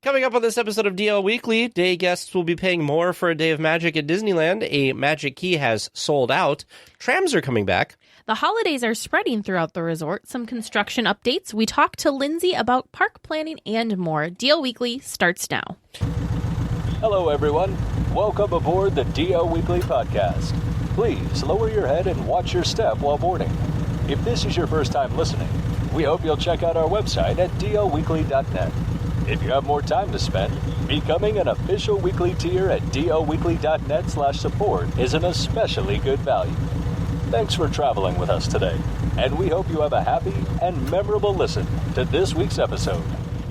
Coming up on this episode of DL Weekly, day guests will be paying more for a day of magic at Disneyland. A magic key has sold out. Trams are coming back. The holidays are spreading throughout the resort. Some construction updates. We talk to Lyndsey about park planning and more. DL Weekly starts now. Hello, everyone. Welcome aboard the DL Weekly podcast. Please lower your head and watch your step while boarding. If this is your first time listening, we hope you'll check out our website at DLWeekly.net. If you have more time to spend, becoming an official weekly tier at DLWeekly.net/support is an especially good value. Thanks for traveling with us today, and we hope you have a happy and memorable listen to this week's episode.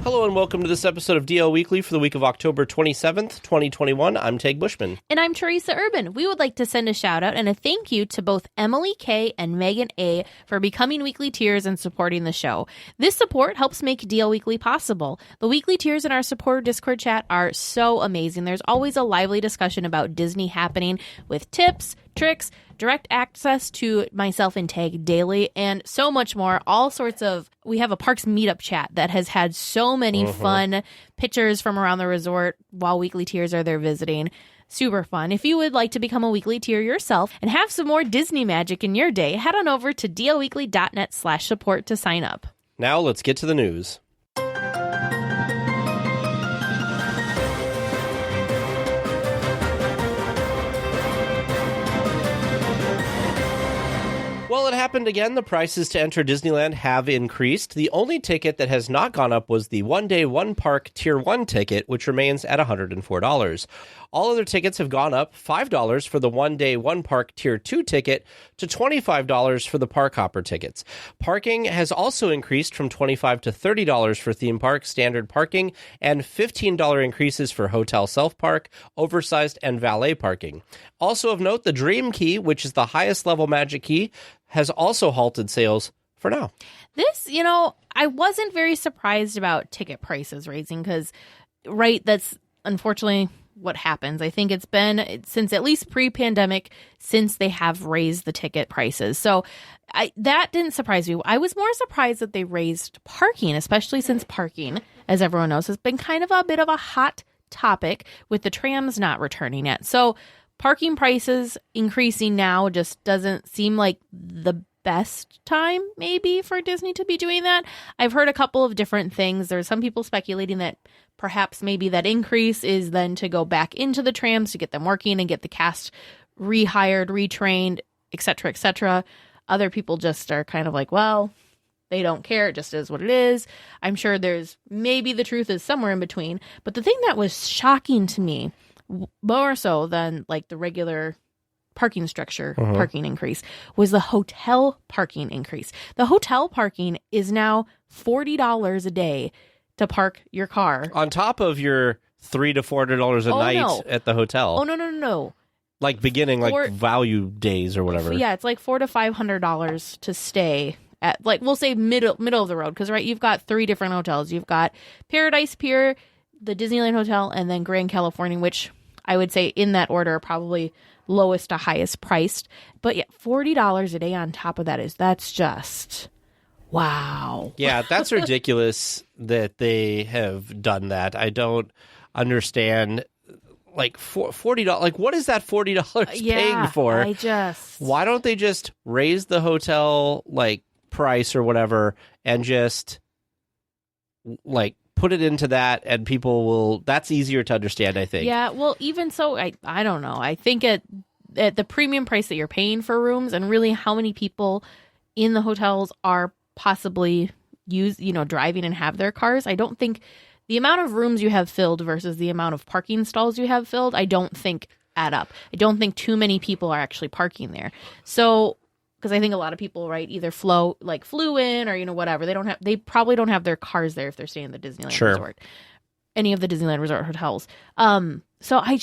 Hello and welcome to this episode of DL Weekly for the week of October 27th, 2021. I'm Teg Bushman. And I'm Teresa Urban. We would like to send a shout out and a thank you to both Emily K. and Megan A. for becoming weekly tiers and supporting the show. This support helps make DL Weekly possible. The weekly tiers in our supporter Discord chat are so amazing. There's always a lively discussion about Disney happening with tips, tricks, direct access to myself and Tag daily, and so much more. All sorts of, we have a Parks Meetup chat that has had so many fun pictures from around the resort while weekly tiers are there visiting. Super fun. If you would like to become a weekly tier yourself and have some more Disney magic in your day, head on over to dlweekly.net/support to sign up. Now let's get to the news. Well, it happened again. The prices to enter Disneyland have increased. The only ticket that has not gone up was the one-day, one-park Tier 1 ticket, which remains at $104. All other tickets have gone up $5 for the one-day, one-park Tier 2 ticket to $25 for the Park Hopper tickets. Parking has also increased from $25 to $30 for theme park standard parking and $15 increases for hotel self-park, oversized, and valet parking. Also of note, the Dream Key, which is the highest level magic key, has also halted sales for now. This, I wasn't very surprised about ticket prices raising because, that's unfortunately what happens. I think it's been since at least pre-pandemic since they have raised the ticket prices. So that didn't surprise me. I was more surprised that they raised parking, especially since parking, as everyone knows, has been kind of a bit of a hot topic with the trams not returning yet. So parking prices increasing now just doesn't seem like the best time maybe for Disney to be doing that. I've heard a couple of different things. There's some people speculating that perhaps maybe that increase is then to go back into the trams to get them working and get the cast rehired, retrained, etc., etc. Other people just are kind of like, well, they don't care. It just is what it is. I'm sure there's maybe the truth is somewhere in between. But the thing that was shocking to me, more so than like the regular parking structure parking increase, was the hotel parking increase. The hotel parking is now $40 a day to park your car. On top of your $300 to $400 a night at the hotel. Oh, no. Like beginning, like value days or whatever. Yeah, it's like $400 to $500 to stay at, like, we'll say middle of the road. Because, you've got 3 different hotels. You've got Paradise Pier, the Disneyland Hotel, and then Grand California, which I would say in that order are probably lowest to highest priced. But yeah, $40 a day on top of that's just wow. Yeah, that's ridiculous that they have done that. I don't understand. Like $40, like what is that $40 paying for? Why don't they just raise the hotel like price or whatever and just like put it into that, and people will, that's easier to understand, I think. Yeah, well, even so, I don't know. I think at the premium price that you're paying for rooms, and really how many people in the hotels are possibly driving and have their cars, I don't think the amount of rooms you have filled versus the amount of parking stalls you have filled, I don't think add up. I don't think too many people are actually parking there. So, because I think a lot of people, either flew in or, whatever. They probably don't have their cars there if they're staying at the Disneyland Resort, any of the Disneyland Resort hotels. So I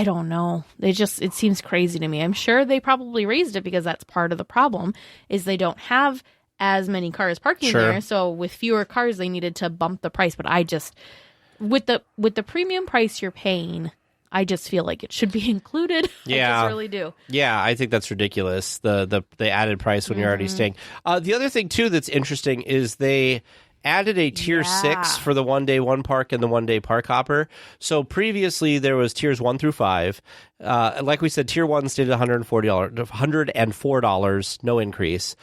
don't know. It seems crazy to me. I'm sure they probably raised it because that's part of the problem is they don't have as many cars parking there. So with fewer cars, they needed to bump the price. But with the premium price you're paying, I just feel like it should be included. Yeah. I just really do. Yeah, I think that's ridiculous, the added price when you're already staying. The other thing, too, that's interesting is they added a tier 6 for the 1 day 1 park and the 1 day park hopper. So previously there was tiers 1 through 5. Like we said, tier 1 stayed at $104, no increase.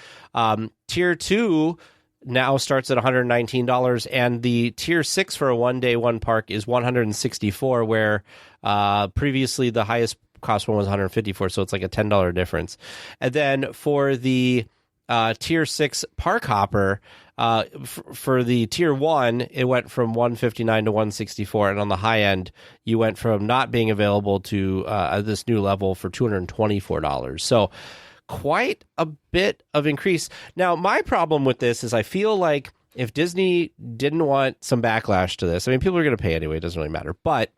Tier 2 now starts at $119, and the tier 6 for a 1 day 1 park is $164, where previously the highest cost one was $154, so it's like a $10 difference. And then for the tier 6 park hopper, for the tier 1, it went from $159 to $164, and on the high end, you went from not being available to this new level for $224. So quite a bit of increase. Now, my problem with this is I feel like if Disney didn't want some backlash to this, I mean, people are going to pay anyway, it doesn't really matter, but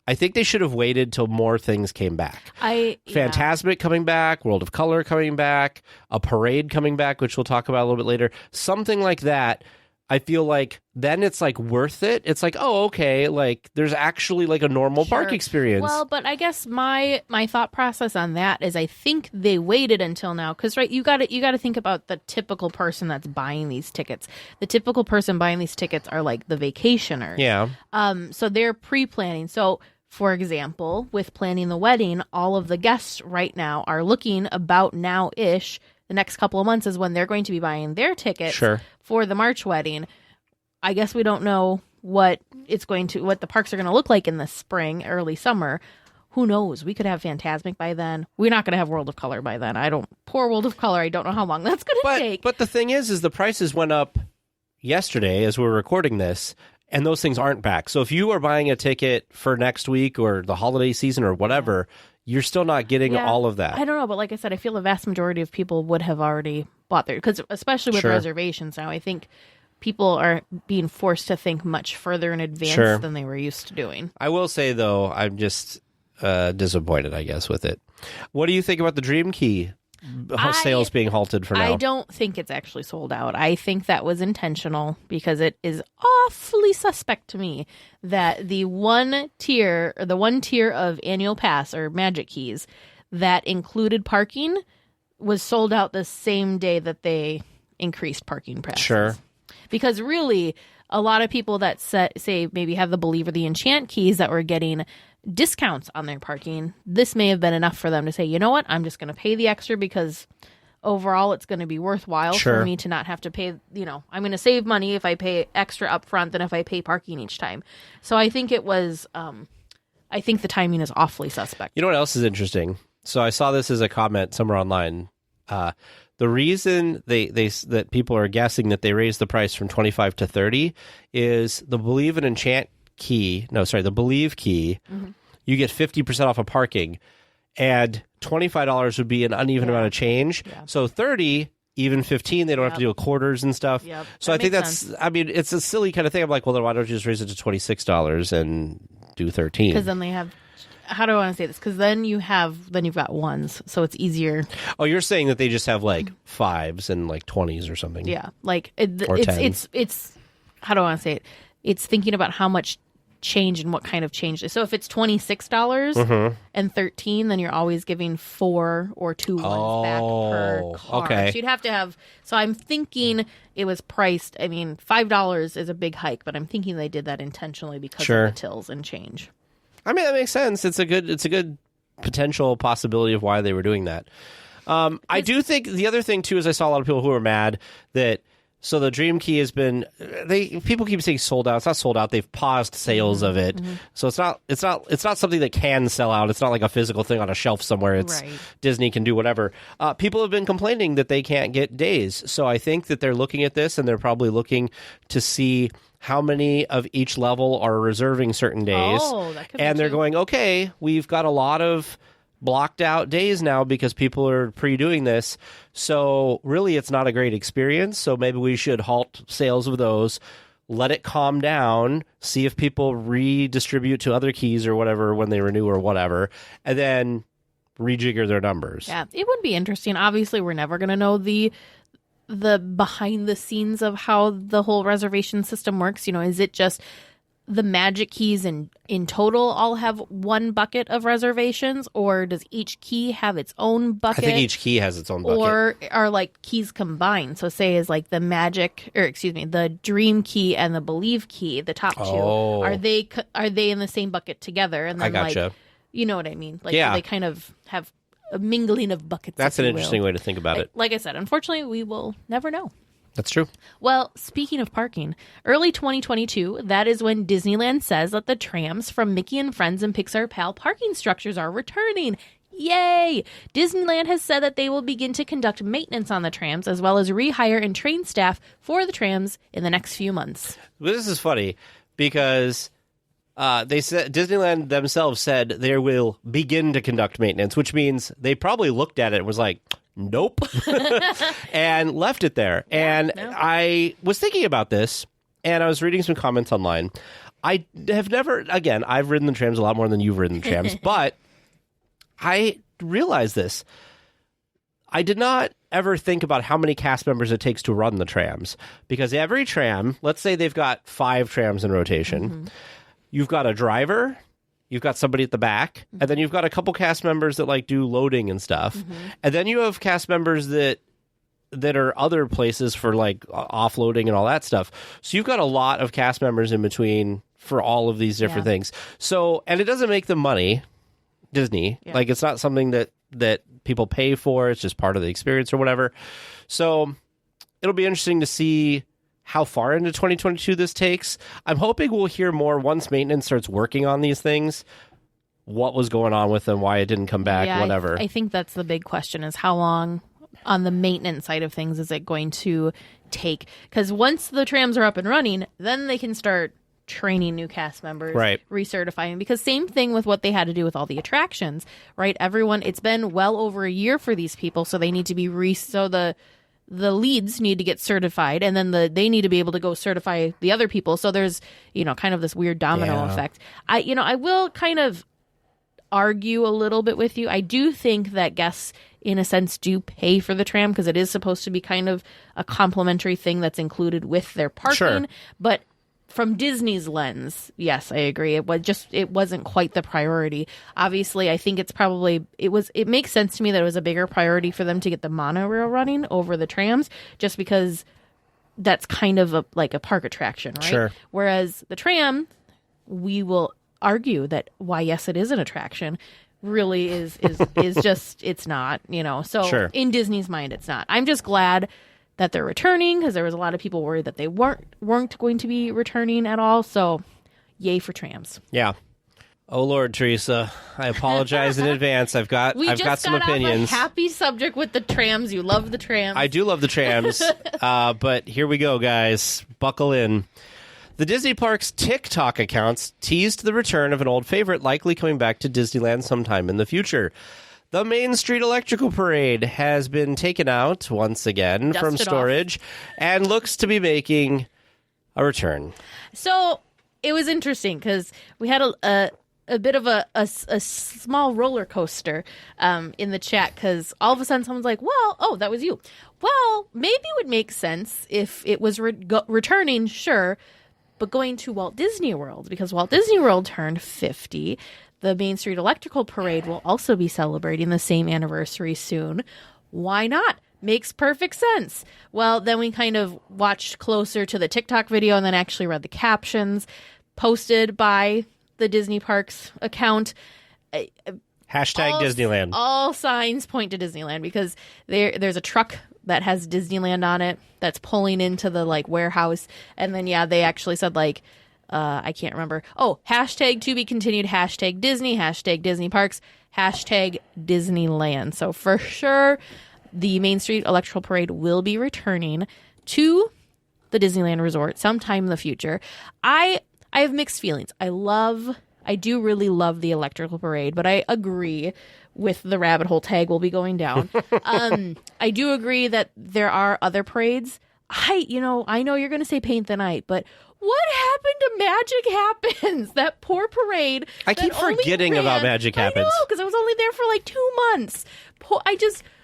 I think they should have waited till more things came back. Fantasmic coming back, World of Color coming back, a parade coming back, which we'll talk about a little bit later. Something like that, I feel like then it's like worth it. It's like, oh, okay, like there's actually like a normal park experience. Well, but I guess my thought process on that is I think they waited until now because right, you got to think about the typical person that's buying these tickets. The typical person buying these tickets are like the vacationer. Yeah. So they're pre-planning. So for example, with planning the wedding, all of the guests right now are looking about now-ish. The next couple of months is when they're going to be buying their tickets for the March wedding. I guess we don't know what the parks are going to look like in the spring, early summer. Who knows? We could have Fantasmic by then. We're not going to have World of Color by then. Poor World of Color. I don't know how long that's going to take. But the thing is the prices went up yesterday as we're recording this, and those things aren't back. So if you are buying a ticket for next week or the holiday season or whatever, you're still not getting all of that. I don't know, but like I said, I feel the vast majority of people would have already bought their, because especially with reservations now, I think people are being forced to think much further in advance than they were used to doing. I will say, though, I'm just disappointed, I guess, with it. What do you think about the Dream Key sales being halted for now? I don't think it's actually sold out. I think that was intentional because it is awfully suspect to me that the one tier of annual pass or Magic Keys that included parking was sold out the same day that they increased parking passes. Sure. Because really, a lot of people that say maybe have the Believe or the Enchant keys that were getting discounts on their parking, this may have been enough for them to say, you know what, I'm just going to pay the extra because overall it's going to be worthwhile for me to not have to pay, I'm going to save money if I pay extra up front than if I pay parking each time. So I think it was, I think the timing is awfully suspect. You know what else is interesting? So I saw this as a comment somewhere online. The reason that people are guessing that they raised the price from 25 to 30 is the Believe and Enchant key. No, sorry, the Believe key. Mm-hmm. You get 50% off of parking, and $25 would be an uneven amount of change. Yeah. So 30, even 15, they don't have to do quarters and stuff. Yep. So I think that's sense. I mean, it's a silly kind of thing. I'm like, well, then why don't you just raise it to $26 and do 13? Because then they have. How do I want to say this? Because then you've got ones, so it's easier. Oh, you're saying that they just have like 5s and like 20s or something? Yeah, like it's how do I want to say it? It's thinking about how much change and what kind of change. So if it's $26 and 13, then you're always giving 4 or 2 ones back per car. Okay. So you'd have to have. So I'm thinking it was priced. I mean, $5 is a big hike, but I'm thinking they did that intentionally because of the tills and change. I mean, that makes sense. It's a good potential possibility of why they were doing that. I do think the other thing too is I saw a lot of people who were mad that so the Dream Key has been people keep saying sold out. It's not sold out. They've paused sales of it. Mm-hmm. So it's not something that can sell out. It's not like a physical thing on a shelf somewhere. It's Disney can do whatever. People have been complaining that they can't get days. So I think that they're looking at this and they're probably looking to see how many of each level are reserving certain days. And they're going, okay, we've got a lot of blocked out days now because people are pre-doing this. So really it's not a great experience. So maybe we should halt sales of those, let it calm down, see if people redistribute to other keys or whatever when they renew or whatever, and then rejigger their numbers. Yeah, it would be interesting. Obviously, we're never going to know the behind the scenes of how the whole reservation system works. Is it just the Magic Keys in total all have one bucket of reservations, or does each key have its own bucket? I think each key has its own bucket. Or are like keys combined? So say is like the Dream Key and the Believe Key, the top two, are they in the same bucket together? And then I gotcha. Like, you know what I mean? Like yeah. they kind of have a mingling of buckets. That's an interesting way to think about it. Like I said, unfortunately, we will never know. That's true. Well, speaking of parking, early 2022, that is when Disneyland says that the trams from Mickey and Friends and Pixar Pal parking structures are returning. Yay! Disneyland has said that they will begin to conduct maintenance on the trams as well as rehire and train staff for the trams in the next few months. Well, this is funny because they said Disneyland themselves said they will begin to conduct maintenance, which means they probably looked at it and was like, nope, and left it there. And I was thinking about this, and I was reading some comments online. I have never, again, I've ridden the trams a lot more than you've ridden the trams, but I realized this. I did not ever think about how many cast members it takes to run the trams, because every tram, let's say they've got 5 trams in rotation, you've got a driver, you've got somebody at the back, and then you've got a couple cast members that like do loading and stuff. And then you have cast members that are other places for like offloading and all that stuff. So you've got a lot of cast members in between for all of these different things. So, and it doesn't make them money, Disney. Like it's not something that people pay for. It's just part of the experience or whatever. So it'll be interesting to see how far into 2022 this takes. I'm hoping we'll hear more once maintenance starts working on these things, what was going on with them, why it didn't come back, whatever. I think that's the big question, is how long on the maintenance side of things is it going to take? Because once the trams are up and running, then they can start training new cast members, recertifying, because same thing with what they had to do with all the attractions, right? Everyone, it's been well over a year for these people, so they need to be the leads need to get certified, and then they need to be able to go certify the other people. So there's, kind of this weird domino effect. I will kind of argue a little bit with you. I do think that guests, in a sense, do pay for the tram because it is supposed to be kind of a complimentary thing that's included with their parking. Sure. But from Disney's lens, yes, I agree. It wasn't quite the priority. Obviously, I think it makes sense to me that it was a bigger priority for them to get the monorail running over the trams, just because that's kind of like a park attraction, right? Sure. Whereas the tram, we will argue that why, yes, it is an attraction, really is just, it's not, So in Disney's mind, it's not. I'm just glad that they're returning, because there was a lot of people worried that they weren't going to be returning at all. So, yay for trams. Yeah. Oh Lord, Teresa, I apologize in advance. I've got some opinions. Off a happy subject with the trams. You love the trams. I do love the trams, but here we go, guys. Buckle in. The Disney Parks TikTok accounts teased the return of an old favorite, likely coming back to Disneyland sometime in the future. The Main Street Electrical Parade has been taken out once again from storage and looks to be making a return. So it was interesting because we had a bit of a small roller coaster in the chat, because all of a sudden someone's like, well, oh, that was you. Well, maybe it would make sense if it was returning, sure, but going to Walt Disney World, because Walt Disney World turned 50. The Main Street Electrical Parade will also be celebrating the same anniversary soon. Why not? Makes perfect sense. Well, then we kind of watched closer to the TikTok video and then actually read the captions posted by the Disney Parks account. Hashtag Disneyland. All signs point to Disneyland, because there's a truck that has Disneyland on it that's pulling into the warehouse. And then, they actually said I can't remember. Oh, hashtag to be continued, hashtag Disney, hashtag Disney Parks, hashtag Disneyland. So for sure, the Main Street Electrical Parade will be returning to the Disneyland Resort sometime in the future. I have mixed feelings. I do really love the Electrical Parade, but I agree with the rabbit hole tag will be going down. I do agree that there are other parades. I know you're going to say Paint the Night, but what happened to Magic Happens? That poor parade. I keep forgetting about Magic Happens. I know, because I was only there for 2 months.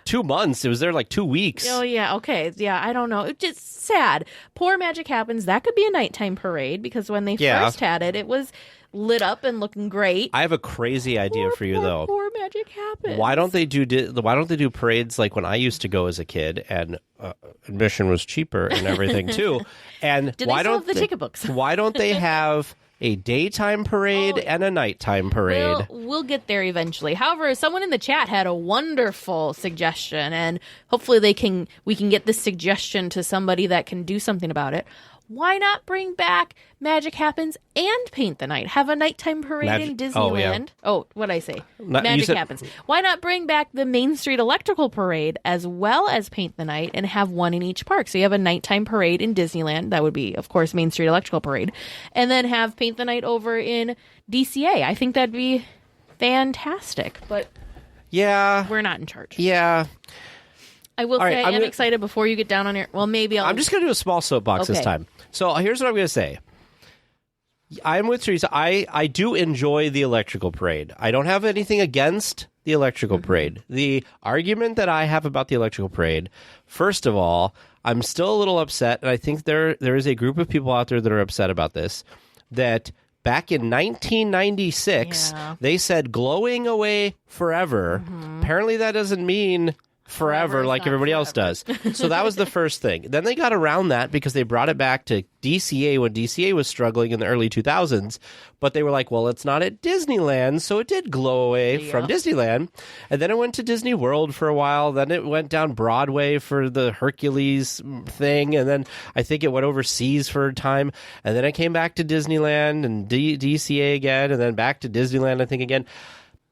2 months. It was there like 2 weeks. Oh, yeah. Okay. Yeah, I don't know. It's just sad. Poor Magic Happens. That could be a nighttime parade because when they first had it, it was lit up and looking great. I have a crazy idea for you, though. Poor Magic Happens. Why don't they do parades like when I used to go as a kid and admission was cheaper and everything too? And Do they still have the ticket books? Why don't they have a daytime parade and a nighttime parade? We'll get there eventually. However, someone in the chat had a wonderful suggestion, and hopefully we can get this suggestion to somebody that can do something about it. Why not bring back Magic Happens and Paint the Night? Have a nighttime parade in Disneyland. What'd I say? Magic Happens. Why not bring back the Main Street Electrical Parade as well as Paint the Night and have one in each park? So you have a nighttime parade in Disneyland. That would be, of course, Main Street Electrical Parade. And then have Paint the Night over in DCA. I think that'd be fantastic. But we're not in charge. Yeah. I will say I am excited before you get down on your... Well, maybe I'm just going to do a small soapbox this time. So here's what I'm going to say. I'm with Teresa. I do enjoy the electrical parade. I don't have anything against the electrical parade. The argument that I have about the electrical parade, first of all, I'm still a little upset, and I think there is a group of people out there that are upset about this, that back in 1996, they said glowing away forever. Apparently that doesn't mean... forever like everybody else does. So that was the first thing. Then they got around that because they brought it back to DCA when DCA was struggling in the early 2000s. But they were like, well, it's not at Disneyland, so it did glow away from Disneyland. And then it went to Disney World for a while. Then it went down Broadway for the Hercules thing. And then I think it went overseas for a time. And then it came back to Disneyland and DCA again. And then back to Disneyland, I think, again.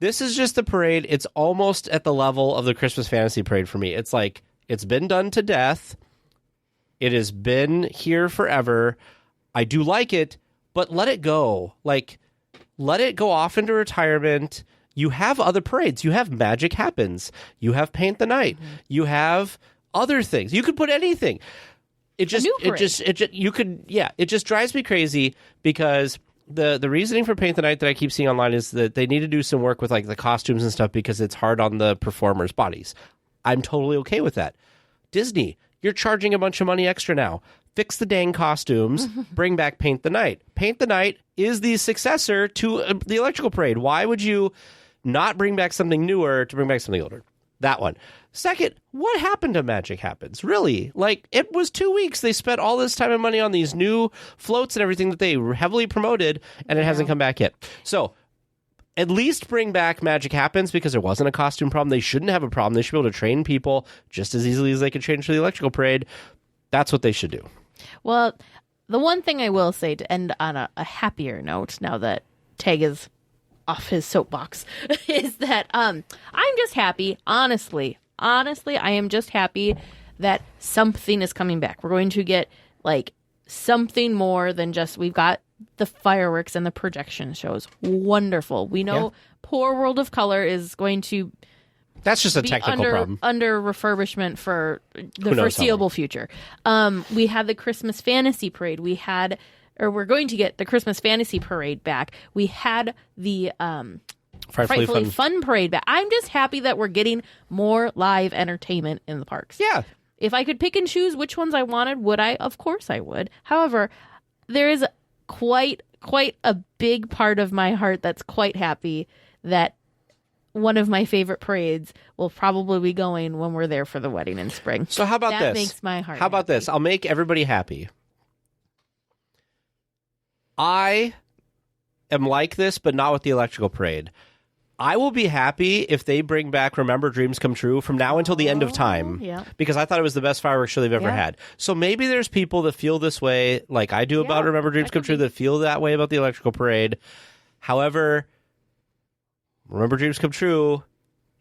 This is just the parade. It's almost at the level of the Christmas Fantasy Parade for me. It's like, it's been done to death. It has been here forever. I do like it, but let it go. Like, let it go off into retirement. You have other parades. You have Magic Happens. You have Paint the Night. You have other things. You could put anything. It just drives me crazy because... The reasoning for Paint the Night that I keep seeing online is that they need to do some work with like the costumes and stuff because it's hard on the performers' bodies. I'm totally okay with that. Disney, you're charging a bunch of money extra now. Fix the dang costumes. Bring back Paint the Night. Paint the Night is the successor to the Electrical Parade. Why would you not bring back something newer to bring back something older? That one. Second, what happened to Magic Happens? Really? Like, it was 2 weeks. They spent all this time and money on these new floats and everything that they heavily promoted, and it hasn't come back yet. So, at least bring back Magic Happens because there wasn't a costume problem. They shouldn't have a problem. They should be able to train people just as easily as they could train for the Electrical Parade. That's what they should do. Well, the one thing I will say to end on a happier note, now that Tag is off his soapbox, is that I'm just happy, honestly, I am just happy that something is coming back. We're going to get like something more than just, we've got the fireworks and the projection shows. Wonderful. We know Poor World of Color is going to that's just a technical problem. Under refurbishment for the foreseeable future. We had the Christmas Fantasy Parade. We're going to get the Christmas Fantasy Parade back. We had the Frightfully Fun Parade back. I'm just happy that we're getting more live entertainment in the parks. Yeah. If I could pick and choose which ones I wanted, would I? Of course I would. However, there is quite a big part of my heart that's quite happy that one of my favorite parades will probably be going when we're there for the wedding in spring. So how about this? That makes my heart How about happy. this? I'll make everybody happy. I am like this, but not with the Electrical Parade. I will be happy if they bring back Remember Dreams Come True from now until the end of time. Yeah. Because I thought it was the best fireworks show they've ever had. So maybe there's people that feel this way like I do about Remember Dreams Come True that feel that way about the Electrical Parade. However, Remember Dreams Come True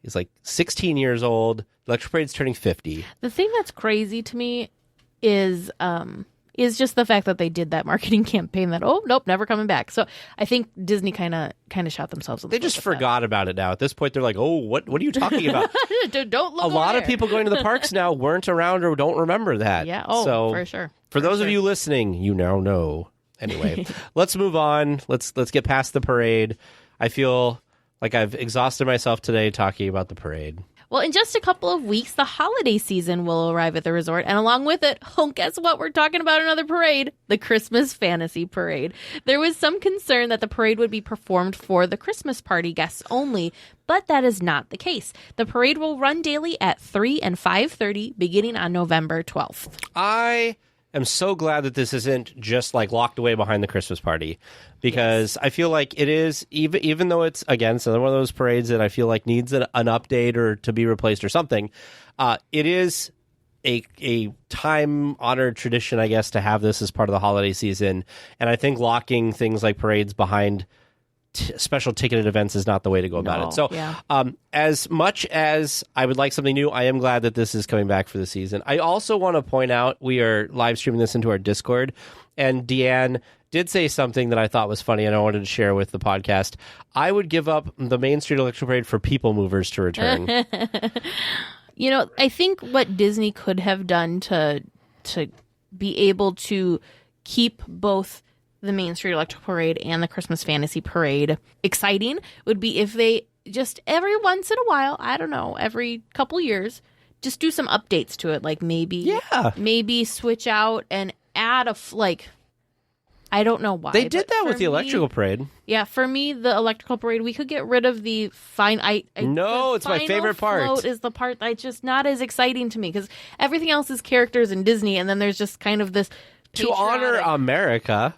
is like 16 years old. Electrical Parade's turning 50. The thing that's crazy to me is just the fact that they did that marketing campaign that, oh, nope, never coming back. So I think Disney kind of shot themselves in the foot. They just forgot about it now. At this point, they're like, oh, what are you talking about? Don't look A lot of people going to the parks now weren't around or don't remember that. Yeah, for sure. For those of you listening, you now know. Anyway, let's move on. Let's get past the parade. I feel like I've exhausted myself today talking about the parade. Well, in just a couple of weeks, the holiday season will arrive at the resort. And along with it, oh, guess what? We're talking about another parade, the Christmas Fantasy Parade. There was some concern that the parade would be performed for the Christmas party guests only, but that is not the case. The parade will run daily at 3 and 5:30 beginning on November 12th. I am so glad that this isn't just like locked away behind the Christmas party, because I feel like it is, even though it's, again, it's another one of those parades that I feel like needs an update or to be replaced or something. It is a time-honored tradition, I guess, to have this as part of the holiday season. And I think locking things like parades behind special ticketed events is not the way to go about it. So as much as I would like something new, I am glad that this is coming back for the season. I also want to point out, we are live streaming this into our Discord, and Deanne did say something that I thought was funny and I wanted to share with the podcast. I would give up the Main Street Electrical Parade for People Movers to return. You know, I think what Disney could have done to be able to keep both the Main Street Electrical Parade and the Christmas Fantasy Parade exciting would be if they just every once in a while, I don't know, every couple years, just do some updates to it. Like maybe switch out and add I don't know why. They did that with the Electrical Parade. Yeah, for me, the Electrical Parade, we could get rid of the No, it's my favorite part. Float is the part that's just not as exciting to me, because everything else is characters in Disney, and then there's just kind of this to honor America.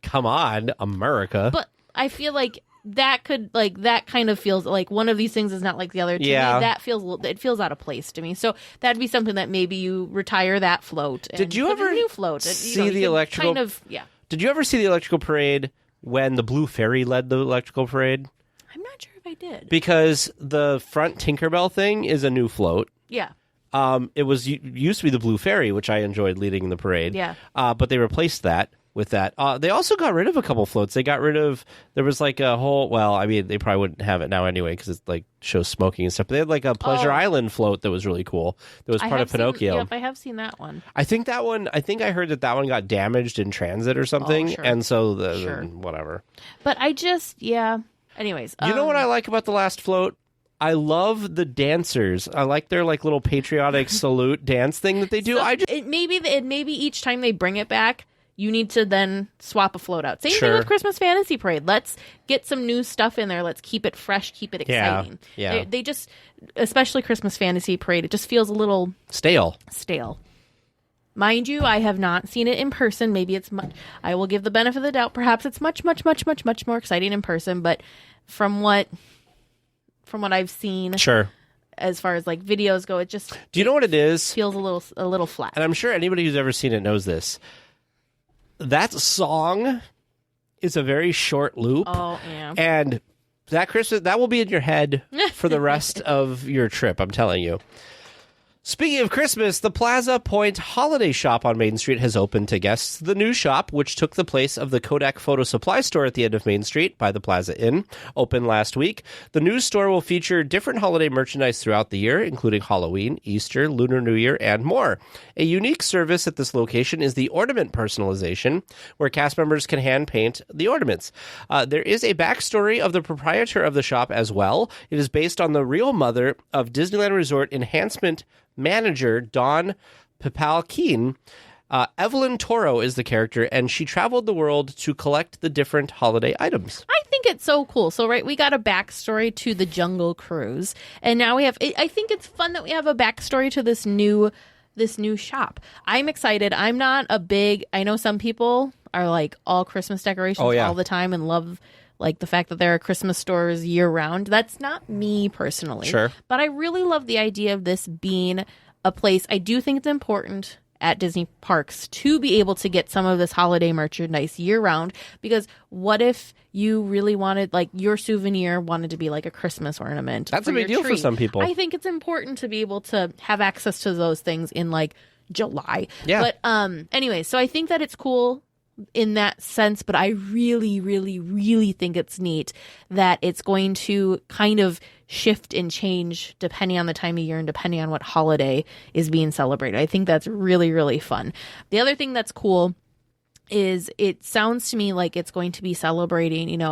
Come on, America. But I feel like that kind of feels like one of these things is not like the other. To me, that feels out of place to me. So that'd be something that maybe you retire that float. And did you ever a new float? See the electrical? Did you ever see the Electrical Parade when the Blue Fairy led the Electrical Parade? I'm not sure if I did. Because the front Tinkerbell thing is a new float. Yeah. It used to be the Blue Fairy, which I enjoyed leading the parade. Yeah. But they replaced that with that. They also got rid of a couple floats. There was like a whole, well, I mean, they probably wouldn't have it now anyway because it's like shows smoking and stuff. But they had like a Pleasure Island float that was really cool. That was part of Pinocchio. Yep, I have seen that one. I heard that one got damaged in transit or something. Sure. And so whatever. But anyways. You know what I like about the last float? I love the dancers. I like their like little patriotic salute dance thing that they do. Maybe each time they bring it back, you need to then swap a float out. Same thing with Christmas Fantasy Parade. Let's get some new stuff in there. Let's keep it fresh, keep it exciting. Yeah. They just, especially Christmas Fantasy Parade, it just feels a little stale. Mind you, I have not seen it in person. Maybe it's much. I will give the benefit of the doubt. Perhaps it's much, much, much, much, much more exciting in person. But from what I've seen, as far as like videos go, it just do you know what it is? Feels a little flat. And I'm sure anybody who's ever seen it knows this. That song is a very short loop. Oh, yeah. And that will be in your head for the rest of your trip, I'm telling you. Speaking of Christmas, the Plaza Point Holiday Shop on Main Street has opened to guests. The new shop, which took the place of the Kodak Photo Supply Store at the end of Main Street by the Plaza Inn, opened last week. The new store will feature different holiday merchandise throughout the year, including Halloween, Easter, Lunar New Year, and more. A unique service at this location is the ornament personalization, where cast members can hand paint the ornaments. There is a backstory of the proprietor of the shop as well. It is based on the real mother of Disneyland Resort Enhancement Manager Dawn Pipalkeen. Evelyn Toro is the character, and she traveled the world to collect the different holiday items. I think it's so cool. So, we got a backstory to the Jungle Cruise, and now we have. I think it's fun that we have a backstory to this new shop. I'm excited. I'm not a big. I know some people are like all Christmas decorations all the time and love like the fact that there are Christmas stores year round. That's not me personally. Sure. But I really love the idea of this being a place. I do think it's important at Disney parks to be able to get some of this holiday merchandise year round, because what if you really wanted, like, your souvenir wanted to be like a Christmas ornament? That's a big deal for some people. I think it's important to be able to have access to those things in like July. Yeah. But anyway, so I think that it's cool in that sense, but I really, really, really think it's neat that it's going to kind of shift and change depending on the time of year and depending on what holiday is being celebrated. I think that's really, really fun. The other thing that's cool is it sounds to me like it's going to be celebrating,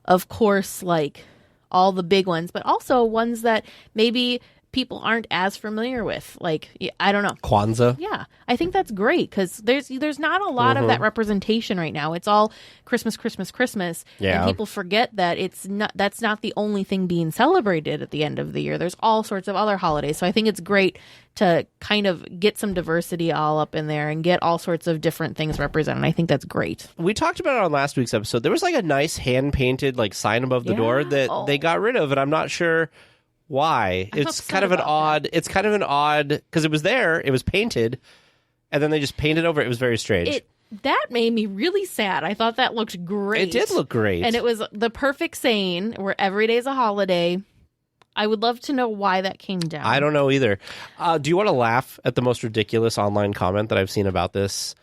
of course, like all the big ones, but also ones that maybe people aren't as familiar with. Like, I don't know. Kwanzaa. Yeah, I think that's great because there's not a lot of that representation right now. It's all Christmas, Christmas, Christmas, and people forget that that's not the only thing being celebrated at the end of the year. There's all sorts of other holidays, so I think it's great to kind of get some diversity all up in there and get all sorts of different things represented. I think that's great. We talked about it on last week's episode. There was like a nice hand painted like sign above the door that they got rid of, and I'm not sure why. It's kind of an odd because it was there, it was painted, and then they just painted over it. It was very strange. That made me really sad. I thought that looked great. It did look great. And it was the perfect saying where every day's a holiday. I would love to know why that came down. I don't know either. Do you want to laugh at the most ridiculous online comment that I've seen about this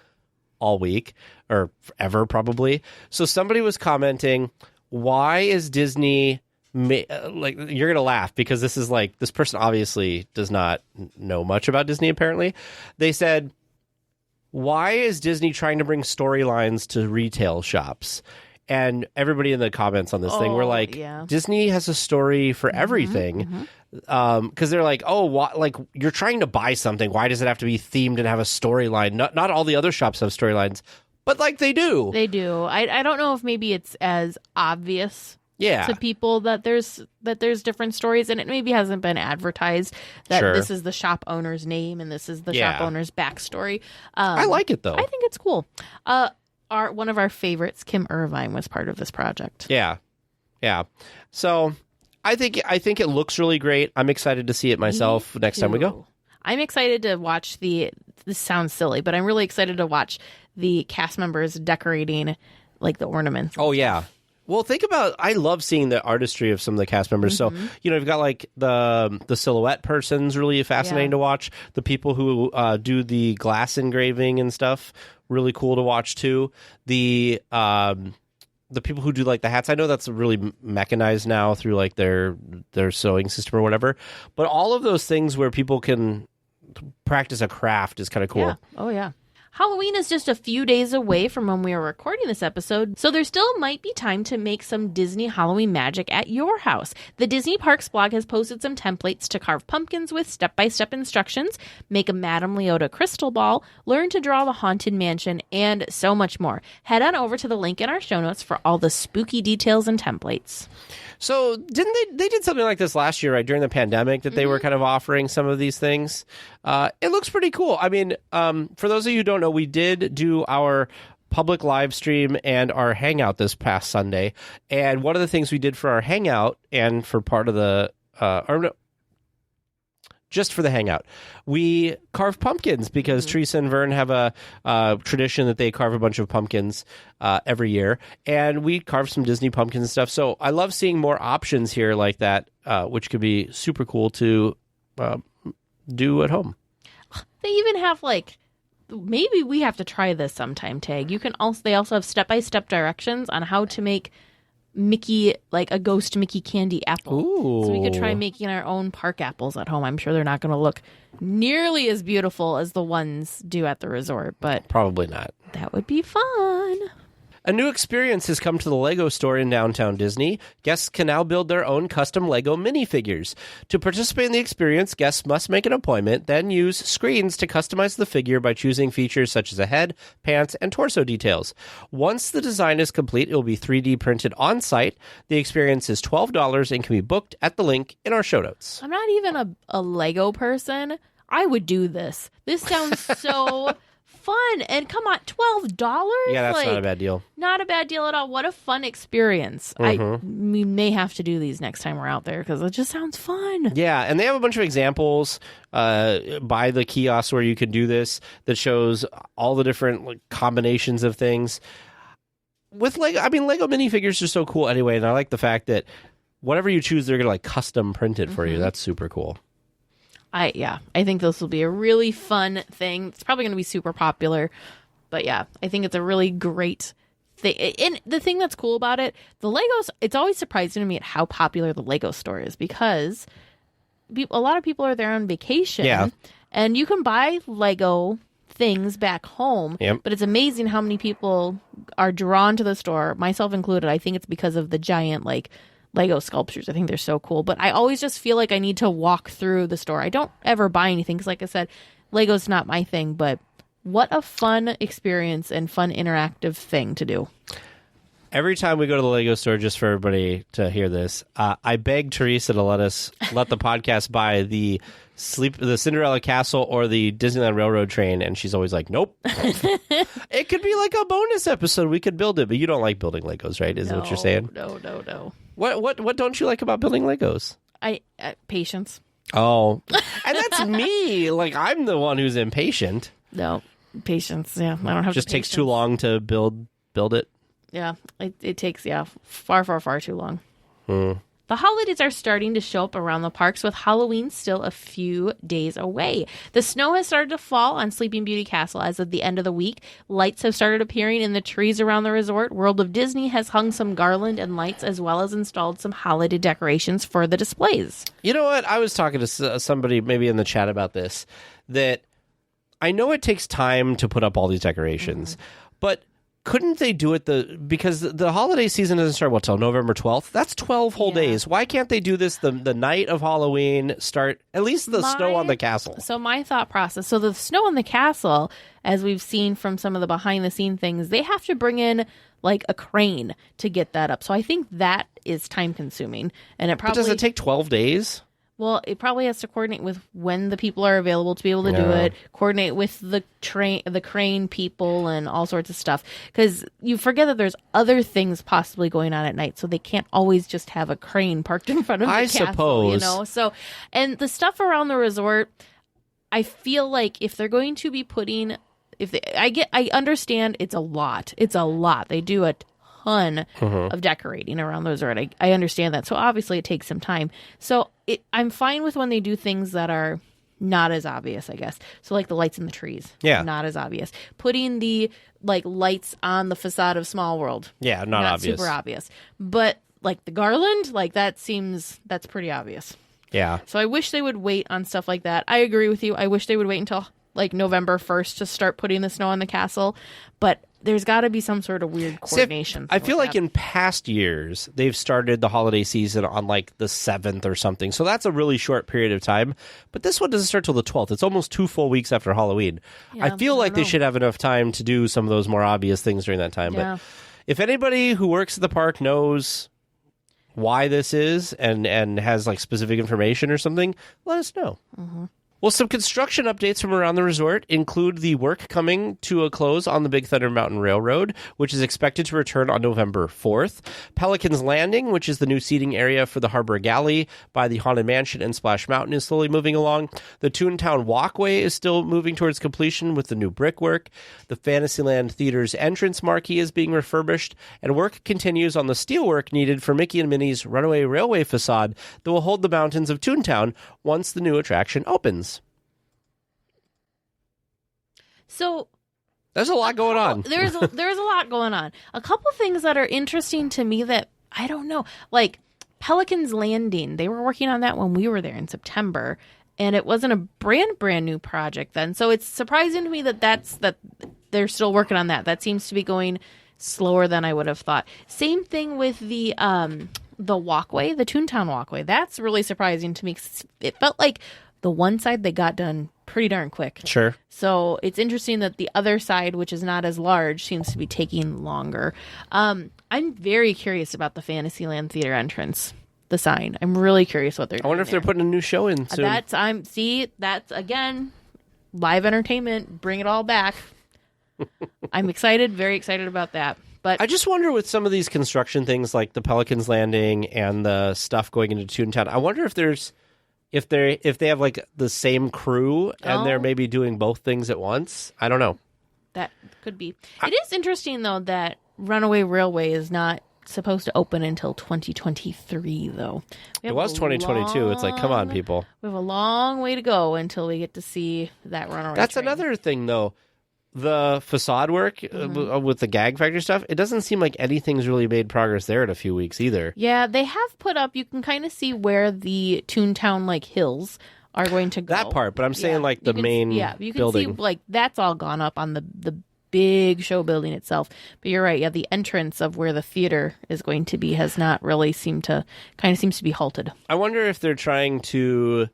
all week or ever probably? So somebody was commenting, why is Disney... like, you're gonna laugh because this is like, this person obviously does not know much about Disney. Apparently, they said, why is Disney trying to bring storylines to retail shops? And everybody in the comments on this thing were like, Disney has a story for everything. Because they're like, like, you're trying to buy something, why does it have to be themed and have a storyline? Not all the other shops have storylines, but like they do. I don't know if maybe it's as obvious to people that there's different stories, and it maybe hasn't been advertised that this is the shop owner's name and this is the shop owner's backstory. I like it though. I think it's cool. One of our favorites, Kim Irvine, was part of this project. Yeah. So I think it looks really great. I'm excited to see it myself next time we go. I'm excited to watch this sounds silly, but I'm really excited to watch the cast members decorating like the ornaments. Oh yeah. Well, think about, I love seeing the artistry of some of the cast members. So, you've got like the silhouette person's really fascinating to watch. The people who do the glass engraving and stuff, really cool to watch too. The people who do like the hats, I know that's really mechanized now through like their sewing system or whatever. But all of those things where people can practice a craft is kind of cool. Yeah. Oh, yeah. Halloween is just a few days away from when we are recording this episode, so there still might be time to make some Disney Halloween magic at your house. The Disney Parks blog has posted some templates to carve pumpkins with step-by-step instructions, make a Madame Leota crystal ball, learn to draw the Haunted Mansion, and so much more. Head on over to the link in our show notes for all the spooky details and templates. So didn't they did something like this last year, right? During the pandemic that they were kind of offering some of these things. It looks pretty cool. I mean, for those of you who don't know, we did do our public live stream and our hangout this past Sunday. And one of the things we did for our hangout and for part of the, just for the hangout, we carved pumpkins because Teresa and Vern have a tradition that they carve a bunch of pumpkins every year, and we carved some Disney pumpkins and stuff. So I love seeing more options here like that, which could be super cool to do at home. They even have like, maybe we have to try this sometime, Tag. They also have step-by-step directions on how to make Mickey, like a ghost Mickey candy apple. Ooh. So we could try making our own park apples at home. I'm sure they're not going to look nearly as beautiful as the ones do at the resort, but probably not. That would be fun. A new experience has come to the Lego store in downtown Disney. Guests can now build their own custom Lego minifigures. To participate in the experience, guests must make an appointment, then use screens to customize the figure by choosing features such as a head, pants, and torso details. Once the design is complete, it will be 3D printed on site. The experience is $12 and can be booked at the link in our show notes. I'm not even a Lego person. I would do this. This sounds so fun. And come on, $12? Yeah, that's not a bad deal. Not a bad deal at all. What a fun experience. We may have to do these next time we're out there because it just sounds fun. Yeah, and they have a bunch of examples by the kiosk where you can do this that shows all the different combinations of things. With Lego, I mean, Lego minifigures are so cool anyway, and I like the fact that whatever you choose, they're going to custom print it for you. That's super cool. I think this will be a really fun thing. It's probably going to be super popular, but yeah, I think it's a really great thing. And the thing that's cool about it, the Legos, it's always surprising to me at how popular the Lego store is because a lot of people are there on vacation, and you can buy Lego things back home, but it's amazing how many people are drawn to the store, myself included. I think it's because of the giant Lego sculptures. I think they're so cool. But I always just feel like I need to walk through the store. I don't ever buy anything because, like I said, Lego's not my thing. But what a fun experience and fun interactive thing to do. Every time we go to the Lego store, just for everybody to hear this, I beg Teresa to let the podcast buy the Cinderella Castle or the Disneyland Railroad train, and she's always like, "Nope." It could be like a bonus episode. We could build it, but you don't like building Legos, right? Is that what you're saying? No. What don't you like about building Legos? Patience. Oh, and that's me. Like, I'm the one who's impatient. No, patience. Yeah, I don't have. Just takes too long to build it. Yeah, it takes, far too long. The holidays are starting to show up around the parks, with Halloween still a few days away. The snow has started to fall on Sleeping Beauty Castle as of the end of the week. Lights have started appearing in the trees around the resort. World of Disney has hung some garland and lights, as well as installed some holiday decorations for the displays. You know what? I was talking to somebody maybe in the chat about this, that I know it takes time to put up all these decorations, but couldn't they do it because the holiday season doesn't start till November 12th? That's 12 whole days. Why can't they do this the night of Halloween, start at least the snow on the castle? So my thought process, so the snow on the castle, as we've seen from some of the behind the scene things, they have to bring in like a crane to get that up. So I think that is time consuming, and But does it take 12 days? Well, it probably has to coordinate with when the people are available to be able to do it, coordinate with the crane people and all sorts of stuff. Because you forget that there's other things possibly going on at night, so they can't always just have a crane parked in front of the castle, suppose. you know? So, and the stuff around the resort, I feel like if they're going to be putting, I understand it's a lot. It's a lot. They do a ton of decorating around the resort. I understand that. So obviously it takes some time. So I'm fine with when they do things that are not as obvious, I guess. So like the lights in the trees. Yeah. Not as obvious. Putting the like lights on the facade of Small World. Yeah, not obvious. Super obvious. But like the garland, like that's pretty obvious. Yeah. So I wish they would wait on stuff like that. I agree with you. I wish they would wait until like November 1st to start putting the snow on the castle. But there's got to be some sort of weird coordination. I feel like in past years, they've started the holiday season on like the 7th or something. So that's a really short period of time. But this one doesn't start till the 12th. It's almost 2 full weeks after Halloween. Yeah, I feel like they should have enough time to do some of those more obvious things during that time. Yeah. But if anybody who works at the park knows why this is and has like specific information or something, let us know. Well, some construction updates from around the resort include the work coming to a close on the Big Thunder Mountain Railroad, which is expected to return on November 4th. Pelican's Landing, which is the new seating area for the Harbor Galley by the Haunted Mansion and Splash Mountain, is slowly moving along. The Toontown Walkway is still moving towards completion with the new brickwork. The Fantasyland Theater's entrance marquee is being refurbished, and work continues on the steelwork needed for Mickey and Minnie's Runaway Railway facade that will hold the mountains of Toontown once the new attraction opens. So there's a lot going on. There's a lot going on. A couple things that are interesting to me that I don't know, like Pelican's Landing. They were working on that when we were there in September, and it wasn't a brand new project then. So it's surprising to me that they're still working on that. That seems to be going slower than I would have thought. Same thing with the walkway, the Toontown Walkway. That's really surprising to me 'cause it felt like the one side they got done pretty darn quick. Sure. So it's interesting that the other side, which is not as large, seems to be taking longer. I'm very curious about the Fantasyland Theater entrance, the sign. I'm really curious what they're doing. I wonder if they're putting a new show in soon. That's again, live entertainment. Bring it all back. I'm excited, very excited about that. But I just wonder with some of these construction things like the Pelican's Landing and the stuff going into Toontown, I wonder if they have like the same crew and they're maybe doing both things at once. I don't know. That could be. It is interesting though that Runaway Railway is not supposed to open until 2023 though. It was 2022. It's like, come on, people. We have a long way to go until we get to see that Runaway That's train. another thing though. The facade work with the gag factory stuff, it doesn't seem like anything's really made progress there in a few weeks either. Yeah, they have put up, you can kind of see where the Toontown like hills are going to go. That part, but I'm saying like the main you can building. see like that's all gone up on the big show building itself. But you're right. Yeah, the entrance of where the theater is going to be has not really seems to be halted. I wonder if they're trying to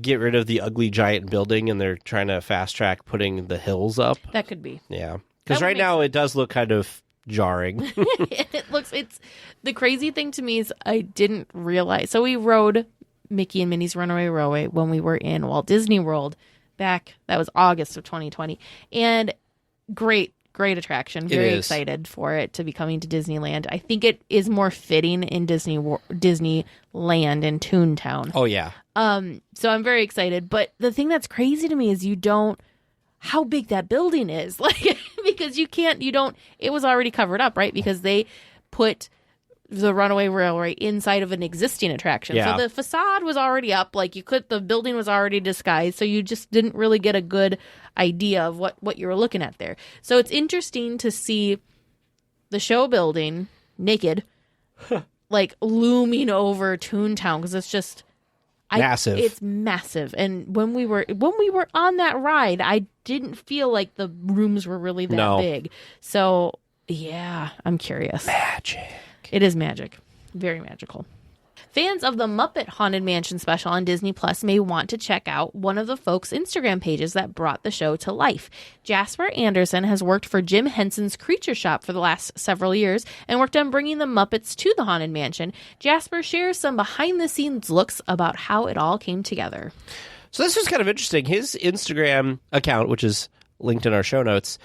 get rid of the ugly giant building and they're trying to fast track putting the hills up. That could be. Yeah. Because right now it does look kind of jarring. It's the crazy thing to me is I didn't realize. So we rode Mickey and Minnie's Runaway Railway when we were in Walt Disney World back. That was August of 2020. And great attraction. Very excited for it to be coming to Disneyland. I think it is more fitting in Disneyland in Toontown. Oh, yeah. So I'm very excited. But the thing that's crazy to me is how big that building is. Like, because it was already covered up, right? Because they put the Runaway Railway inside of an existing attraction. Yeah. So the facade was already up. Like, the building was already disguised. So you just didn't really get a good idea of what you were looking at there. So it's interesting to see the show building naked, like looming over Toontown, because it's just massive. It's massive. And when we were on that ride, I didn't feel like the rooms were really that big. So yeah, I'm curious. Magic. It is magic. Very magical. Fans of the Muppet Haunted Mansion special on Disney Plus may want to check out one of the folks' Instagram pages that brought the show to life. Jasper Anderson has worked for Jim Henson's Creature Shop for the last several years and worked on bringing the Muppets to the Haunted Mansion. Jasper shares some behind-the-scenes looks about how it all came together. So this was kind of interesting. His Instagram account, which is linked in our show notes,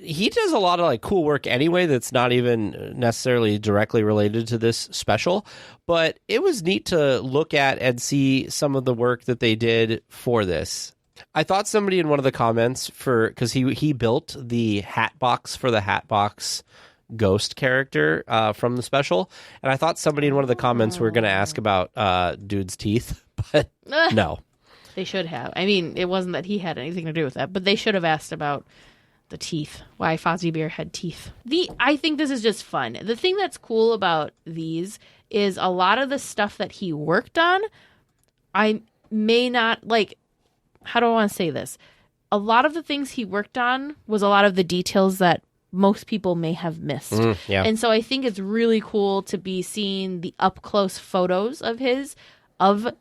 he does a lot of cool work anyway that's not even necessarily directly related to this special, but it was neat to look at and see some of the work that they did for this. I thought somebody in one of the comments, because he built the hat box for the Hatbox ghost character from the special, and I thought somebody in one of the comments were going to ask about dude's teeth, but no. They should have. I mean, it wasn't that he had anything to do with that, but they should have asked about the teeth, why Fozzie Bear had teeth. I think this is just fun. The thing that's cool about these is a lot of the stuff that he worked on, I may not, how do I want to say this? A lot of the things he worked on was a lot of the details that most people may have missed. Yeah. And so I think it's really cool to be seeing the up-close photos of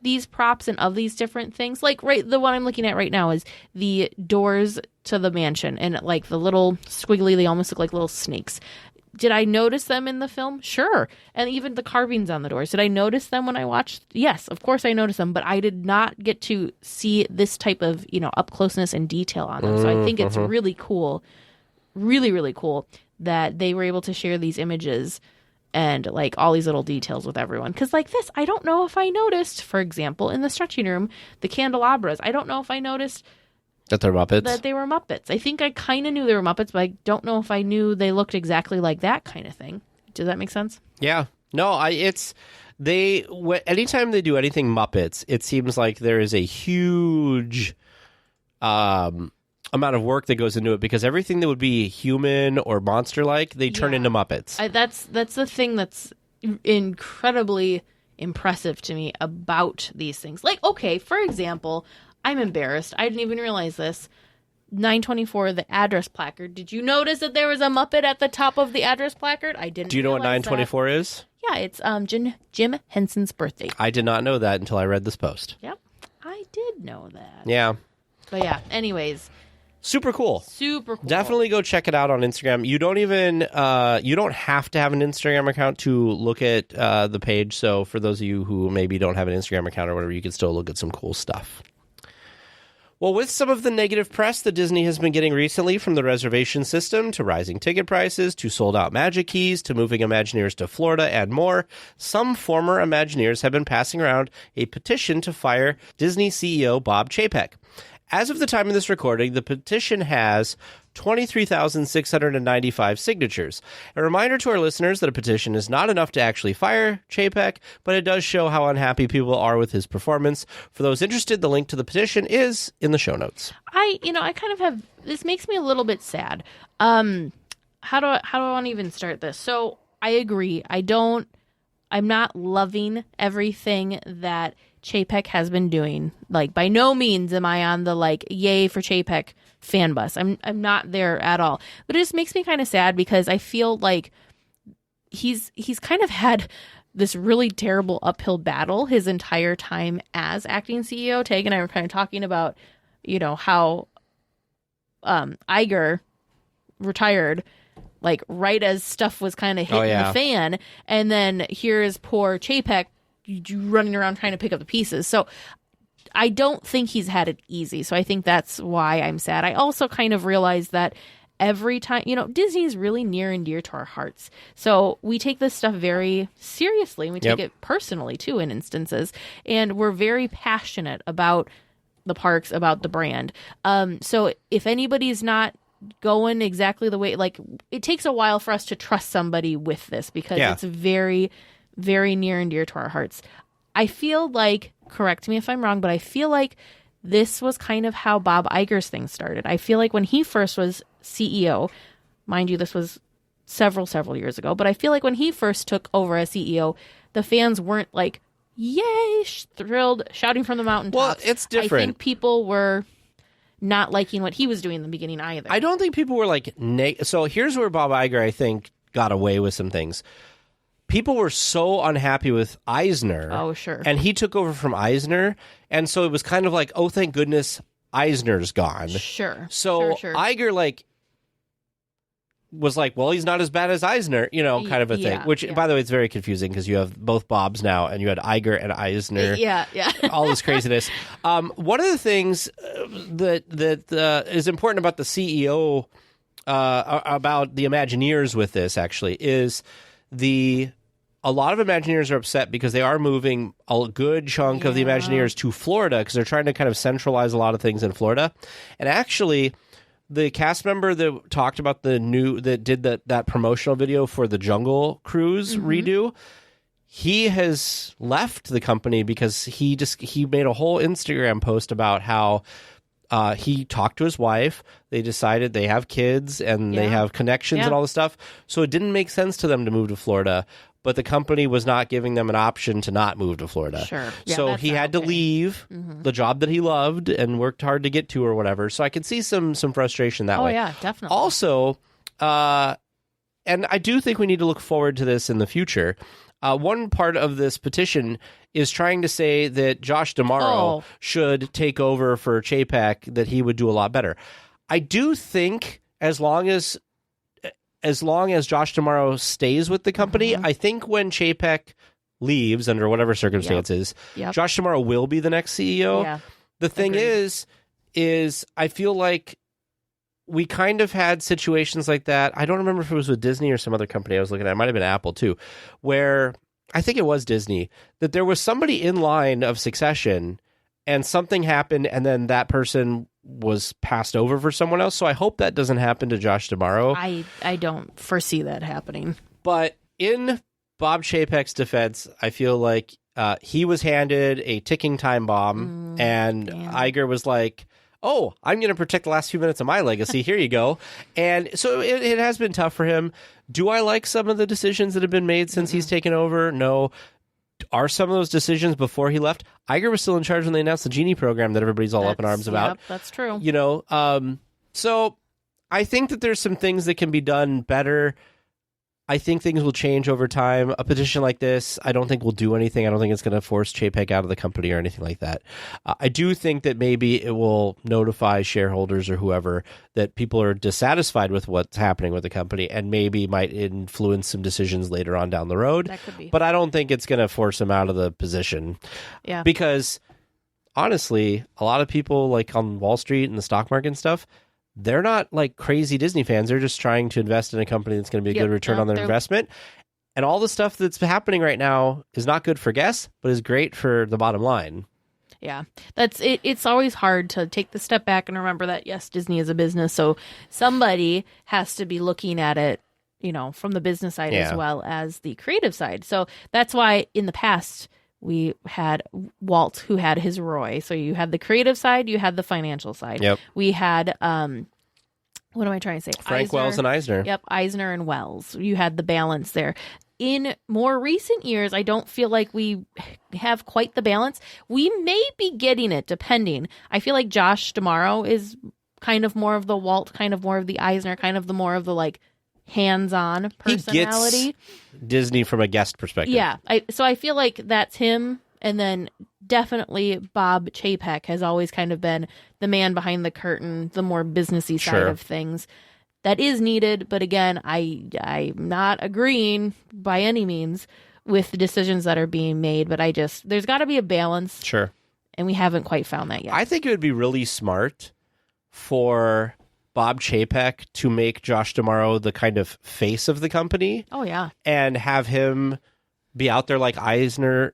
these props and of these different things. The one I'm looking at right now is the doors to the mansion, and the little squiggly, they almost look like little snakes. Did I notice them in the film? Sure. And even the carvings on the doors. Did I notice them when I watched? Yes, of course I noticed them, but I did not get to see this type of, up closeness and detail on them. So I think it's really cool, really, really cool that they were able to share these images and all these little details with everyone. Because this, I don't know if I noticed, for example, in the stretching room, the candelabras. I don't know if I noticed that they're Muppets. That they were Muppets. I think I kind of knew they were Muppets, but I don't know if I knew they looked exactly like that kind of thing. Does that make sense? Yeah. No, anytime they do anything Muppets, it seems like there is a huge amount of work that goes into it, because everything that would be human or monster-like, they turn into Muppets. That's the thing that's incredibly impressive to me about these things. Okay, for example, I'm embarrassed. I didn't even realize this. 924, the address placard. Did you notice that there was a Muppet at the top of the address placard? I didn't. Do you know what 924 is? Yeah, it's Jim Henson's birthday. I did not know that until I read this post. Yep, I did know that. Yeah. But yeah, anyways. Super cool. Super cool. Definitely go check it out on Instagram. You don't even you don't have to have an Instagram account to look at the page. So for those of you who maybe don't have an Instagram account or whatever, you can still look at some cool stuff. Well, with some of the negative press that Disney has been getting recently, from the reservation system to rising ticket prices to sold-out Magic Keys to moving Imagineers to Florida and more, some former Imagineers have been passing around a petition to fire Disney CEO Bob Chapek. As of the time of this recording, the petition has 23,695 signatures. A reminder to our listeners that a petition is not enough to actually fire Chapek, but it does show how unhappy people are with his performance. For those interested, the link to the petition is in the show notes. I kind of have, this makes me a little bit sad. How do I want to even start this? So I agree. I don't I'm not loving everything that Chapek has been doing. Like, by no means am I on the like yay for Chapek fan bus. I'm not there at all. But it just makes me kind of sad because I feel like he's kind of had this really terrible uphill battle his entire time as acting CEO. Tag and I were kind of talking about, you know, how Iger retired like right as stuff was kind of hitting the fan, and then here's poor Chapek running around trying to pick up the pieces. So I don't think he's had it easy. So I think that's why I'm sad. I also kind of realized that every time, you know, Disney is really near and dear to our hearts. So we take this stuff very seriously, and we take it personally too in instances, and we're very passionate about the parks, about the brand. So if anybody's not going exactly the way, like, it takes a while for us to trust somebody with this because it's very, very near and dear to our hearts. I feel like, correct me if I'm wrong, but I feel like this was kind of how Bob Iger's thing started. I feel like when he first was CEO, mind you, this was several years ago, but I feel like when he first took over as CEO, the fans weren't like, yay, thrilled, shouting from the mountaintops. Well, it's different. I think people were not liking what he was doing in the beginning either. I don't think people were like, so here's where Bob Iger, I think, got away with some things. People were so unhappy with Eisner. Oh, sure. And he took over from Eisner. And so it was kind of like, oh, thank goodness Eisner's gone. Sure. So sure. Iger, like, was like, well, he's not as bad as Eisner, you know, kind of a thing. Which, by the way, it's very confusing because you have both Bobs now, and you had Iger and Eisner. Yeah. All this craziness. One of the things that is important about the CEO, about the Imagineers with this, actually, is a lot of Imagineers are upset because they are moving a good chunk of the Imagineers to Florida because they're trying to kind of centralize a lot of things in Florida. And actually, the cast member that talked about that did that promotional video for the Jungle Cruise redo, he has left the company because he made a whole Instagram post about how he talked to his wife. They decided they have kids and they have connections and all this stuff. So it didn't make sense to them to move to Florida, but the company was not giving them an option to not move to Florida. Sure. Yeah, so he had to leave the job that he loved and worked hard to get to or whatever. So I could see some frustration that way. Oh, yeah, definitely. Also, and I do think we need to look forward to this in the future. One part of this petition is trying to say that Josh D'Amaro should take over for Chapek, that he would do a lot better. I do think as long as Josh D'Amaro stays with the company, I think when Chapek leaves under whatever circumstances, Josh D'Amaro will be the next CEO. Yeah. The thing is I feel like we kind of had situations like that. I don't remember if it was with Disney or some other company I was looking at. It might have been Apple too, where I think it was Disney, that there was somebody in line of succession and something happened and then that person was passed over for someone else. So I hope that doesn't happen to Josh D'Amaro. I don't foresee that happening. But in Bob Chapek's defense, I feel like he was handed a ticking time bomb and Iger was like, oh, I'm going to protect the last few minutes of my legacy. Here you go. And so it has been tough for him. Do I like some of the decisions that have been made since he's taken over? No. Are some of those decisions before he left? Iger was still in charge when they announced the Genie program that everybody's all up in arms about. Yep, that's true. You know, so I think that there's some things that can be done better. I think things will change over time. A petition like this, I don't think will do anything. I don't think it's going to force Chapek out of the company or anything like that. I do think that maybe it will notify shareholders or whoever that people are dissatisfied with what's happening with the company and maybe might influence some decisions later on down the road. That could be. But I don't think it's going to force him out of the position. Yeah. Because honestly, a lot of people like on Wall Street and the stock market and stuff, they're not like crazy Disney fans. They're just trying to invest in a company that's going to be a good return on their investment. And all the stuff that's happening right now is not good for guests, but is great for the bottom line. Yeah, that's it. It's always hard to take the step back and remember that, yes, Disney is a business. So somebody has to be looking at it, you know, from the business side as well as the creative side. So that's why in the past, we had Walt, who had his Roy. So you had the creative side, you had the financial side. Yep. We had, what am I trying to say? Frank Wells and Eisner. Yep, Eisner and Wells. You had the balance there. in more recent years, I don't feel like we have quite the balance. We may be getting it, depending. I feel like Josh tomorrow is kind of more of the Walt, kind of more of the Eisner, kind of the more of the like hands-on personality. He gets Disney from a guest perspective. Yeah. So I feel like that's him. And then definitely Bob Chapek has always kind of been the man behind the curtain, the more businessy side of things. That is needed, but again, I'm not agreeing by any means with the decisions that are being made, but there's got to be a balance. Sure. And we haven't quite found that yet. I think it would be really smart for Bob Chapek to make Josh D'Amaro the kind of face of the company. Oh, yeah. And have him be out there like Michael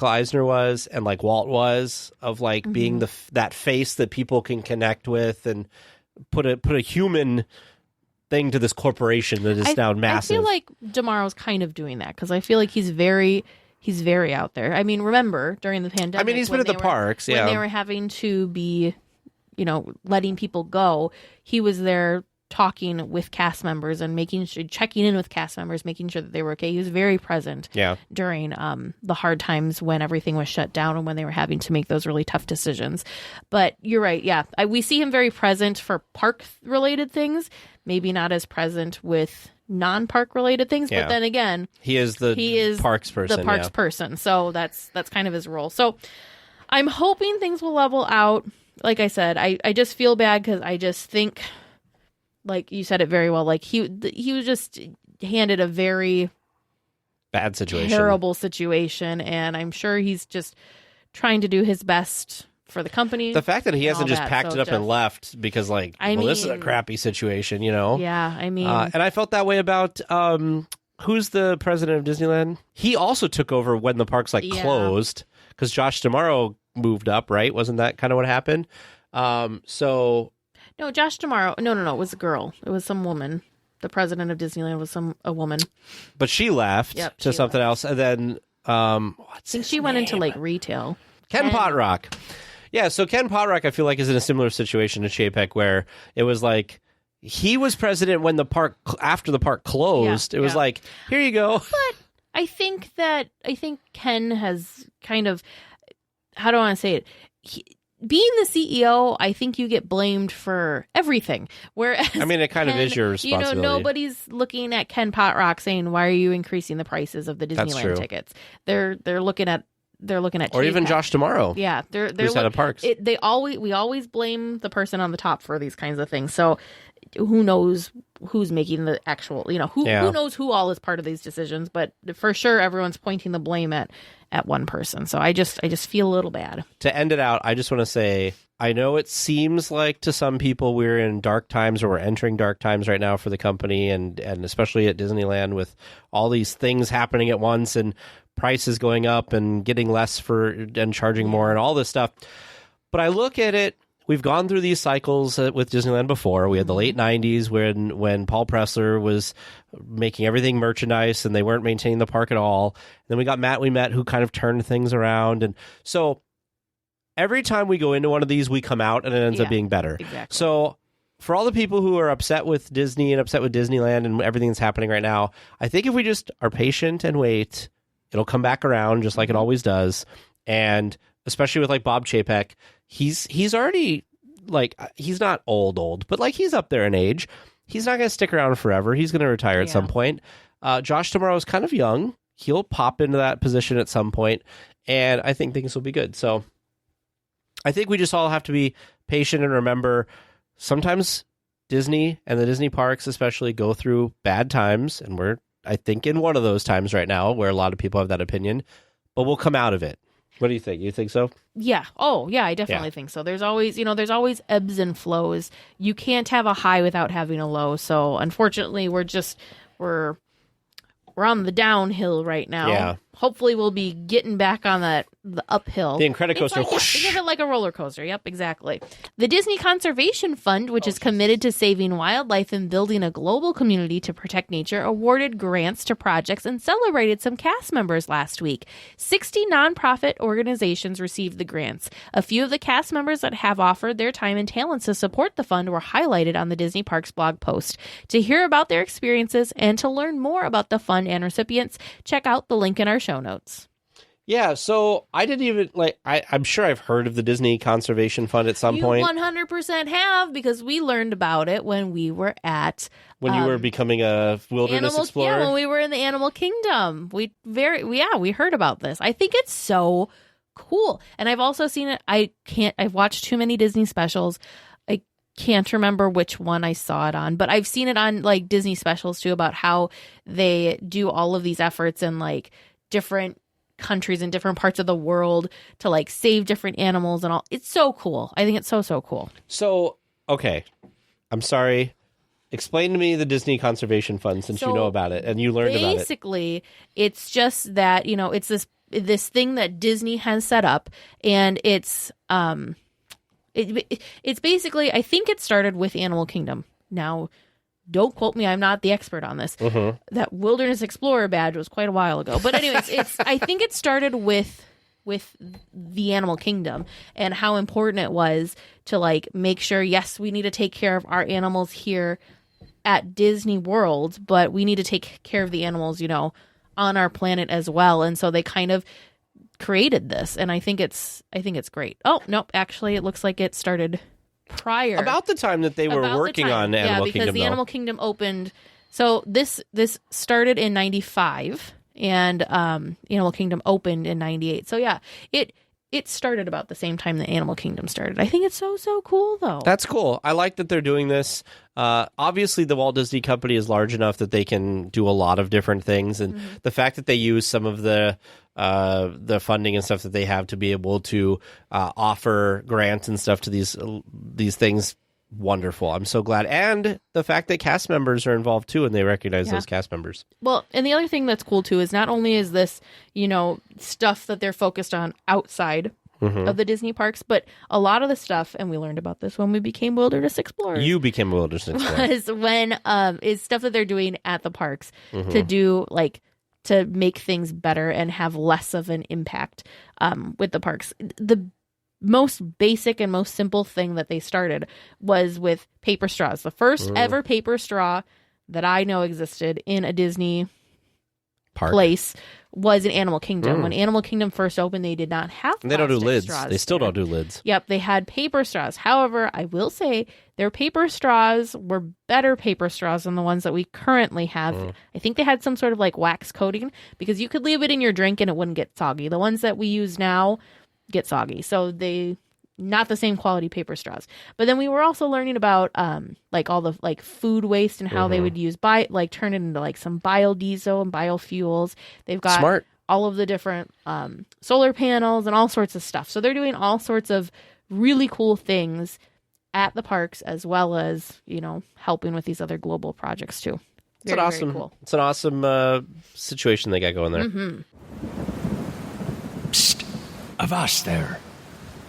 Eisner was, and like Walt was, of like being that face that people can connect with and put a human thing to this corporation that is now massive. I feel like D'Amaro's kind of doing that because I feel like he's very out there. I mean, remember during the pandemic? I mean, he's been at the parks, when they were having to be, letting people go. He was there talking with cast members and checking in with cast members, making sure that they were okay. He was very present during the hard times when everything was shut down and when they were having to make those really tough decisions. But you're right. Yeah. We see him very present for park related things, maybe not as present with non-park related things. But then again, he is parks person. The parks person. So that's kind of his role. So I'm hoping things will level out. Like I said, I just feel bad because I just think, like you said it very well, like he was just handed a very bad situation, terrible situation, and I'm sure he's just trying to do his best for the company. The fact that he hasn't just packed it up and left because this is a crappy situation, Yeah, I mean, and I felt that way about who's the president of Disneyland? He also took over when the parks closed because Josh D'Amaro moved up, right? Wasn't that kind of what happened? No, Josh D'Amaro. No. It was a girl. It was some woman. The president of Disneyland was a woman. But she left to something else. And then, I think she went into retail. Ken Potrock. Yeah, so Ken Potrock, I feel like, is in a similar situation to Chapek, where it was like, he was president when after the park closed. It was like, here you go. But I think Ken has kind of, how do I want to say it? Being the CEO, I think you get blamed for everything. Whereas, I mean, it kind of is your responsibility. Nobody's looking at Ken Potrock saying, "Why are you increasing the prices of the Disneyland tickets?" They're looking at or even Josh D'Amaro. Yeah, they're head of parks. We always blame the person on the top for these kinds of things. So who knows who's making the actual? Who knows who all is part of these decisions? But for sure, everyone's pointing the blame at one person. So I just feel a little bad. To end it out, I just want to say, I know it seems like to some people we're in dark times, or we're entering dark times right now for the company, and especially at Disneyland with all these things happening at once and prices going up and getting less and charging more and all this stuff. But I look at it, we've gone through these cycles with Disneyland before. We had the late 90s when Paul Pressler was making everything merchandise and they weren't maintaining the park at all. Then we got Matt Ouimet, who kind of turned things around. And so every time we go into one of these, we come out and it ends up being better. Exactly. So for all the people who are upset with Disney and upset with Disneyland and everything that's happening right now, I think if we just are patient and wait, it'll come back around just like it always does. And especially with Bob Chapek, he's already he's not old, but he's up there in age. He's not going to stick around forever. He's going to retire at some point. Josh D'Amaro is kind of young. He'll pop into that position at some point, and I think things will be good. So I think we just all have to be patient and remember sometimes Disney and the Disney parks especially go through bad times, and we're, I think, in one of those times right now where a lot of people have that opinion, but we'll come out of it. What do you think? You think so? Yeah. Oh, yeah, I definitely think so. There's always ebbs and flows. You can't have a high without having a low. So unfortunately, we're on the downhill right now. Yeah. hopefully we'll be getting back on the uphill. The Incredicoaster. Like, think of it like a roller coaster. Yep, exactly. The Disney Conservation Fund, which is committed to saving wildlife and building a global community to protect nature, awarded grants to projects and celebrated some cast members last week. 60 nonprofit organizations received the grants. A few of the cast members that have offered their time and talents to support the fund were highlighted on the Disney Parks blog post. To hear about their experiences and to learn more about the fund and recipients, check out the link in our show notes. Yeah, so I didn't even, I'm sure I've heard of the Disney Conservation Fund at some point. You 100% have, because we learned about it when we were at... When you were becoming a wilderness explorer? Yeah, when we were in the Animal Kingdom. We heard about this. I think it's so cool. And I've also seen it, I've watched too many Disney specials. I can't remember which one I saw it on, but I've seen it on, like, Disney specials, too, about how they do all of these efforts in, like, different countries in different parts of the world to, like, save different animals and all. It's so cool. I think it's so cool. So, okay. I'm sorry. Explain to me the Disney Conservation Fund, since you know about it and you learned about it. Basically, it's just that, it's this thing that Disney has set up, and it's basically, I think it started with Animal Kingdom. Now, don't quote me, I'm not the expert on this. Mm-hmm. That Wilderness Explorer badge was quite a while ago. But anyways, I think it started with the Animal Kingdom and how important it was to, like, make sure, yes, we need to take care of our animals here at Disney World, but we need to take care of the animals, on our planet as well. And so they kind of created this, and I think it's great. Oh, nope, actually it looks like it started prior, about the time that they were working on Animal Kingdom. Yeah, because the Animal Kingdom opened. So this started in 95, and Animal Kingdom opened in 98. So yeah, it started about the same time that Animal Kingdom started. I think it's so cool, though. That's cool. I like that they're doing this. Obviously, the Walt Disney Company is large enough that they can do a lot of different things, and the fact that they use some of the funding and stuff that they have to be able to offer grants and stuff to these things, wonderful. I'm so glad. And the fact that cast members are involved too, and they recognize those cast members. Well, and the other thing that's cool too is not only is this, stuff that they're focused on outside of the Disney parks, but a lot of the stuff, and we learned about this when we became wilderness explorers. You became a wilderness explorer. Was when is stuff that they're doing at the parks to do, like, to make things better and have less of an impact with the parks. The most basic and most simple thing that they started was with paper straws. The first ever paper straw that I know existed in a Disney place was in Animal Kingdom. When Animal Kingdom first opened, they did not have plastic. They don't do lids. Straws. They still don't do lids. Yep, they had paper straws. However, I will say their paper straws were better paper straws than the ones that we currently have. I think they had some sort of, like, wax coating, because you could leave it in your drink and it wouldn't get soggy. The ones that we use now get soggy. So they not the same quality paper straws. But then we were also learning about like all the, like, food waste and how they would use turn it into, like, some biodiesel and biofuels. They've got all of the different solar panels and all sorts of stuff. So they're doing all sorts of really cool things at the parks, as well as, helping with these other global projects too. Very cool. It's an awesome situation they got going there. Psst, avast there.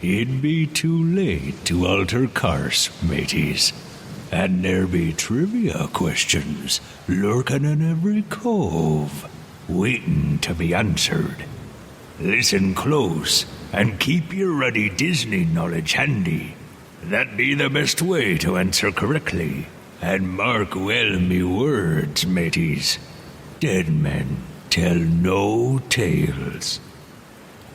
It'd be too late to alter course, mateys. And there be trivia questions lurking in every cove, waiting to be answered. Listen close and keep your ready Disney knowledge handy. That be the best way to answer correctly. And mark well me words, mateys. Dead men tell no tales.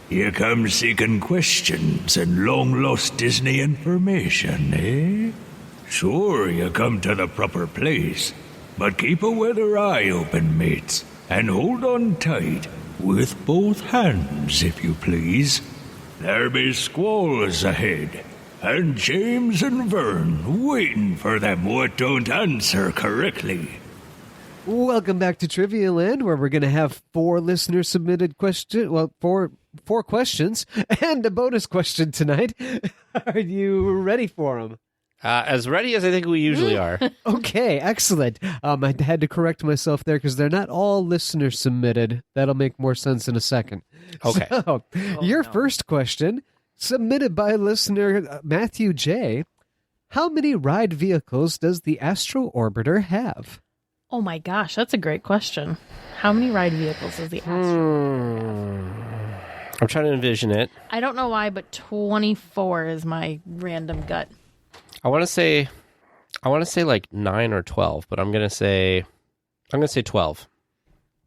You come seeking questions and long-lost Disney information, eh? Sure, you come to the proper place, but keep a weather eye open, mates, and hold on tight, with both hands, if you please. There be squalls ahead, and James and Vern waiting for them what don't answer correctly. Welcome back to Trivia Land, where we're going to have 4 listener-submitted questions. Well, four questions and a bonus question tonight. Are you ready for them? As ready as I think we usually are. Okay, excellent. I had to correct myself there because they're not all listener submitted. That'll make more sense in a second. Okay. So, your first question, submitted by listener Matthew J. How many ride vehicles does the Astro Orbiter have? Oh my gosh, that's a great question. How many ride vehicles does the Astro? I'm trying to envision it. I don't know why, but 24 is my random gut. I want to say like 9 or 12, but I'm gonna say 12.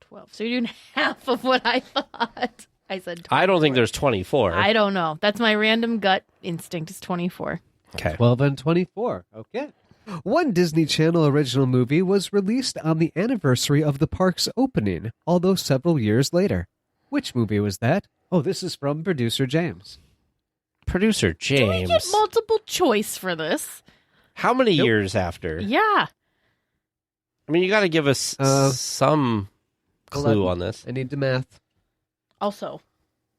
12. So you're doing half of what I thought. I said 24. I don't think there's 24. I don't know. That's my random gut instinct is 24. Okay. 12 and 24. Okay. One Disney Channel original movie was released on the anniversary of the park's opening, although several years later. Which movie was that? Oh, this is from producer James. Producer James. Do we get multiple choice for this? How many years after? Yeah. I mean, you got to give us some clue 11. on this. I need the math. Also,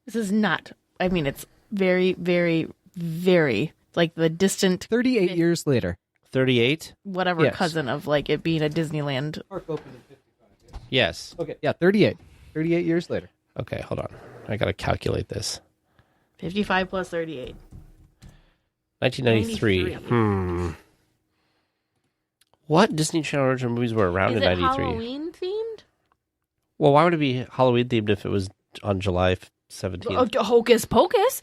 this is not, I mean, it's very, very, very, like the distant 38 years later. 38? whatever Yes. cousin of like it being a Disneyland. Park opened in 55. Yes. Okay, yeah, 38. 38 years later. Okay, hold on. I got to calculate this. 55 plus 38. 1993. 93. What Disney Channel original movies were around Is in it 93? Halloween themed? Well, why would it be Halloween themed if it was on July 17th? Oh, Hocus Pocus.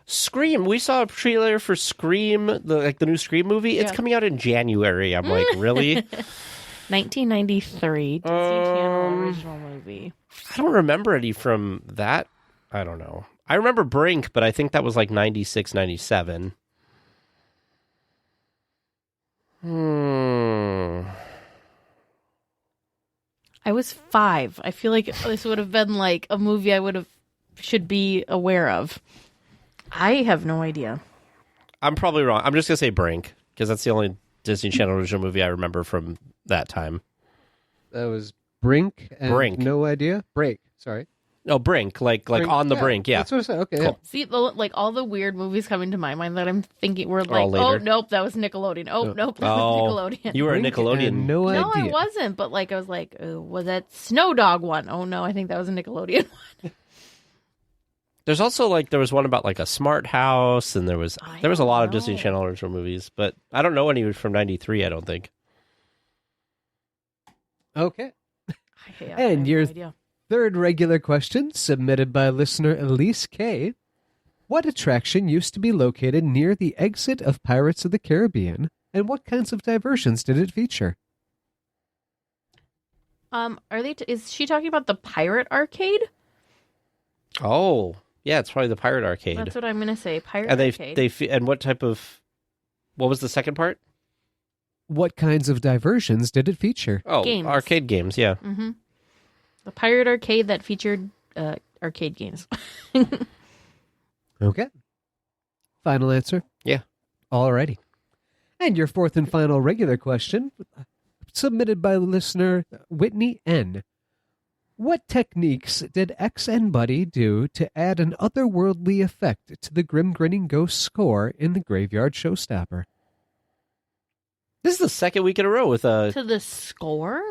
Scream. We saw a trailer for Scream, the new Scream movie. It's Yeah. coming out in January. I'm like, really? 1993 Disney Channel original movie. I don't remember any from that. I don't know. I remember Brink, but I think that was like 96, 97. I was 5. I feel like this would have been like a movie I should be aware of. I have no idea. I'm probably wrong. I'm just going to say Brink, because that's the only Disney Channel original movie I remember from that time. That was Brink. And Brink. No idea. Break. Sorry. No, Brink, like Brink. on the brink, yeah. That's what I said. Okay, Cool. See, like all the weird movies coming to my mind that I'm thinking were all like, oh, later. nope, that was Nickelodeon. Oh, nope, that was Nickelodeon. You were Brink a Nickelodeon. and no No, idea. I wasn't. But like, I was like, was that Snow Dog one? Oh no, I think that was a Nickelodeon one. There's also there was one about like a smart house, and there was a lot of don't Disney know. Channel original movies, but I don't know any from 93, I don't think. Okay. Yeah, And I have no your idea. third regular question, submitted by listener Elise K. What attraction used to be located near the exit of Pirates of the Caribbean, and what kinds of diversions did it feature? Is she talking about the Pirate Arcade? Oh, yeah, it's probably the Pirate Arcade. That's what I'm gonna say. Pirate And Arcade. and what type of, what was the second part? What kinds of diversions did it feature? Oh, Games. arcade games, yeah. Mm-hmm. The Pirate Arcade that featured arcade games. Okay. Final answer? Yeah. Alrighty. And your fourth and final regular question, submitted by listener Whitney N. What techniques did X and Buddy do to add an otherworldly effect to the Grim Grinning Ghost score in the Graveyard Showstopper? This is the second week in a row with a... To the score?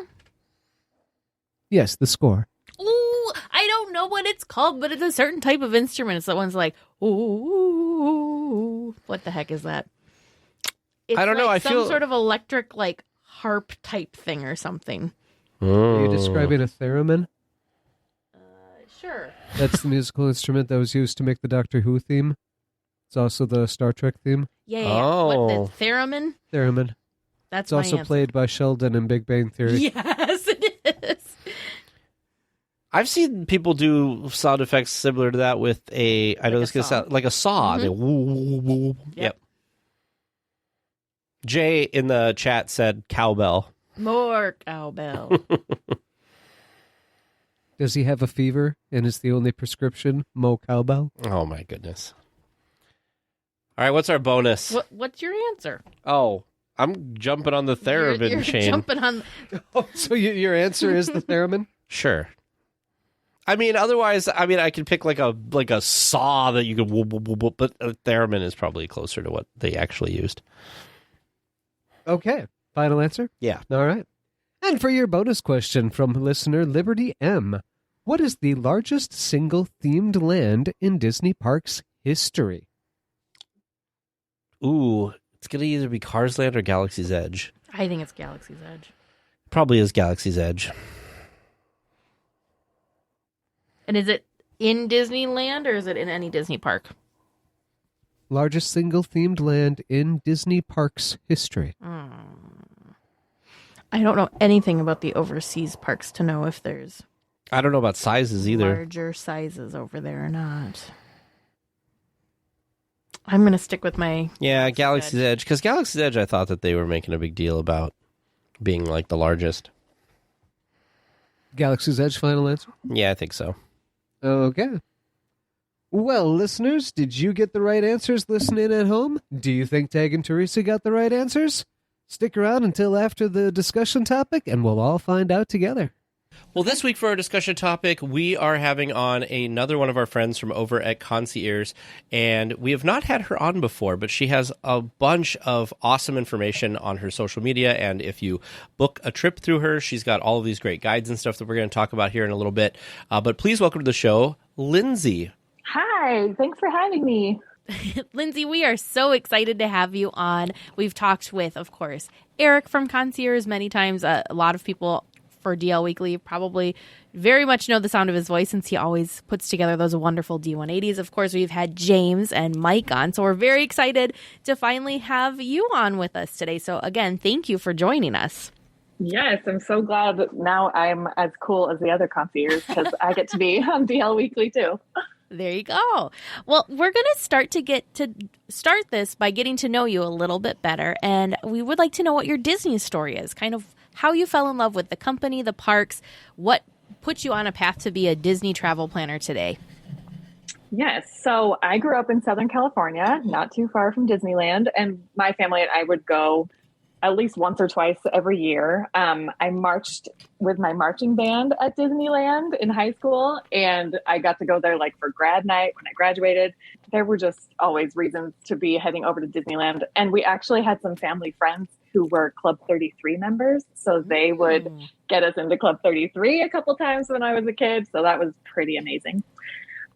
Yes, the score. Ooh, I don't know what it's called, but it's a certain type of instrument. It's that one's like, ooh, what the heck is that? It's I don't know, like I some feel- sort of electric, like, harp type thing or something. Are you describing a theremin? Sure. That's the musical instrument that was used to make the Doctor Who theme. It's also the Star Trek theme. Yeah. Oh. What, the theremin? Theremin. That's It's my also answer. played by Sheldon in Big Bang Theory. Yes, it is. I've seen people do sound effects similar to that with I know Like this a gonna saw. sound like a saw. They woo, woo, woo. Yep. Jay in the chat said cowbell. More cowbell. Does he have a fever and is the only prescription Mo Cowbell? Oh my goodness. All right, what's our bonus? What's your answer? Oh, I'm jumping on the theremin You're chain. jumping on. So your answer is the theremin? Sure. I mean, otherwise, I could pick like a saw that you could whoop, whoop, whoop, whoop, but a theremin is probably closer to what they actually used. Okay. Final answer? Yeah. All right. And for your bonus question from listener Liberty M, what is the largest single themed land in Disney Parks history? Ooh, it's going to either be Cars Land or Galaxy's Edge. I think it's Galaxy's Edge. Probably is Galaxy's Edge. And is it in Disneyland or is it in any Disney park? Largest single themed land in Disney Parks history. I don't know anything about the overseas parks to know if there's I don't know about sizes either. larger sizes over there or not. I'm going to stick with my... Yeah, Galaxy's Edge. Because Galaxy's Edge, I thought that they were making a big deal about being like the largest. Galaxy's Edge, final answer? Yeah, I think so. Okay. Well, listeners, did you get the right answers listening at home? Do you think Tag and Teresa got the right answers? Stick around until after the discussion topic, and we'll all find out together. Well, this week for our discussion topic, we are having on another one of our friends from over at ConciEAR, and we have not had her on before, but she has a bunch of awesome information on her social media, and if you book a trip through her, she's got all of these great guides and stuff that we're going to talk about here in a little bit. But please welcome to the show, Lyndsey. Hi, thanks for having me. Lyndsey, we are so excited to have you on. We've talked with, of course, Eric from ConciEAR many times. A lot of people for DL Weekly probably very much know the sound of his voice since he always puts together those wonderful D180s. Of course, we've had James and Mike on, so we're very excited to finally have you on with us today. So again, thank you for joining us. Yes, I'm so glad that now I'm as cool as the other concierge because I get to be on DL Weekly too. There you go. Well, we're going to start this by getting to know you a little bit better, and we would like to know what your Disney story is, kind of how you fell in love with the company, the parks, what put you on a path to be a Disney travel planner today. Yes, so I grew up in Southern California, not too far from Disneyland, and my family and I would go at least once or twice every year. I marched with my marching band at Disneyland in high school, and I got to go there like for grad night when I graduated. There were just always reasons to be heading over to Disneyland. And we actually had some family friends who were Club 33 members. So they would get us into Club 33 a couple times when I was a kid. So that was pretty amazing.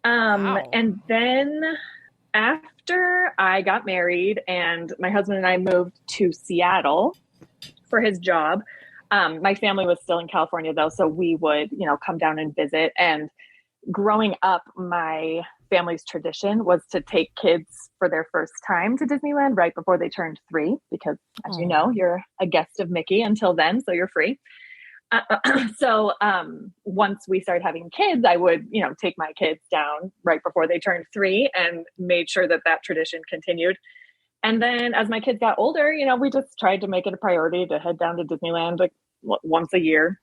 Wow. And then after I got married and my husband and I moved to Seattle for his job, my family was still in California though. So we would, come down and visit. And growing up, my family's tradition was to take kids for their first time to Disneyland right before they turned 3, because as you know, you're a guest of Mickey until then, so you're free. So once we started having kids, I would, take my kids down right before they turned 3 and made sure that that tradition continued. And then as my kids got older, we just tried to make it a priority to head down to Disneyland like once a year.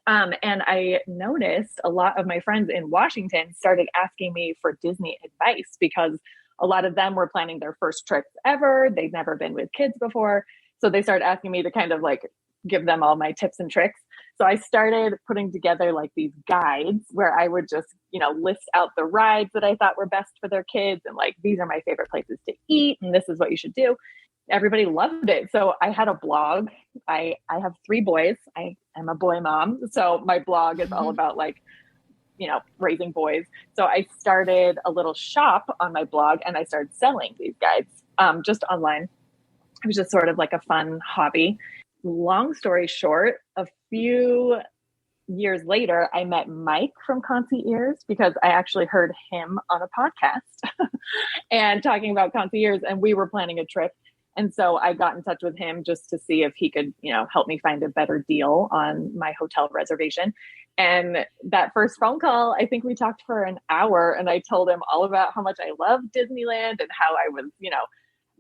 And I noticed a lot of my friends in Washington started asking me for Disney advice because a lot of them were planning their first trips ever. They'd never been with kids before. So they started asking me to kind of like give them all my tips and tricks. So I started putting together like these guides where I would just, list out the rides that I thought were best for their kids. And like, these are my favorite places to eat. And this is what you should do. Everybody loved it. So I had a blog. I have 3 boys. I am a boy mom. So my blog is all about like, raising boys. So I started a little shop on my blog and I started selling these guides just online. It was just sort of like a fun hobby. Long story short, a few years later, I met Mike from ConciEAR because I actually heard him on a podcast and talking about ConciEAR, and we were planning a trip. And so I got in touch with him just to see if he could, help me find a better deal on my hotel reservation. And that first phone call, I think we talked for an hour, and I told him all about how much I love Disneyland and how I was,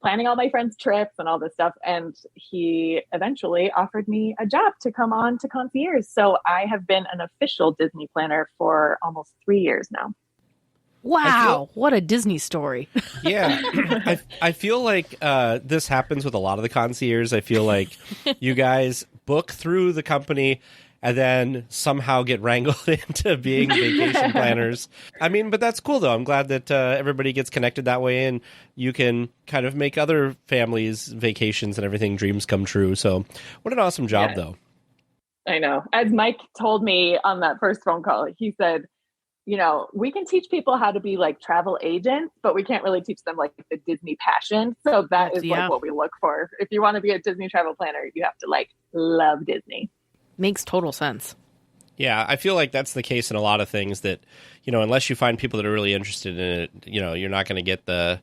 planning all my friends' trips and all this stuff. And he eventually offered me a job to come on to ConciEAR. So I have been an official Disney planner for almost 3 years now. Wow, what a Disney story. Yeah, I feel like this happens with a lot of the concierges. I feel like you guys book through the company, and then somehow get wrangled into being vacation planners. I mean, but that's cool, though. I'm glad that everybody gets connected that way, and you can kind of make other families' vacations and everything dreams come true. So what an awesome job, though. I know. As Mike told me on that first phone call, he said, we can teach people how to be like travel agents, but we can't really teach them like the Disney passion. So that is like what we look for. If you want to be a Disney travel planner, you have to like love Disney. Makes total sense. Yeah, I feel like that's the case in a lot of things that, unless you find people that are really interested in it, you're not going to get the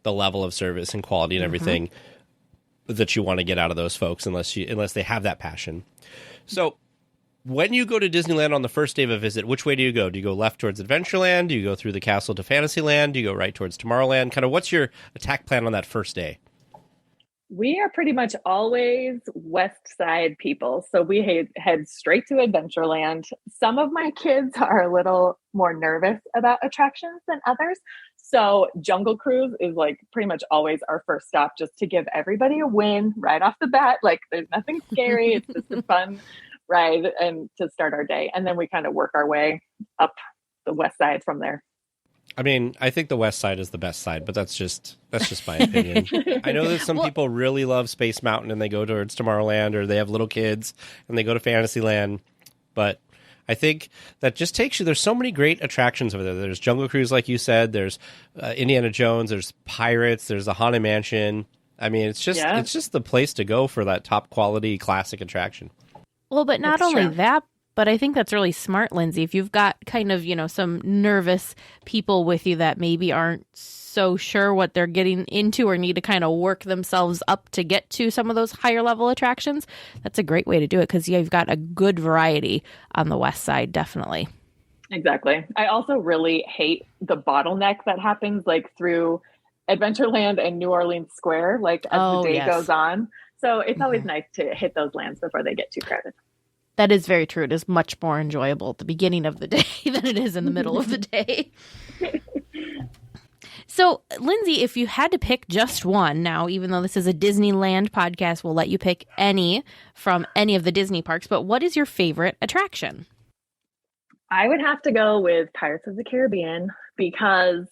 level of service and quality and everything that you want to get out of those folks unless they have that passion. So when you go to Disneyland on the first day of a visit, which way do you go? Do you go left towards Adventureland? Do you go through the castle to Fantasyland? Do you go right towards Tomorrowland? Kind of what's your attack plan on that first day? We are pretty much always West Side people. So we head straight to Adventureland. Some of my kids are a little more nervous about attractions than others. So Jungle Cruise is like pretty much always our first stop, just to give everybody a win right off the bat. Like there's nothing scary. It's just a fun ride and to start our day. And then we kind of work our way up the West Side from there. I mean, I think the West Side is the best side, but that's just my opinion. I know that some people really love Space Mountain and they go towards Tomorrowland, or they have little kids and they go to Fantasyland. But I think that just takes you. There's so many great attractions over there. There's Jungle Cruise, like you said. There's Indiana Jones. There's Pirates. There's the Haunted Mansion. I mean, it's just the place to go for that top quality classic attraction. Well, but not only that, but I think that's really smart, Lyndsey. If you've got kind of, some nervous people with you that maybe aren't so sure what they're getting into or need to kind of work themselves up to get to some of those higher level attractions, that's a great way to do it because you've got a good variety on the West Side, definitely. Exactly. I also really hate the bottleneck that happens like through Adventureland and New Orleans Square, like as the day goes on. So it's always nice to hit those lands before they get too crowded. That is very true. It is much more enjoyable at the beginning of the day than it is in the middle of the day. So, Lyndsey, if you had to pick just one, now, even though this is a Disneyland podcast, we'll let you pick any from any of the Disney parks, but what is your favorite attraction? I would have to go with Pirates of the Caribbean because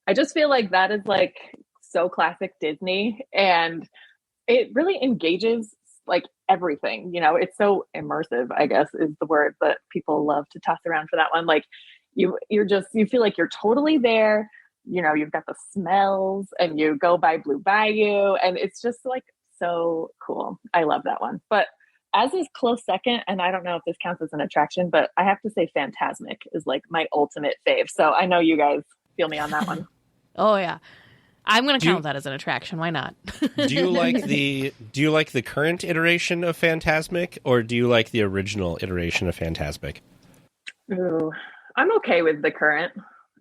I just feel like that is like so classic Disney, and it really engages like everything, it's so immersive, I guess is the word that people love to toss around for that one. Like you feel like you're totally there, you've got the smells and you go by Blue Bayou and it's just like so cool. I love that one. But as is close second, and I don't know if this counts as an attraction, but I have to say Fantasmic is like my ultimate fave. So I know you guys feel me on that one. Oh yeah. I'm going to count that as an attraction. Why not? Do you like the current iteration of Fantasmic, or do you like the original iteration of Fantasmic? Ooh, I'm okay with the current.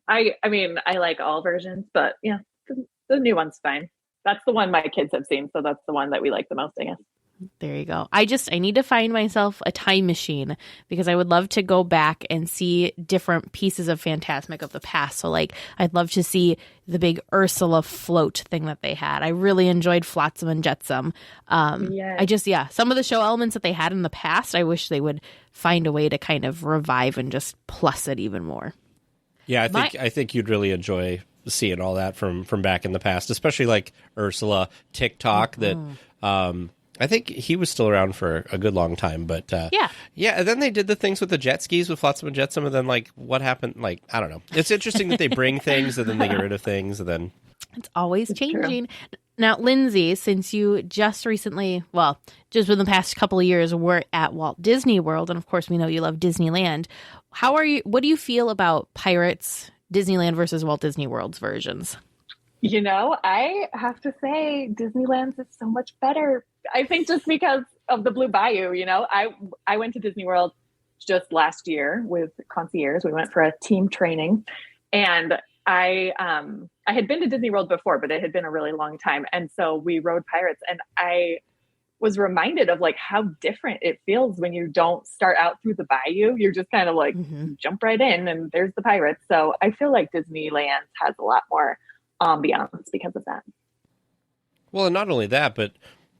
I mean, I like all versions, but yeah, the new one's fine. That's the one my kids have seen, so that's the one that we like the most, I guess. There you go. I need to find myself a time machine because I would love to go back and see different pieces of Fantasmic of the past. So like, I'd love to see the big Ursula float thing that they had. I really enjoyed Flotsam and Jetsam. Some of the show elements that they had in the past, I wish they would find a way to kind of revive and just plus it even more. Yeah, I think you'd really enjoy seeing all that from back in the past, especially like Ursula, TikTok that I think he was still around for a good long time, but yeah. And then they did the things with the jet skis with Flotsam and Jetsam, and then like what happened? Like I don't know. It's interesting that they bring things and then they get rid of things, and then it's always changing. Now, Lyndsey, since you just recently, just within the past couple of years, were at Walt Disney World, and of course we know you love Disneyland. What do you feel about Pirates, Disneyland versus Walt Disney World's versions? I have to say Disneyland's is so much better. I think just because of the Blue Bayou, I went to Disney World just last year with ConciEARs. We went for a team training, and I had been to Disney World before, but it had been a really long time. And so we rode Pirates, and I was reminded of like how different it feels when you don't start out through the bayou. You're just kind of like jump right in and there's the Pirates. So I feel like Disneyland has a lot more ambiance because of that. Well, and not only that, but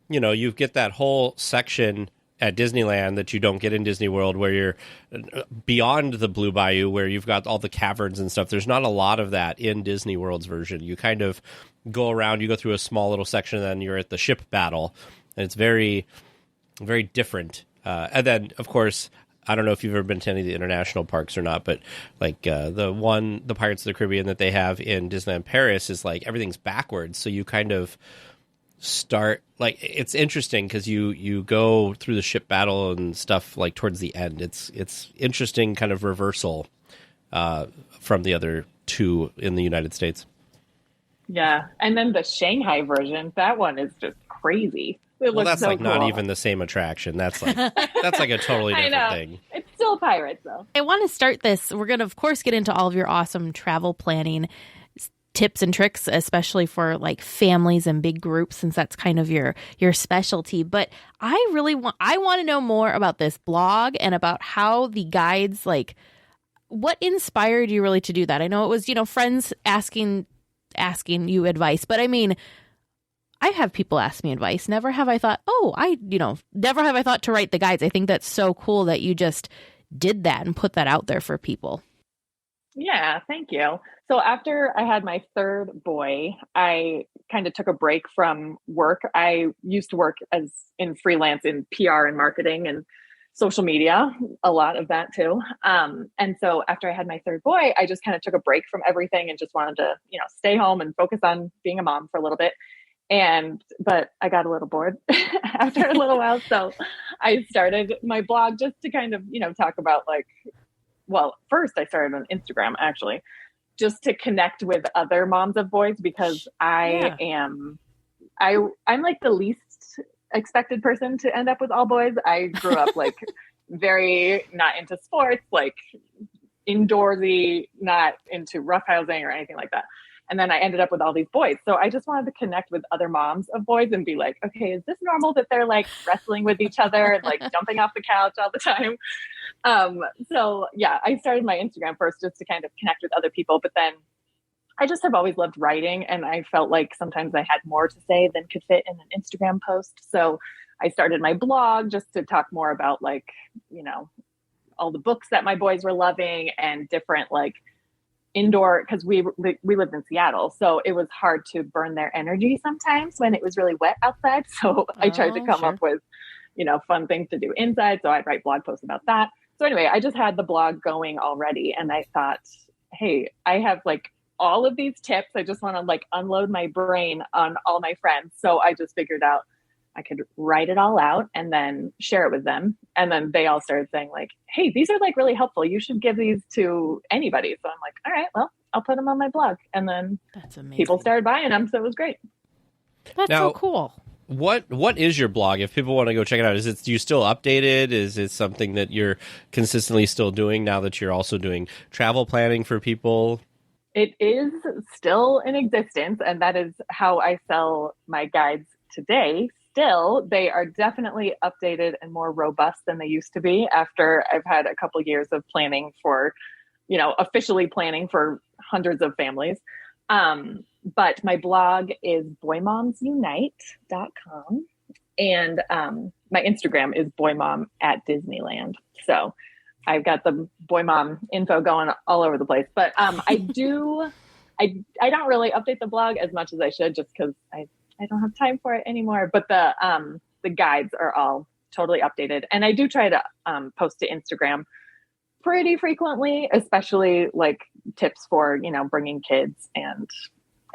you get that whole section at Disneyland that you don't get in Disney World, where you're beyond the Blue Bayou, where you've got all the caverns and stuff. There's not a lot of that in Disney World's version. You kind of go around, you go through a small little section, and then you're at the ship battle, and it's very, very different. And then, of course, I don't know if you've ever been to any of the international parks or not, but like the Pirates of the Caribbean that they have in Disneyland Paris is like everything's backwards. So you kind of start, like, it's interesting because you go through the ship battle and stuff like towards the end. It's interesting kind of reversal from the other two in the United States. Yeah. And then the Shanghai version, that one is just crazy. Well, that's so like cool. not even the same attraction. That's like a totally different thing. It's still pirates, though. I want to start this. We're going to, of course, get into all of your awesome travel planning tips and tricks, especially for like families and big groups, since that's kind of your specialty. But I want to know more about this blog and about how the guides, like, what inspired you really to do that? I know it was, friends asking you advice, but I mean, I have people ask me advice. Never have I thought, never have I thought to write the guides. I think that's so cool that you just did that and put that out there for people. Yeah, thank you. So after I had my third boy, I kind of took a break from work. I used to work in freelance in PR and marketing and social media, a lot of that too. And so after I had my third boy, I just kind of took a break from everything and just wanted to, stay home and focus on being a mom for a little bit. But I got a little bored after a little while. So I started my blog just to kind of, talk about first I started on Instagram, actually, just to connect with other moms of boys, because I'm like the least expected person to end up with all boys. I grew up like very not into sports, like indoorsy, not into roughhousing or anything like that. And then I ended up with all these boys. So I just wanted to connect with other moms of boys and be like, okay, is this normal that they're like wrestling with each other and like jumping off the couch all the time? So yeah, I started my Instagram first just to kind of connect with other people. But then I just have always loved writing. And I felt like sometimes I had more to say than could fit in an Instagram post. So I started my blog just to talk more about like, all the books that my boys were loving and different like indoor, because we lived in Seattle, so it was hard to burn their energy sometimes when it was really wet outside. So I tried to come up with, fun things to do inside. So I'd write blog posts about that. So anyway, I just had the blog going already, and I thought, hey, I have like all of these tips. I just want to like unload my brain on all my friends. So I just figured out I could write it all out and then share it with them. And then they all started saying like, hey, these are like really helpful. You should give these to anybody. So I'm like, all right, well, I'll put them on my blog. And then that's amazing. People started buying them. So it was great. That's so cool. What is your blog? If people want to go check it out, do you still update it? Is it something that you're consistently still doing now that you're also doing travel planning for people? It is still in existence. And that is how I sell my guides today. Still, they are definitely updated and more robust than they used to be after I've had a couple years of planning for, officially planning for hundreds of families. But my blog is boymomsunite.com, and my Instagram is boymom@Disneyland. So I've got the boy mom info going all over the place. But I don't really update the blog as much as I should, just because I don't have time for it anymore. But the guides are all totally updated. And I do try to post to Instagram pretty frequently, especially like tips for, bringing kids and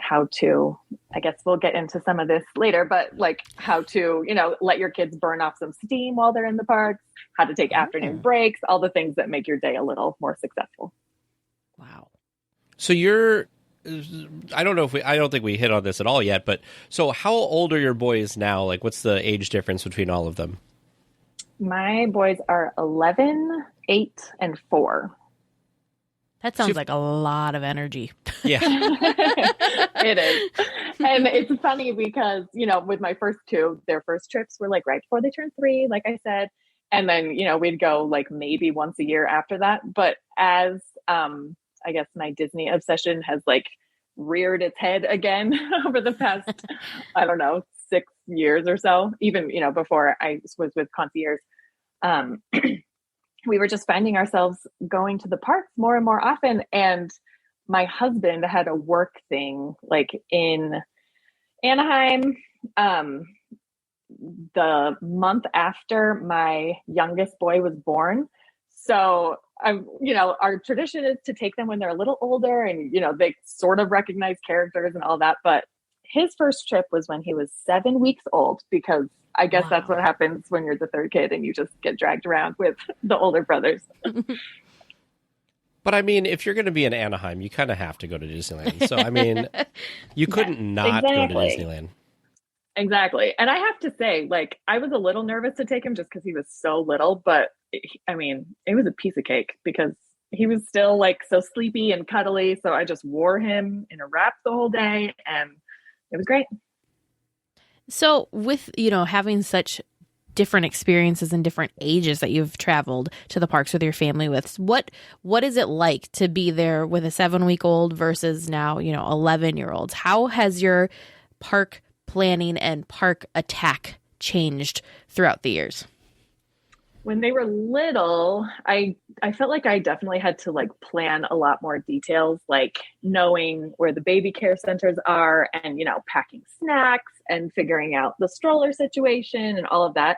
how to, I guess we'll get into some of this later, but like how to, let your kids burn off some steam while they're in the parks, how to take afternoon breaks, all the things that make your day a little more successful. Wow. So I don't think we hit on this at all yet, but so how old are your boys now? Like, what's the age difference between all of them? My boys are 11, 8, and 4. That sounds like a lot of energy. Yeah. It is. And it's funny because, with my first two, their first trips were like right before they turned 3, like I said. And then, we'd go like maybe once a year after that. But as, I guess my Disney obsession has like reared its head again over the past, 6 years or so, even, before I was with ConciEAR. we were just finding ourselves going to the parks more and more often. And my husband had a work thing like in Anaheim, the month after my youngest boy was born. So our tradition is to take them when they're a little older and, they sort of recognize characters and all that. But his first trip was when he was 7 weeks old, because I guess that's what happens when you're the third kid and you just get dragged around with the older brothers. But I mean, if you're going to be in Anaheim, you kind of have to go to Disneyland. So, I mean, you couldn't not go to Disneyland. Exactly. And I have to say, like, I was a little nervous to take him just because he was so little, but it was a piece of cake because he was still like so sleepy and cuddly. So I just wore him in a wrap the whole day and it was great. So with, having such different experiences and different ages that you've traveled to the parks with your family with, what is it like to be there with a 7-week-old versus now, 11-year-olds? How has your park planning and park attack changed throughout the years? When they were little, I felt like I definitely had to like plan a lot more details, like knowing where the baby care centers are and, packing snacks and figuring out the stroller situation and all of that.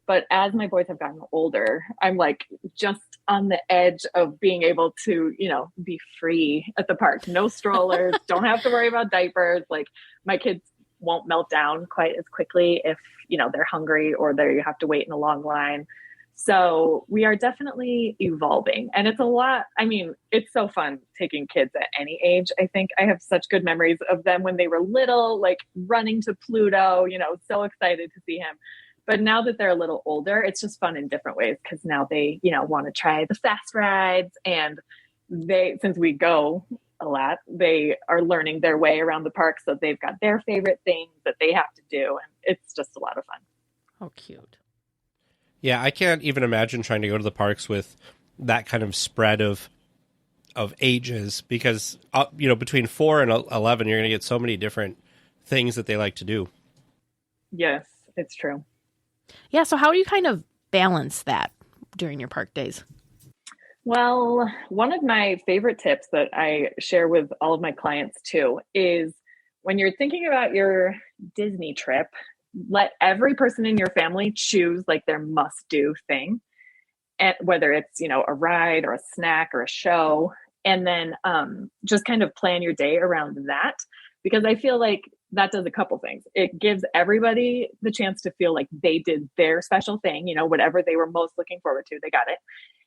But as my boys have gotten older, I'm like just on the edge of being able to, be free at the park. No strollers, don't have to worry about diapers. Like my kids won't melt down quite as quickly if, they're hungry or they have to wait in a long line. So we are definitely evolving, and it's a lot. It's so fun taking kids at any age. I think I have such good memories of them when they were little, like running to Pluto, so excited to see him. But now that they're a little older, it's just fun in different ways because now they, want to try the fast rides, and since we go a lot, they are learning their way around the park. So they've got their favorite things that they have to do, and it's just a lot of fun. How cute. Yeah, I can't even imagine trying to go to the parks with that kind of spread of ages because, between 4 and 11, you're going to get so many different things that they like to do. Yes, it's true. Yeah, so how do you kind of balance that during your park days? Well, one of my favorite tips that I share with all of my clients too is when you're thinking about your Disney trip, let every person in your family choose like their must-do thing, and whether it's, a ride or a snack or a show, and then just kind of plan your day around that, because I feel like that does a couple things. It gives everybody the chance to feel like they did their special thing, whatever they were most looking forward to, they got it.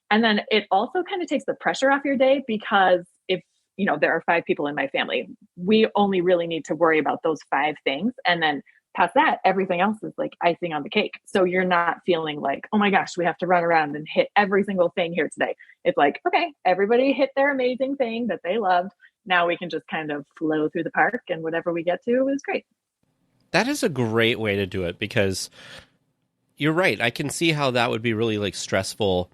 And then it also kind of takes the pressure off your day because if, there are 5 people in my family, we only really need to worry about those 5 things. And then past that, everything else is like icing on the cake. So you're not feeling like, oh my gosh, we have to run around and hit every single thing here today. It's like, okay, everybody hit their amazing thing that they loved. Now we can just kind of flow through the park and whatever we get to is great. That is a great way to do it because you're right. I can see how that would be really like stressful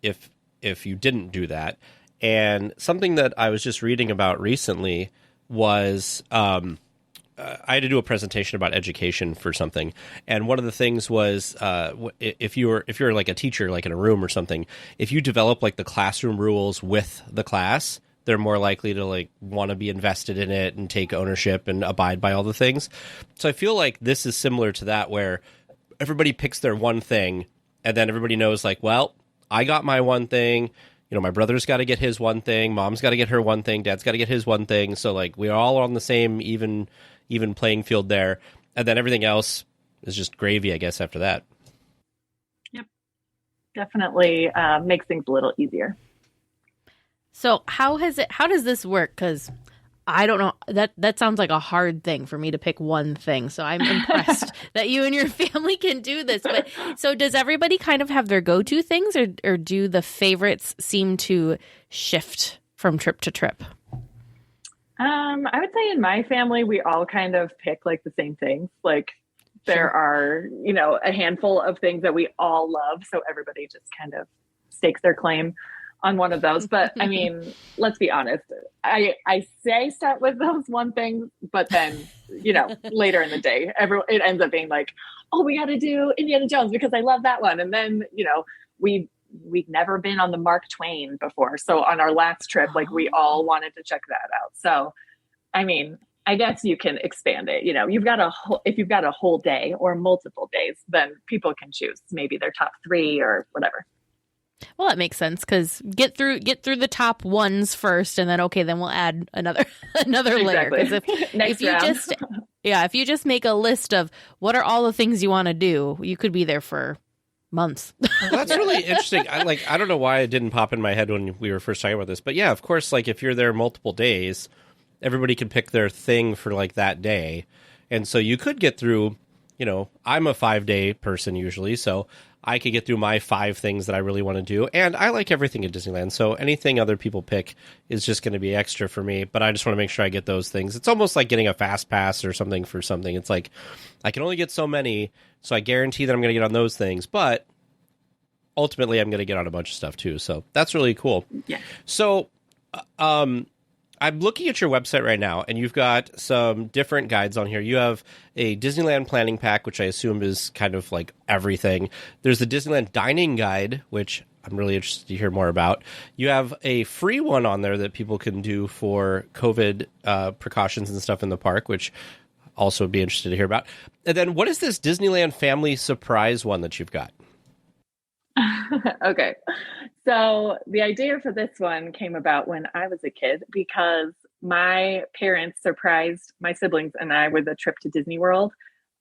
if you didn't do that. And something that I was just reading about recently was I had to do a presentation about education for something, and one of the things was if you're like a teacher, like in a room or something, if you develop like the classroom rules with the class, they're more likely to like want to be invested in it and take ownership and abide by all the things. So I feel like this is similar to that, where everybody picks their one thing, and then everybody knows like, well, I got my one thing. My brother's got to get his one thing. Mom's got to get her one thing. Dad's got to get his one thing. So like we're all on the same even playing field there. And then everything else is just gravy, I guess, after that. Yep. Definitely makes things a little easier. So how does this work? Because I don't know. That sounds like a hard thing for me to pick one thing. So I'm impressed that you and your family can do this. But so does everybody kind of have their go-to things, or do the favorites seem to shift from trip to trip? I would say in my family, we all kind of pick like the same things. Like there are, a handful of things that we all love. So everybody just kind of stakes their claim on one of those. But I mean, let's be honest. I say start with those one things, but then, later in the day, it ends up being like, oh, we got to do Indiana Jones because I love that one. And then, we've never been on the Mark Twain before. So on our last trip, like we all wanted to check that out. So, I mean, I guess you can expand it. If you've got a whole day or multiple days, then people can choose maybe their top 3 or whatever. Well, that makes sense because get through the top ones first, and then then we'll add another layer. Because if you just make a list of what are all the things you want to do, you could be there for months. Well, that's really interesting. I don't know why it didn't pop in my head when we were first talking about this, but yeah, of course, like if you're there multiple days, everybody can pick their thing for like that day, and so you could get through. I'm a 5-day person usually, so I could get through my 5 things that I really want to do. And I like everything at Disneyland, so anything other people pick is just going to be extra for me. But I just want to make sure I get those things. It's almost like getting a fast pass or something for something. It's like I can only get so many, so I guarantee that I'm going to get on those things. But ultimately, I'm going to get on a bunch of stuff too. So that's really cool. Yeah. So I'm looking at your website right now, and you've got some different guides on here. You have a Disneyland planning pack, which I assume is kind of like everything. There's the Disneyland dining guide, which I'm really interested to hear more about. You have a free one on there that people can do for COVID precautions and stuff in the park, which also would be interested to hear about. And then what is this Disneyland family surprise one that you've got? Okay. So the idea for this one came about when I was a kid because my parents surprised my siblings and I with a trip to Disney World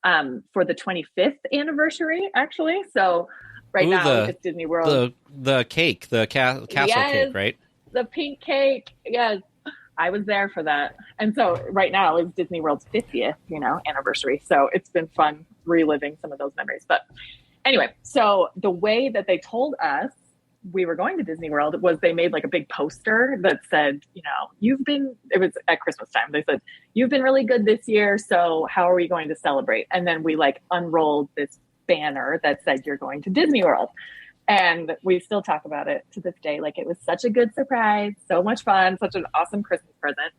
for the 25th anniversary, actually. So now it's Disney World. The cake, the castle cake, right? The pink cake. Yes. I was there for that. And so right now is Disney World's 50th, anniversary. So it's been fun reliving some of those memories. But anyway, so the way that they told us we were going to Disney World was they made like a big poster that said, it was at Christmas time. They said, you've been really good this year. So how are we going to celebrate? And then we like unrolled this banner that said, you're going to Disney World. And we still talk about it to this day. Like it was such a good surprise, so much fun, such an awesome Christmas present.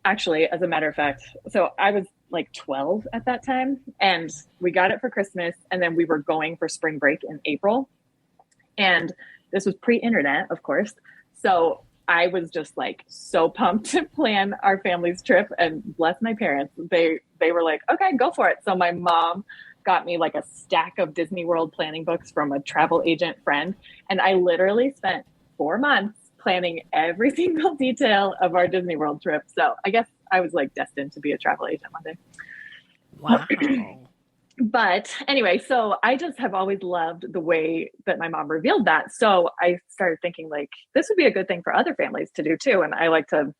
Actually, as a matter of fact, so I was like 12 at that time and we got it for Christmas and then we were going for spring break in April. And this was pre-internet, of course. So I was just like so pumped to plan our family's trip and bless my parents. They were like, okay, go for it. So my mom got me like a stack of Disney World planning books from a travel agent friend. And I literally spent 4 months planning every single detail of our Disney World trip. So I guess I was like destined to be a travel agent one day. Wow. But anyway, so I just have always loved the way that my mom revealed that. So I started thinking like, this would be a good thing for other families to do too. And I like to,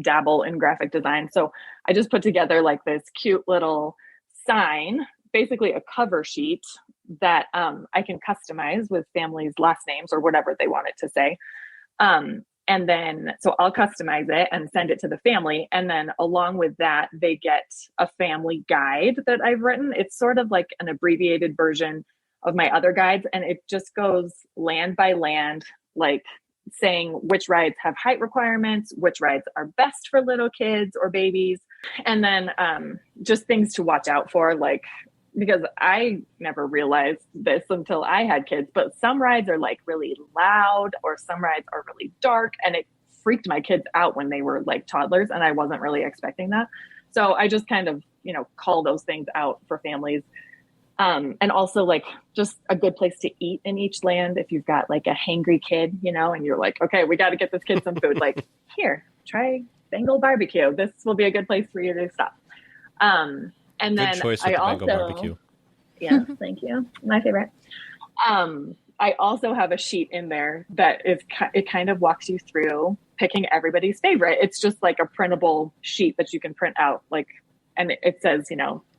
dabble in graphic design. So I just put together like this cute little sign, basically a cover sheet that I can customize with families' last names or whatever they want it to say. And then, so I'll customize it and send it to the family. And then along with that, they get a family guide that I've written. It's sort of like an abbreviated version of my other guides. And it just goes land by land, like saying which rides have height requirements, which rides are best for little kids or babies. And then just things to watch out for, like, because I never realized this until I had kids, but some rides are like really loud or some rides are really dark. And it freaked my kids out when they were like toddlers. And I wasn't really expecting that. So I just kind of, call those things out for families. And also like just a good place to eat in each land. If you've got like a hangry kid, and you're like, okay, we got to get this kid some food. Like, here, try Bengal barbecue. This will be a good place for you to stop. And Good then choice with the Bengal barbecue. Yeah, thank you. My favorite. I also have a sheet in there that it kind of walks you through picking everybody's favorite. It's just like a printable sheet that you can print out, like, and it says,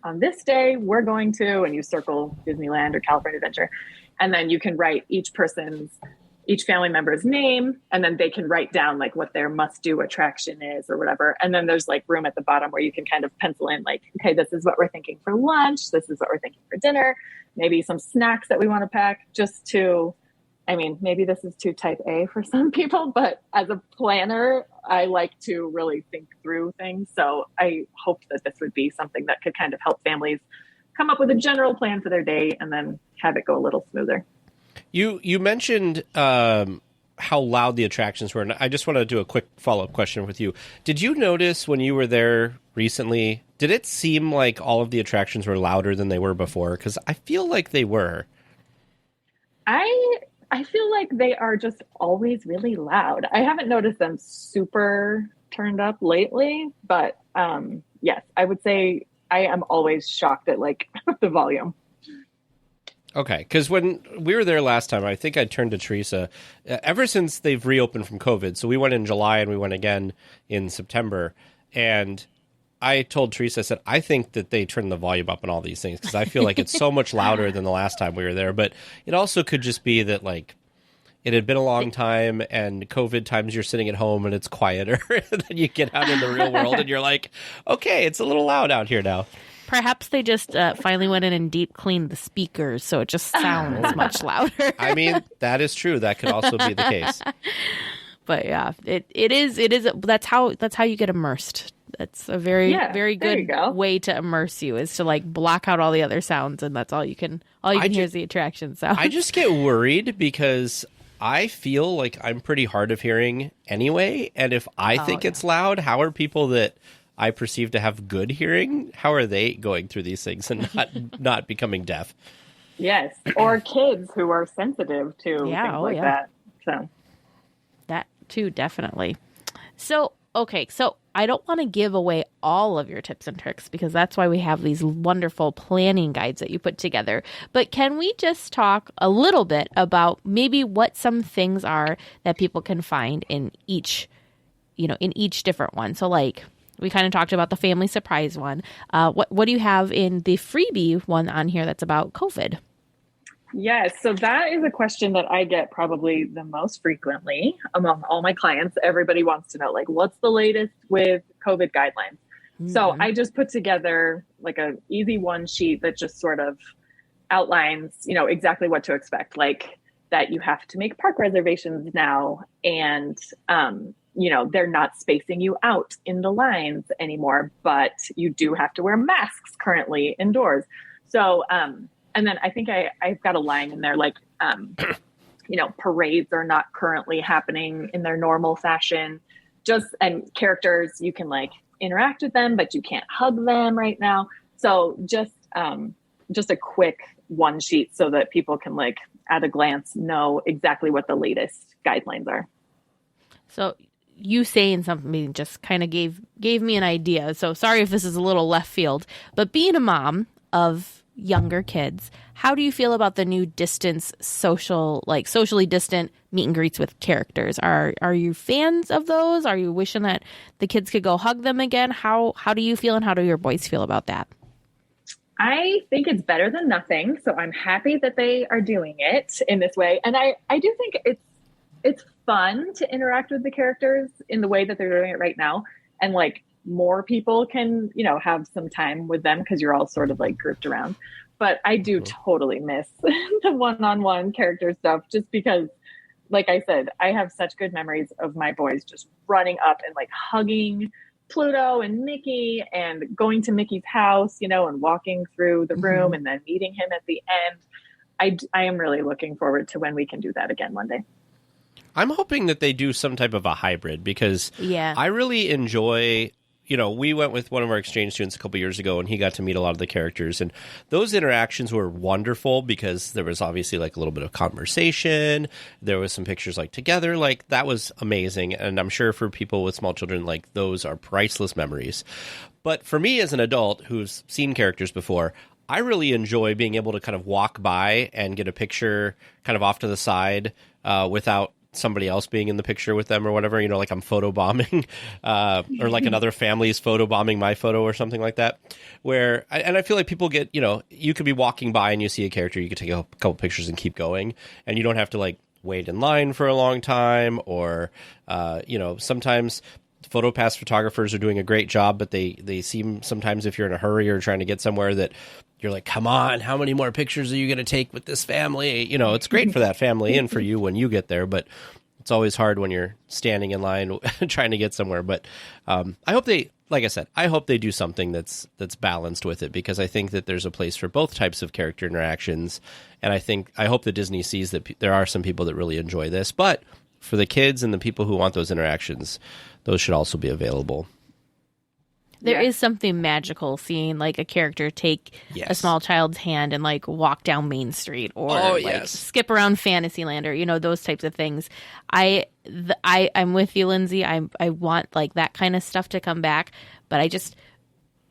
on this day we're going to, and you circle Disneyland or California Adventure, and then you can write each family member's name, and then they can write down like what their must-do attraction is or whatever. And then there's like room at the bottom where you can kind of pencil in like, okay, this is what we're thinking for lunch. This is what we're thinking for dinner. Maybe some snacks that we want to pack just to I mean, maybe this is too type A for some people, but as a planner, I like to really think through things. So I hope that this would be something that could kind of help families come up with a general plan for their day and then have it go a little smoother. You mentioned how loud the attractions were, and I just want to do a quick follow-up question with you. Did you notice when you were there recently, did it seem like all of the attractions were louder than they were before? Because I feel like they were. I feel like they are just always really loud. I haven't noticed them super turned up lately, but yes, I would say I am always shocked at like the volume. Okay, because when we were there last time, I think I turned to Teresa. Ever since they've reopened from COVID, so we went in July and we went again in September, and I told Teresa, I said, I think that they turned the volume up on all these things because I feel like it's so much louder than the last time we were there. But it also could just be that, like, it had been a long time and COVID times you're sitting at home and it's quieter. And then you get out in the real world and you're like, okay, it's a little loud out here now. Perhaps they just finally went in and deep cleaned the speakers, so it just sounds much louder. I mean, that is true. That could also be the case. But yeah, it is. That's how you get immersed. That's a very good way to immerse you, is to like block out all the other sounds, and that's all you can hear is the attraction sound. I just get worried because I feel like I'm pretty hard of hearing anyway, and if I think it's loud, how are people that I perceive to have good hearing, how are they going through these things and not becoming deaf? Yes, or kids who are sensitive to things like that. So that too, definitely. So, okay, so I don't want to give away all of your tips and tricks because that's why we have these wonderful planning guides that you put together. But can we just talk a little bit about maybe what some things are that people can find in each different one? So like, we kind of talked about the family surprise one. What do you have in the freebie one on here that's about COVID? Yes, so that is a question that I get probably the most frequently among all my clients. Everybody wants to know, like, what's the latest with COVID guidelines? Mm-hmm. So I just put together like a easy one sheet that just sort of outlines, exactly what to expect, like that you have to make park reservations now, and they're not spacing you out in the lines anymore, but you do have to wear masks currently indoors. So, and then I think I've got a line in there, like, parades are not currently happening in their normal fashion. And characters, you can like interact with them, but you can't hug them right now. So just a quick one sheet so that people can like at a glance know exactly what the latest guidelines are. So you saying something just kind of gave me an idea. So sorry if this is a little left field, but being a mom of younger kids, how do you feel about the new socially distant meet and greets with characters? Are you fans of those? Are you wishing that the kids could go hug them again? How do you feel, and how do your boys feel about that? I think it's better than nothing. So I'm happy that they are doing it in this way. And I do think it's fun to interact with the characters in the way that they're doing it right now. And like more people can, have some time with them because you're all sort of like grouped around. But I do totally miss the one-on-one character stuff just because, like I said, I have such good memories of my boys just running up and like hugging Pluto and Mickey and going to Mickey's house, and walking through the room and then meeting him at the end. I am really looking forward to when we can do that again one day. I'm hoping that they do some type of a hybrid because I really enjoy, we went with one of our exchange students a couple years ago and he got to meet a lot of the characters, and those interactions were wonderful because there was obviously like a little bit of conversation. There was some pictures like together, like that was amazing. And I'm sure for people with small children, like those are priceless memories. But for me as an adult who's seen characters before, I really enjoy being able to kind of walk by and get a picture kind of off to the side without somebody else being in the picture with them or whatever, like I'm photo bombing or like another family's photo bombing my photo or something like that, and I feel like people get, you could be walking by and you see a character, you could take a couple pictures and keep going, and you don't have to like wait in line for a long time, or sometimes PhotoPass photographers are doing a great job, but they seem sometimes, if you're in a hurry or trying to get somewhere, that you're like, come on, how many more pictures are you going to take with this family? You know, it's great for that family and for you when you get there, but it's always hard when you're standing in line trying to get somewhere. But I hope they, like I said, I hope they do something that's balanced with it, because I think that there's a place for both types of character interactions. And I hope that Disney sees that there are some people that really enjoy this, but for the kids and the people who want those interactions, those should also be available. There is something magical seeing like a character take a small child's hand and like walk down Main Street or skip around Fantasyland or, you know, those types of things. I'm with you, Lyndsey. I want like that kind of stuff to come back, but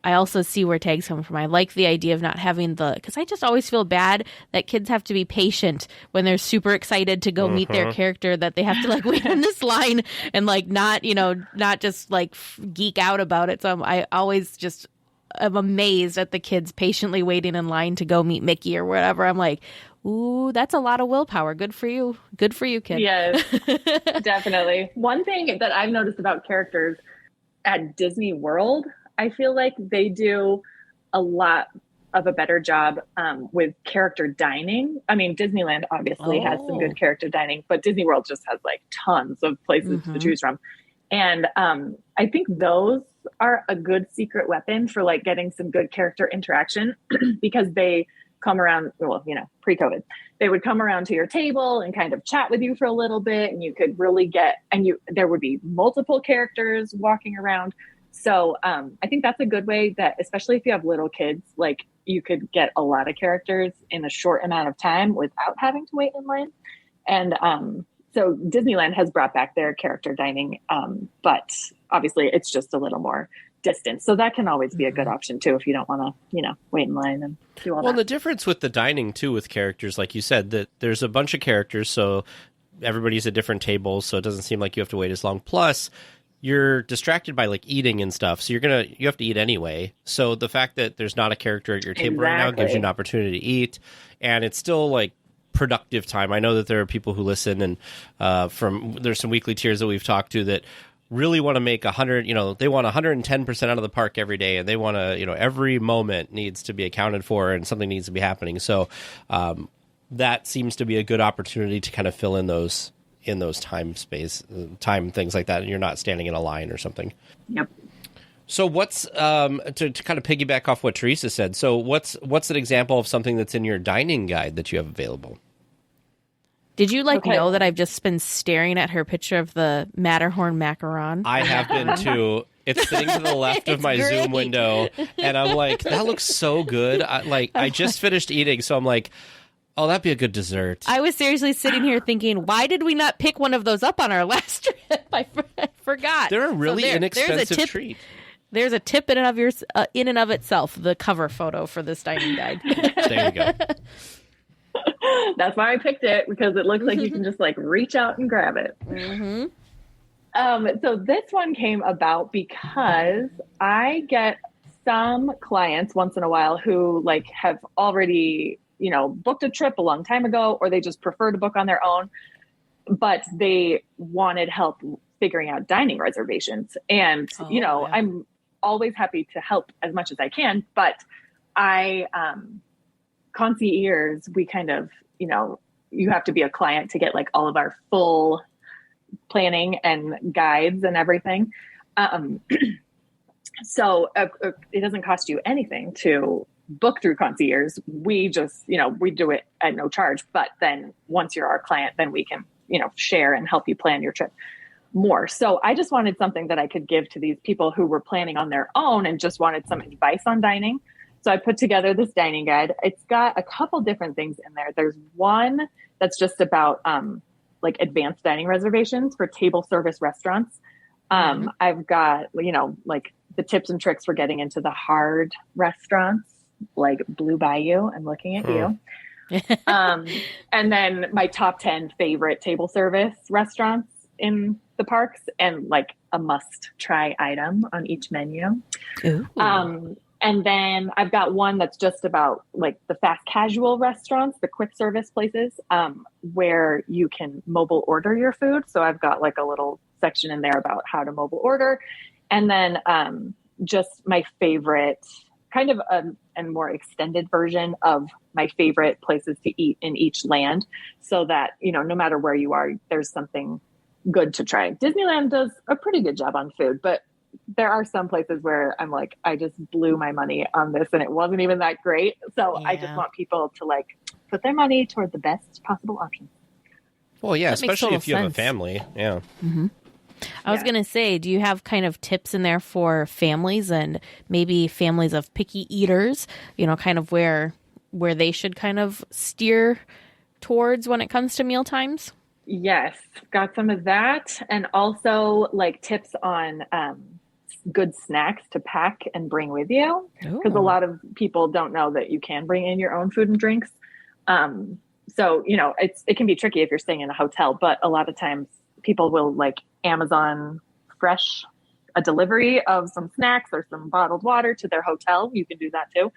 I also see where tags come from. I like the idea of not having because I just always feel bad that kids have to be patient when they're super excited to go meet their character, that they have to like wait in this line and like not just like geek out about it. So I always just am amazed at the kids patiently waiting in line to go meet Mickey or whatever. I'm like, ooh, that's a lot of willpower. Good for you. Good for you, kid. Yes, definitely. One thing that I've noticed about characters at Disney World, I feel like they do a lot of a better job with character dining. I mean, Disneyland obviously has some good character dining, but Disney World just has like tons of places to choose from. And I think those are a good secret weapon for like getting some good character interaction because they come around, well, you know, pre-COVID, they would come around to your table and kind of chat with you for a little bit, and you could really there would be multiple characters walking around. So I think that's a good way that, especially if you have little kids, like you could get a lot of characters in a short amount of time without having to wait in line. And so Disneyland has brought back their character dining, but obviously it's just a little more distant. So that can always be a good option too, if you don't want to, you know, wait in line and do all that. Well, the difference with the dining too, with characters, like you said, that there's a bunch of characters, so everybody's at different tables, so it doesn't seem like you have to wait as long. Plus, you're distracted by like eating and stuff, so you have to eat anyway. So the fact that there's not a character at your table right now gives you an opportunity to eat, and it's still like productive time. I know that there are people who listen, and there's some weekly tiers that we've talked to that really want to make 100. You know, they want 110% out of the park every day, and they want to, you know, every moment needs to be accounted for, and something needs to be happening. So that seems to be a good opportunity to kind of fill in those time things like that, and you're not standing in a line or something. Yep. So what's to kind of piggyback off what Teresa said, so what's an example of something that's in your dining guide that you have available? Did you know that I've just been staring at her picture of the Matterhorn macaron? I have been too. It's sitting to the left of my Zoom window, and I'm like, that looks so good. I just finished eating, so I'm like, oh, that'd be a good dessert. I was seriously sitting here thinking, why did we not pick one of those up on our last trip? I forgot. They're a really inexpensive treat. There's a tip in and of itself, the cover photo for this dining guide. There you go. That's why I picked it, because it looks like you can just like reach out and grab it. Mm-hmm. So this one came about because I get some clients once in a while who like have already, you know, booked a trip a long time ago, or they just prefer to book on their own, but they wanted help figuring out dining reservations. And, I'm always happy to help as much as I can, but ConciEARs, we kind of, you know, you have to be a client to get like all of our full planning and guides and everything. So it doesn't cost you anything to book through ConciEARs. We just, you know, we do it at no charge, but then once you're our client, then we can, you know, share and help you plan your trip more. So I just wanted something that I could give to these people who were planning on their own and just wanted some advice on dining. So I put together this dining guide. It's got a couple different things in there. There's one that's just about like advanced dining reservations for table service restaurants. I've got, you know, like the tips and tricks for getting into the hard restaurants, like Blue Bayou. I'm looking at you. And then my top 10 favorite table service restaurants in the parks, and like a must try item on each menu. And then I've got one that's just about like the fast casual restaurants, the quick service places, where you can mobile order your food. So I've got like a little section in there about how to mobile order. And then just my favorite kind of a more extended version of my favorite places to eat in each land, so that, no matter where you are, there's something good to try. Disneyland does a pretty good job on food, but there are some places where I'm like, I just blew my money on this and it wasn't even that great. So I just want people to put their money toward the best possible option. Well, yeah, That makes especially total if you have a sense. family. Yeah. Mm-hmm. I was going to say, do you have kind of tips in there for families and maybe families of picky eaters, kind of where they should kind of steer towards when it comes to meal times? Yes, got some of that. And also tips on good snacks to pack and bring with you. Because a lot of people don't know that you can bring in your own food and drinks. So, it can be tricky if you're staying in a hotel, but a lot of times people will Amazon Fresh a delivery of some snacks or some bottled water to their hotel. You can do that too.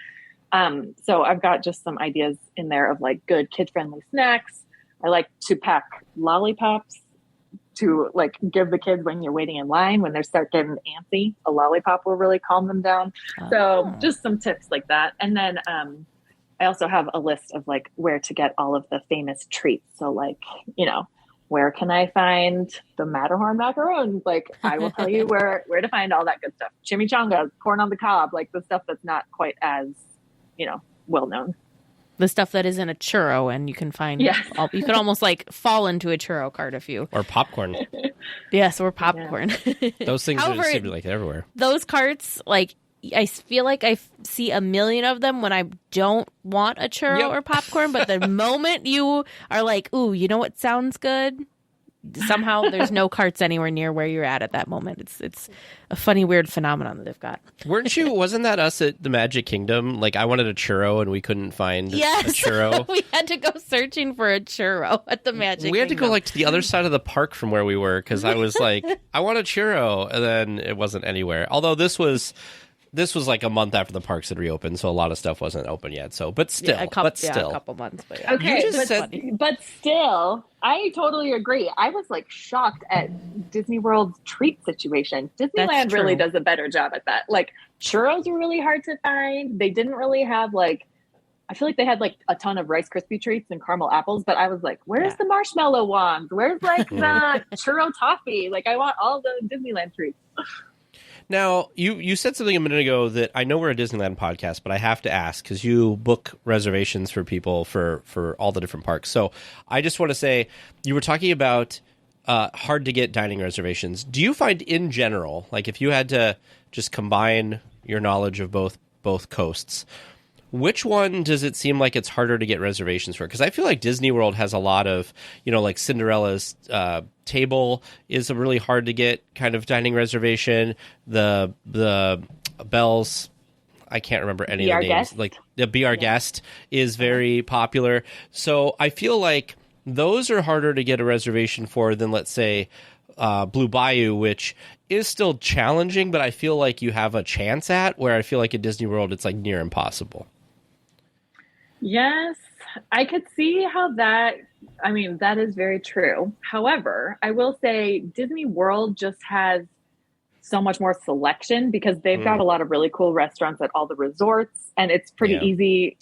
So I've got just some ideas in there of good kid-friendly snacks. I like to pack lollipops to give the kids when you're waiting in line, when they start getting antsy. A lollipop will really calm them down. So just some tips like that. And then I also have a list of where to get all of the famous treats. So where can I find the Matterhorn macaroons? I will tell you where to find all that good stuff. Chimichangas, corn on the cob, the stuff that's not quite as, well known. The stuff that isn't a churro, and you can find, you can almost fall into a churro cart if you. Or popcorn. Yes, or popcorn. Yeah. Those things However, seem to be everywhere. Those carts, I feel like I see a million of them when I don't want a churro or popcorn, but the moment you are ooh, you know what sounds good? Somehow there's no carts anywhere near where you're at that moment. It's a funny, weird phenomenon that they've got. Wasn't that us at the Magic Kingdom? I wanted a churro and we couldn't find a churro. We had to go searching for a churro at the Magic Kingdom. We had to go to the other side of the park from where we were because I was I want a churro, and then it wasn't anywhere. Although this was a month after the parks had reopened, so a lot of stuff wasn't open yet. So, but still, a couple months. But yeah. Okay, but still, I totally agree. I was shocked at Disney World's treat situation. Disneyland really does a better job at that. Churros were really hard to find. They didn't really have I feel like they had a ton of Rice Krispie treats and caramel apples, but I was where's the marshmallow wands? Where's the churro toffee? I want all the Disneyland treats. Now, you said something a minute ago that I know we're a Disneyland podcast, but I have to ask because you book reservations for people for all the different parks. So I just want to say, you were talking about hard to get dining reservations. Do you find in general, if you had to just combine your knowledge of both coasts, which one does it seem like it's harder to get reservations for? Because I feel like Disney World has a lot of, Cinderella's table is a really hard to get kind of dining reservation. The Belle's, I can't remember any of the names. The Be Our Guest is very popular. So I feel like those are harder to get a reservation for than, let's say, Blue Bayou, which is still challenging, but I feel like you have a chance at, where I feel like at Disney World it's near impossible. Yes, I could see how that is very true. However, I will say Disney World just has so much more selection because they've got a lot of really cool restaurants at all the resorts, and it's pretty easy.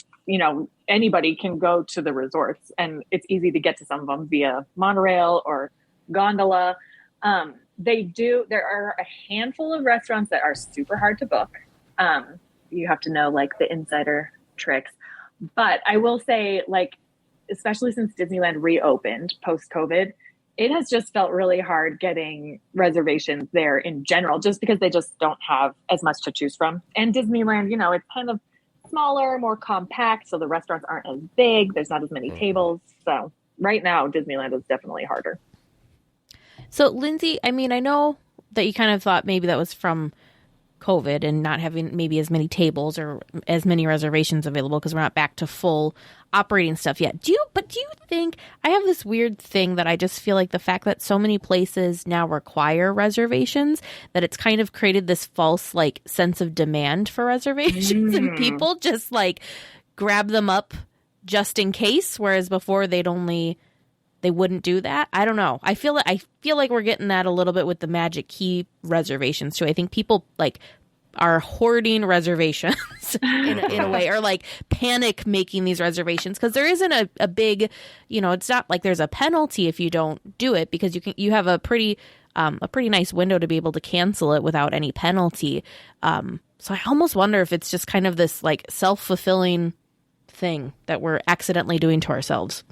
Anybody can go to the resorts, and it's easy to get to some of them via monorail or gondola. There are a handful of restaurants that are super hard to book. You have to know the insider tricks. But I will say, especially since Disneyland reopened post-COVID, it has just felt really hard getting reservations there in general, just because they just don't have as much to choose from. And Disneyland, it's kind of smaller, more compact, so the restaurants aren't as big. There's not as many tables. So right now, Disneyland is definitely harder. So, Lyndsey, I know that you kind of thought maybe that was from COVID and not having maybe as many tables or as many reservations available because we're not back to full operating stuff yet. Do you think, I have this weird thing that I just feel like the fact that so many places now require reservations, that it's kind of created this false sense of demand for reservations and people just grab them up just in case, whereas before they wouldn't do that. I don't know. I feel like we're getting that a little bit with the Magic Key reservations too. I think people are hoarding reservations in a way, or like panic making these reservations, because there isn't a big, it's not like there's a penalty if you don't do it, because you have a pretty nice window to be able to cancel it without any penalty. So I almost wonder if it's just kind of this like self-fulfilling thing that we're accidentally doing to ourselves.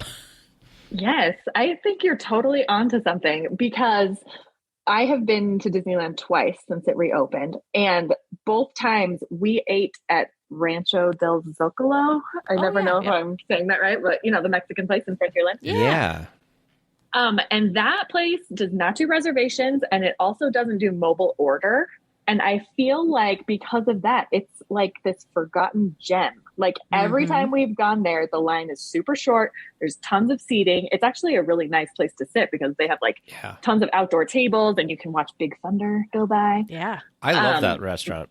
Yes, I think you're totally onto something, because I have been to Disneyland twice since it reopened, and both times we ate at Rancho del Zocalo. I never know if I'm saying that right, but the Mexican place in Frontierland. Yeah. And that place does not do reservations, and it also doesn't do mobile order. And I feel like because of that, it's like this forgotten gem. Like every time we've gone there, the line is super short. There's tons of seating. It's actually a really nice place to sit, because they have tons of outdoor tables, and you can watch Big Thunder go by. Yeah. I love that restaurant.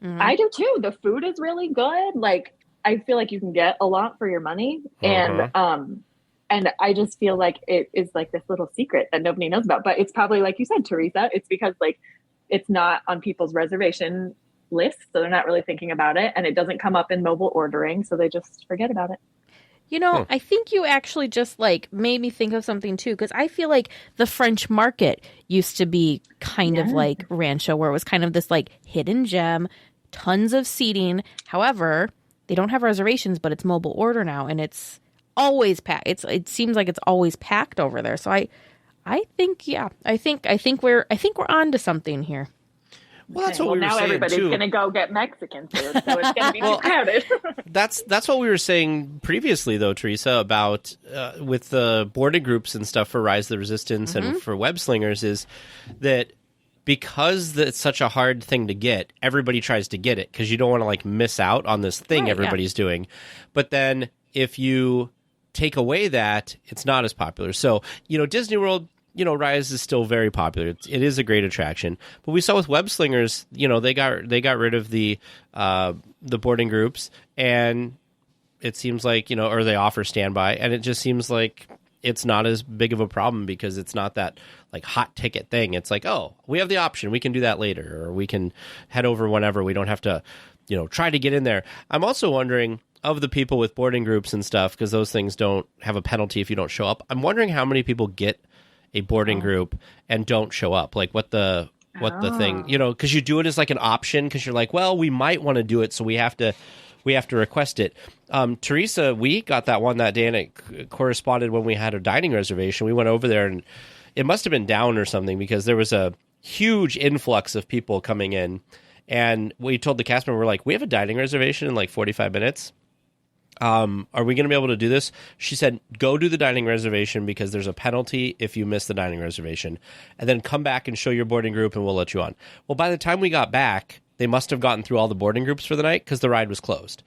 I do too. The food is really good. Like, I feel like you can get a lot for your money. And I just feel like it is like this little secret that nobody knows about. But it's probably, like you said, Teresa, it's because it's not on people's reservation list, so they're not really thinking about it, and it doesn't come up in mobile ordering, so they just forget about it. I think you actually just made me think of something too, because I feel like the French Market used to be kind of like Rancho, where it was kind of this hidden gem, tons of seating. However, they don't have reservations, but it's mobile order now, and it's always packed. It seems like it's always packed over there. So I think we're on to something here. Well, that's what we were now saying everybody's too. going to go get Mexican food, so it's going to be too crowded. That's what we were saying previously, though, Teresa, about with the boarding groups and stuff for Rise of the Resistance and for Web Slingers, is that because it's such a hard thing to get, everybody tries to get it, because you don't want to miss out on this thing everybody's doing. But then if you take away that, it's not as popular. So, Disney World, Rise is still very popular. It is a great attraction. But we saw with Web Slingers, they got rid of the boarding groups, and it seems like, or they offer standby, and it just seems like it's not as big of a problem, because it's not that hot ticket thing. It's like, oh, we have the option. We can do that later, or we can head over whenever. We don't have to, try to get in there. I'm also wondering, of the people with boarding groups and stuff, because those things don't have a penalty if you don't show up, I'm wondering how many people get a boarding group and don't show up. What the thing, because you do it as an option, because you're like, well, we might want to do it, so we have to request it. Teresa, we got that one that day, and it corresponded when we had a dining reservation. We went over there, and it must have been down or something, because there was a huge influx of people coming in, and we told the cast member, we're like, we have a dining reservation in 45 minutes. Are we going to be able to do this? She said, go do the dining reservation, because there's a penalty if you miss the dining reservation, and then come back and show your boarding group, and we'll let you on. Well, by the time we got back, they must have gotten through all the boarding groups for the night, because the ride was closed.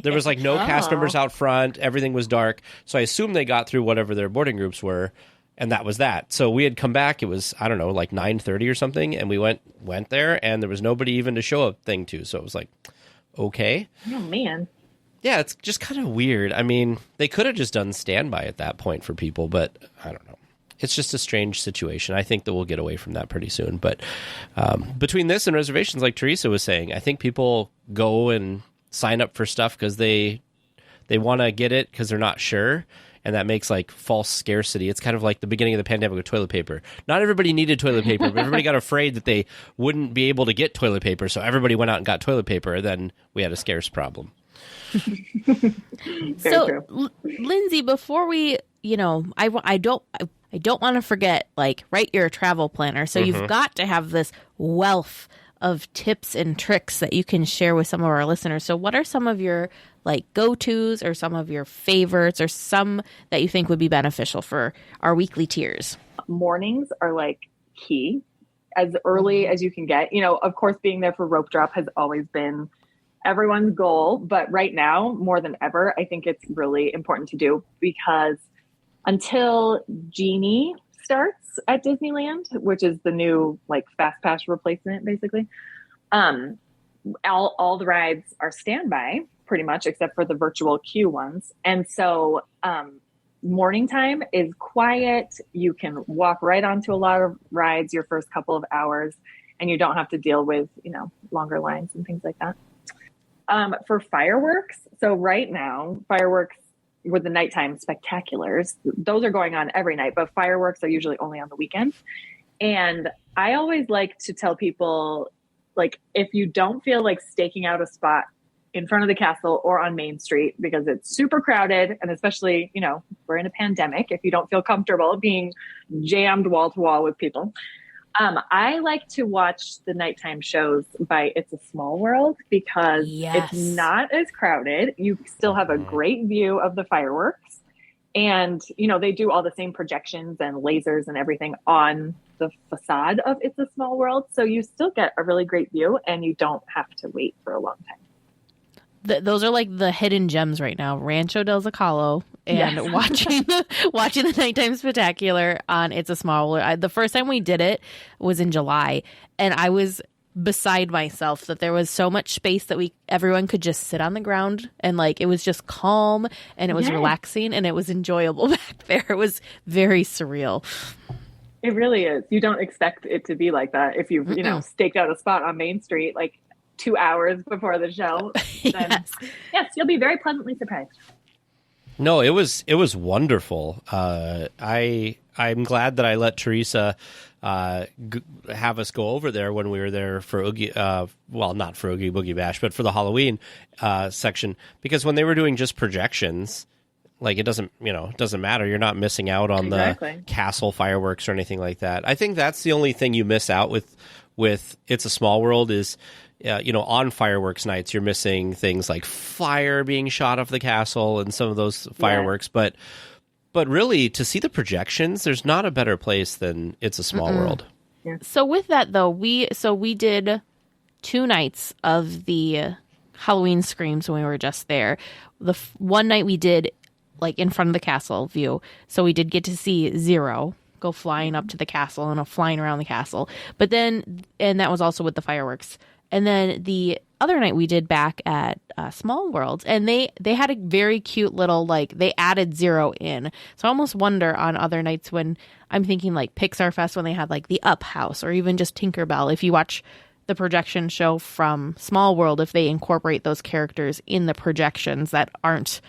There was no cast members out front. Everything was dark. So I assume they got through whatever their boarding groups were, and that was that. So we had come back. It was, I don't know, 9:30 or something, and we went there, and there was nobody even to show a thing to. So it was okay. Oh, man. Yeah, it's just kind of weird. I mean, they could have just done standby at that point for people, but I don't know. It's just a strange situation. I think that we'll get away from that pretty soon. But between this and reservations, like Teresa was saying, I think people go and sign up for stuff because they want to get it because they're not sure, and that makes false scarcity. It's kind of like the beginning of the pandemic with toilet paper. Not everybody needed toilet paper, but everybody got afraid that they wouldn't be able to get toilet paper, so everybody went out and got toilet paper, then we had a scarce problem. So, Lyndsey, before we, I don't want to forget, right, you're a travel planner, so you've got to have this wealth of tips and tricks that you can share with some of our listeners. So what are some of your go-tos, or some of your favorites, or some that you think would be beneficial for our weekly tiers? Mornings are key, as early as you can get. Of course, being there for rope drop has always been everyone's goal, but right now more than ever, I think it's really important to do, because until Genie starts at Disneyland, which is the new fast pass replacement, basically, all the rides are standby pretty much, except for the virtual queue ones. And so morning time is quiet. You can walk right onto a lot of rides your first couple of hours, and you don't have to deal with, longer lines and things like that. For fireworks, so right now, fireworks with the nighttime spectaculars, those are going on every night, but fireworks are usually only on the weekends. And I always like to tell people, like, if you don't feel like staking out a spot in front of the castle or on Main Street, because it's super crowded, and especially, we're in a pandemic, if you don't feel comfortable being jammed wall to wall with people, I like to watch the nighttime shows by It's a Small World, because it's not as crowded. You still have a great view of the fireworks, and, they do all the same projections and lasers and everything on the facade of It's a Small World. So you still get a really great view, and you don't have to wait for a long time. Those are like the hidden gems right now. Rancho del Zocalo and watching the nighttime spectacular on It's a Small World. The first time we did it was in July, and I was beside myself that there was so much space that everyone could just sit on the ground, and like it was just calm and it was relaxing and it was enjoyable back there. It was very surreal. It really is. You don't expect it to be like that if you've staked out a spot on Main Street like 2 hours before the show. Then, yes, you'll be very pleasantly surprised. No, it was wonderful. I'm glad that I let Teresa have us go over there when we were there for Oogie. Not for Oogie Boogie Bash, but for the Halloween section, because when they were doing just projections, like it doesn't matter. You're not missing out on the castle fireworks or anything like that. I think that's the only thing you miss out with It's a Small World is. On fireworks nights, you're missing things like fire being shot off the castle and some of those fireworks. But really, to see the projections, there's not a better place than It's a Small World. Yeah. So with that, though, we did 2 nights of the Halloween Screams when we were just there. The one night we did like in front of the castle view, so we did get to see Zero go flying up to the castle and flying around the castle. But then, and that was also with the fireworks. And then the other night we did back at Small World, and they had a very cute little, like, they added Zero in. So I almost wonder on other nights when I'm thinking like Pixar Fest, when they had like the Up House or even just Tinkerbell, if you watch the projection show from Small World, if they incorporate those characters in the projections that aren't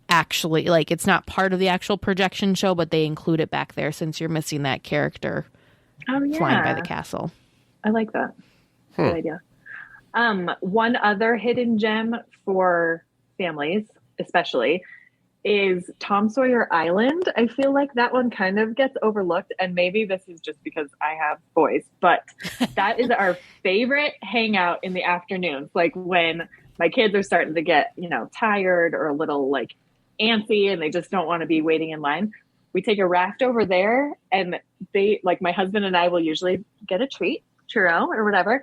actually, like, it's not part of the actual projection show, but they include it back there since you're missing that character flying by the castle. I like that. Good idea. One other hidden gem for families, especially, is Tom Sawyer Island. I feel like that one kind of gets overlooked, and maybe this is just because I have boys, but that is our favorite hangout in the afternoons. Like when my kids are starting to get, tired or a little like antsy and they just don't want to be waiting in line. We take a raft over there, and my husband and I will usually get a treat, churro or whatever.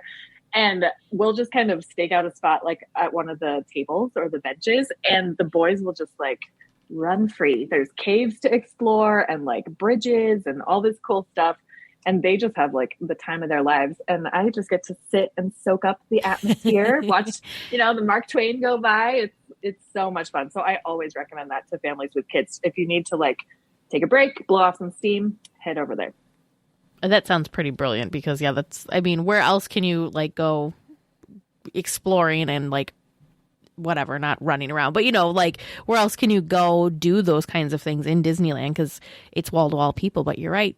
And we'll just kind of stake out a spot like at one of the tables or the benches, and the boys will just like run free. There's caves to explore and like bridges and all this cool stuff. And they just have like the time of their lives. And I just get to sit and soak up the atmosphere, watch, the Mark Twain go by. It's so much fun. So I always recommend that to families with kids. If you need to like take a break, blow off some steam, head over there. That sounds pretty brilliant because, where else can you, like, go exploring and, like, whatever, not running around. But, where else can you go do those kinds of things in Disneyland? Because it's wall-to-wall people. But you're right.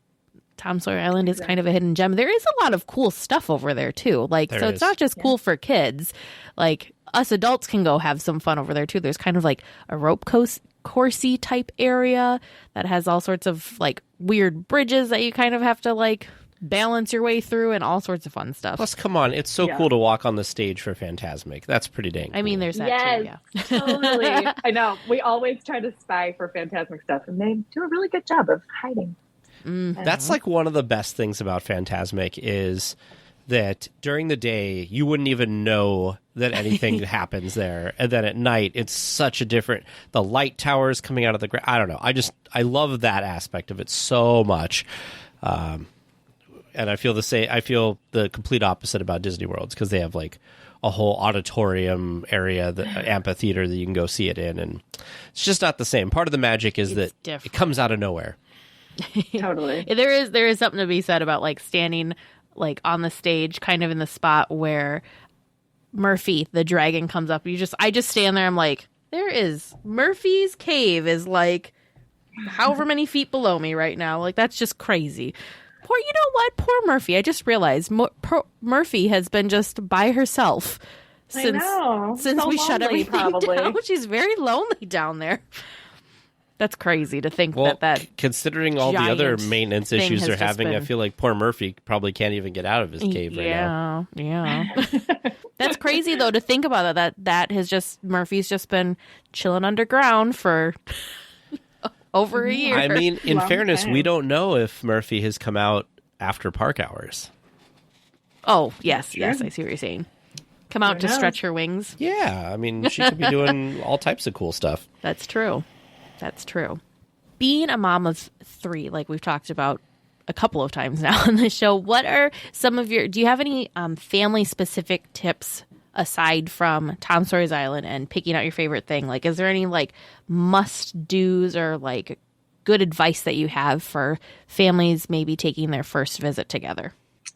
Tom Sawyer Island is kind of a hidden gem. There is a lot of cool stuff over there, too. It's not just cool for kids. Like, us adults can go have some fun over there, too. There's kind of, like, a rope coursey type area that has all sorts of like weird bridges that you kind of have to like balance your way through and all sorts of fun stuff. Plus, come on, it's so cool to walk on the stage for Fantasmic. That's pretty dang cool. There's that too, yeah. Totally. I know. We always try to spy for Fantasmic stuff, and they do a really good job of hiding. That's like one of the best things about Fantasmic is that during the day you wouldn't even know that anything happens there, and then at night it's such a different, the light towers coming out of the ground. I don't know, I love that aspect of it so much, and I feel the complete opposite about Disney Worlds, because they have like a whole auditorium area, the amphitheater that you can go see it in, and it's just not the same. Part of the magic is that it comes out of nowhere. Totally. There is something to be said about like standing like on the stage, kind of in the spot where Murphy, the dragon, comes up. I just stand there. I'm like, there is Murphy's cave is like however many feet below me right now. Like, that's just crazy. You know what? Poor Murphy. I just realized Murphy has been just by herself since so we shut lonely, everything down. She's very lonely down there. That's crazy to think that considering all the other maintenance issues they're having, I feel like poor Murphy probably can't even get out of his cave right now. Yeah. That's crazy though to think about that has just Murphy's just been chilling underground for over a year. I mean, in fairness, time. we don't know if Murphy has come out after park hours. Oh, yes, I see what you're saying. Come out to stretch her wings. Yeah, I mean, she could be doing all types of cool stuff. That's true. Being a mom of 3, like we've talked about a couple of times now on the show, what are some of do you have any family-specific tips aside from Tom Sawyer's Island and picking out your favorite thing? Like, is there any like must-dos or like good advice that you have for families maybe taking their first visit together?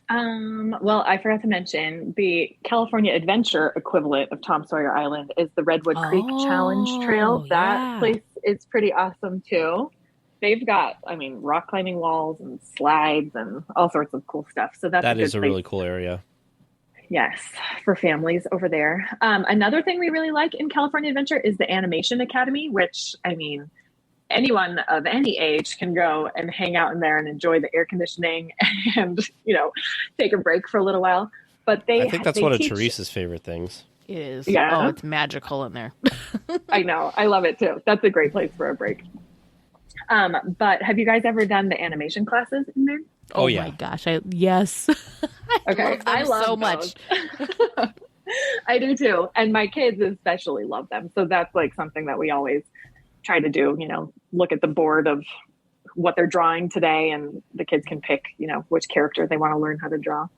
Well, I forgot to mention the California Adventure equivalent of Tom Sawyer Island is the Redwood Creek Challenge Trail. That place is pretty awesome too. They've got, rock climbing walls and slides and all sorts of cool stuff. So that is a really cool area. Yes, for families over there. Another thing we really like in California Adventure is the Animation Academy, which, anyone of any age can go and hang out in there and enjoy the air conditioning and, take a break for a little while. But I think that's one of Teresa's favorite things. It is. Yeah. Oh, it's magical in there. I know. I love it too. That's a great place for a break. But have you guys ever done the animation classes in there? Oh yeah. My gosh. Yes. I love so those. much. I do too. And my kids especially love them. So that's like something that we always try to do, look at the board of what they're drawing today and the kids can pick, which character they want to learn how to draw.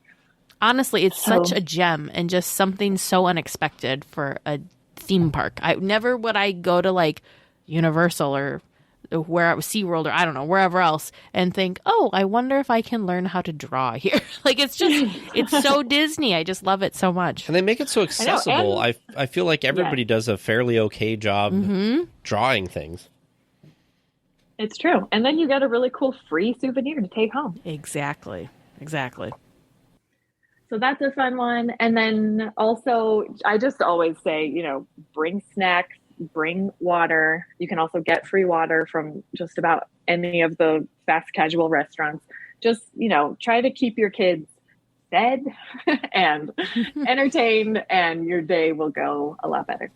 Honestly, it's such a gem and just something so unexpected for a theme park. Never would I go to like Universal or where SeaWorld or I don't know, wherever else and think, oh, I wonder if I can learn how to draw here. Like it's so Disney. I just love it so much. And they make it so accessible. I feel like everybody does a fairly okay job drawing things. It's true. And then you get a really cool free souvenir to take home. Exactly. So that's a fun one. And then also, I just always say, bring snacks, bring water. You can also get free water from just about any of the fast casual restaurants. Just, try to keep your kids fed and entertained, and your day will go a lot better.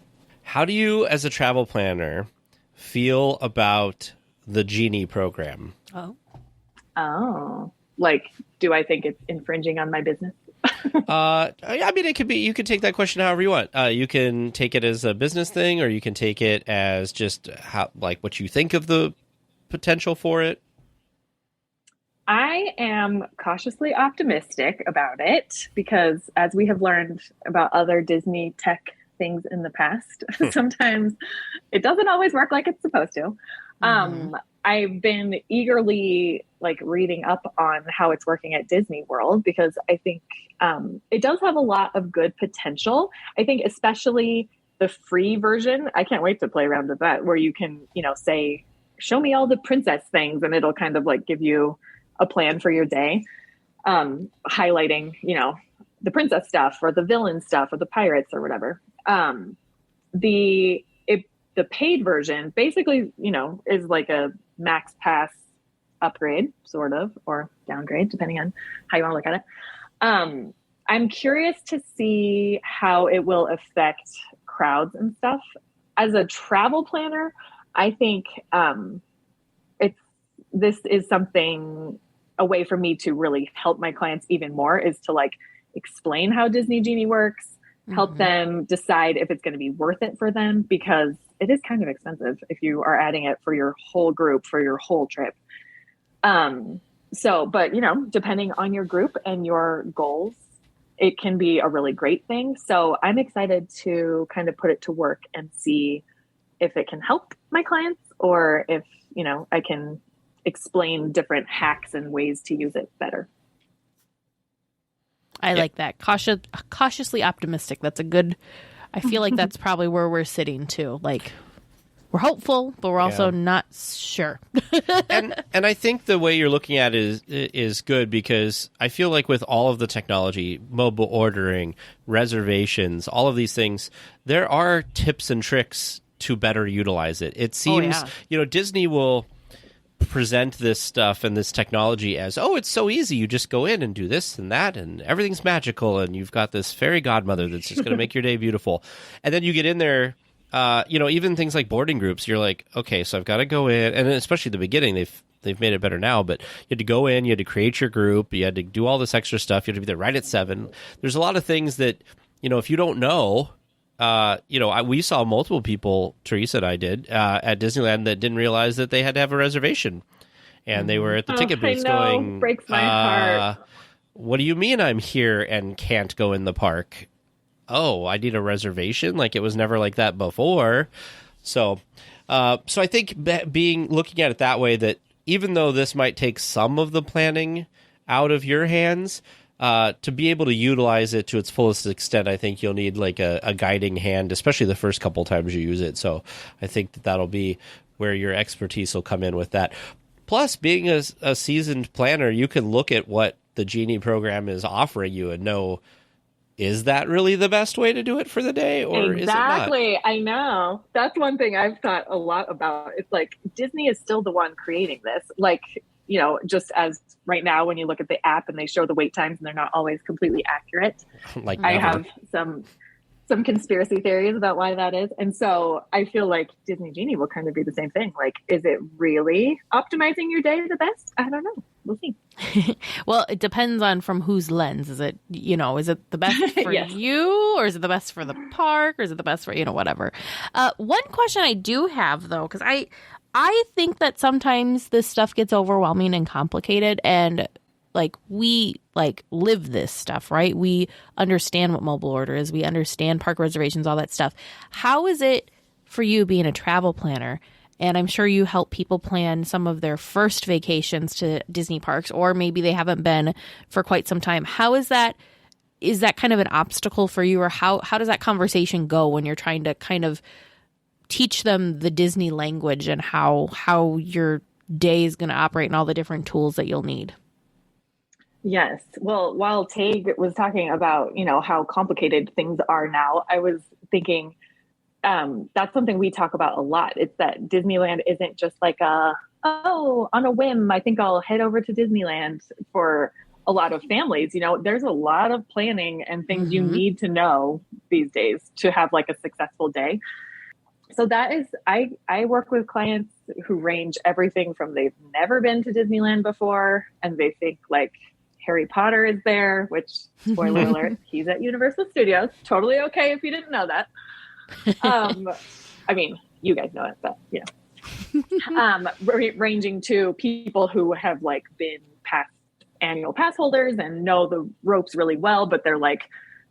How do you, as a travel planner, feel about the Genie program? Oh, like, do I think it's infringing on my business? It could be, you can take that question however you want. You can take it as a business thing, or you can take it as just what you think of the potential for it. I am cautiously optimistic about it because, as we have learned about other Disney tech things in the past, sometimes it doesn't always work like it's supposed to. I've been eagerly reading up on how it's working at Disney World because I think it does have a lot of good potential. I think especially the free version, I can't wait to play around with that, where you can, say, show me all the princess things, and it'll kind of give you a plan for your day, highlighting, the princess stuff or the villain stuff or the pirates or whatever. The paid version basically, is like a max pass upgrade, sort of, or downgrade, depending on how you want to look at it. I'm curious to see how it will affect crowds and stuff. As a travel planner, I think this is something, a way for me to really help my clients even more is to explain how Disney Genie works, help them decide if it's going to be worth it for them, because it is kind of expensive if you are adding it for your whole group, for your whole trip. But depending on your group and your goals, it can be a really great thing. So I'm excited to kind of put it to work and see if it can help my clients, or if, I can explain different hacks and ways to use it better. I like that. Cautiously optimistic. That's a good, I feel like that's probably where we're sitting too. Like, we're hopeful, but we're also not sure. and I think the way you're looking at it is good, because I feel like with all of the technology, mobile ordering, reservations, all of these things, there are tips and tricks to better utilize it. It seems, Disney will present this stuff and this technology as, oh, it's so easy. You just go in and do this and that, and everything's magical, and you've got this fairy godmother that's just going to make your day beautiful. And then you get in there. Even things like boarding groups, you're like, okay, so I've got to go in, and especially at the beginning, they've made it better now, but you had to go in, you had to create your group, you had to do all this extra stuff, you had to be there right at 7. There's a lot of things that, if you don't know, we saw multiple people, Teresa and I did, at Disneyland that didn't realize that they had to have a reservation, and they were at the ticket booths going, breaks my heart. What do you mean I'm here and can't go in the park? Oh, I need a reservation? Like, it was never like that before. So I think looking at it that way, that even though this might take some of the planning out of your hands, to be able to utilize it to its fullest extent, I think you'll need like a guiding hand, especially the first couple times you use it. So I think that'll be where your expertise will come in with that. Plus, being a seasoned planner, you can look at what the Genie program is offering you and know, is that really the best way to do it for the day, or is it not? Exactly. I know. That's one thing I've thought a lot about. It's like, Disney is still the one creating this. Like, just as right now when you look at the app and they show the wait times and they're not always completely accurate. Like, I have some conspiracy theories about why that is. And so I feel like Disney Genie will kind of be the same thing. Like, is it really optimizing your day the best? I don't know. We'll see. Well, it depends on from whose lens. Is it, is it the best for Yes. you, or is it the best for the park, or is it the best for, whatever? One question I do have, though, because I think that sometimes this stuff gets overwhelming and complicated, and we live this stuff, right? We understand what mobile order is. We understand park reservations, all that stuff. How is it for you being a travel planner? And I'm sure you help people plan some of their first vacations to Disney parks, or maybe they haven't been for quite some time. How is that? Is that kind of an obstacle for you, or how does that conversation go when you're trying to kind of teach them the Disney language and how your day is going to operate and all the different tools that you'll need? Yes. Well, while Tage was talking about, how complicated things are now, I was thinking that's something we talk about a lot. It's that Disneyland isn't just like on a whim, I think I'll head over to Disneyland. For a lot of families, there's a lot of planning and things you need to know these days to have like a successful day. So that is, I work with clients who range everything from they've never been to Disneyland before and they think like Harry Potter is there, which, spoiler alert, he's at Universal Studios. Totally okay if you didn't know that. I mean, you guys know it, but ranging to people who have like been past annual pass holders and know the ropes really well, but they're like,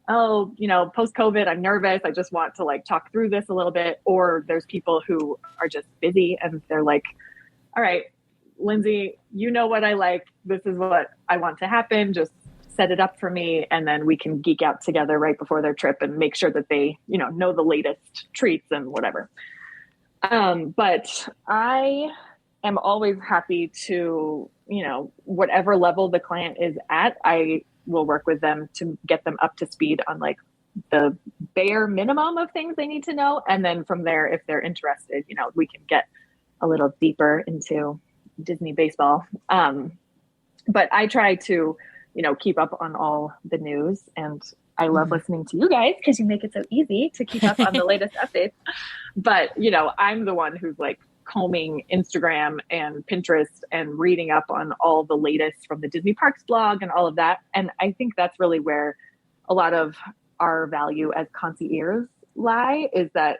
oh, post-COVID, I'm nervous. I just want to like talk through this a little bit. Or there's people who are just busy and they're like, all right, Lyndsey, what I like. This is what I want to happen. Just set it up for me. And then we can geek out together right before their trip and make sure that they, know the latest treats and whatever. But I am always happy to, whatever level the client is at, I will work with them to get them up to speed on like the bare minimum of things they need to know. And then from there, if they're interested, we can get a little deeper into Disney baseball. But I try to, keep up on all the news, and I love listening to you guys because you make it so easy to keep up on the latest updates. But, I'm the one who's like combing Instagram and Pinterest and reading up on all the latest from the Disney Parks blog and all of that. And I think that's really where a lot of our value as concierges lie, is that,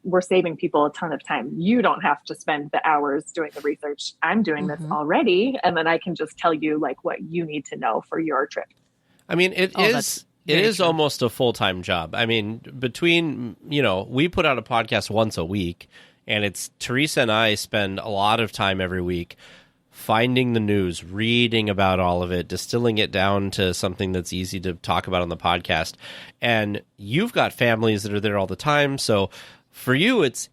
we're saving people a ton of time. You don't have to spend the hours doing the research. I'm doing this already. And then I can just tell you like what you need to know for your trip. I mean, it is almost a full-time job. I mean, between, we put out a podcast once a week, and it's Teresa and I spend a lot of time every week finding the news, reading about all of it, distilling it down to something that's easy to talk about on the podcast. And you've got families that are there all the time. So for you, it's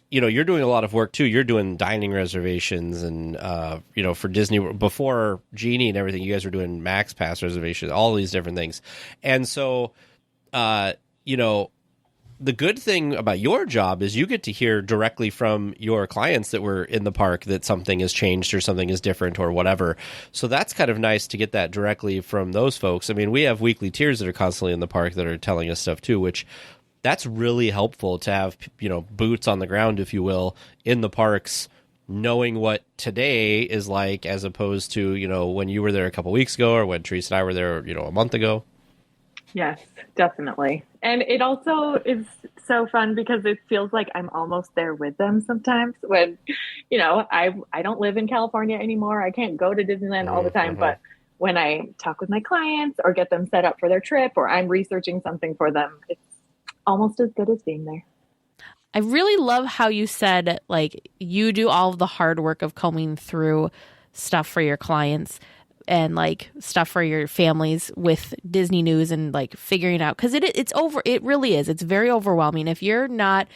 you're doing a lot of work too. You're doing dining reservations and, for Disney before Genie and everything, you guys were doing Max Pass reservations, all these different things. And so, the good thing about your job is you get to hear directly from your clients that were in the park that something has changed or something is different or whatever. So that's kind of nice to get that directly from those folks. I mean, we have weekly tiers that are constantly in the park that are telling us stuff too, which that's really helpful to have, boots on the ground, if you will, in the parks, knowing what today is like as opposed to, when you were there a couple weeks ago or when Teresa and I were there, a month ago. Yes, definitely. And it also is so fun because it feels like I'm almost there with them sometimes when, I don't live in California anymore. I can't go to Disneyland all the time. But when I talk with my clients or get them set up for their trip or I'm researching something for them, it's almost as good as being there. I really love how you said, you do all of the hard work of combing through stuff for your clients and stuff for your families with Disney news and figuring out, because it really is. It's very overwhelming. If you're not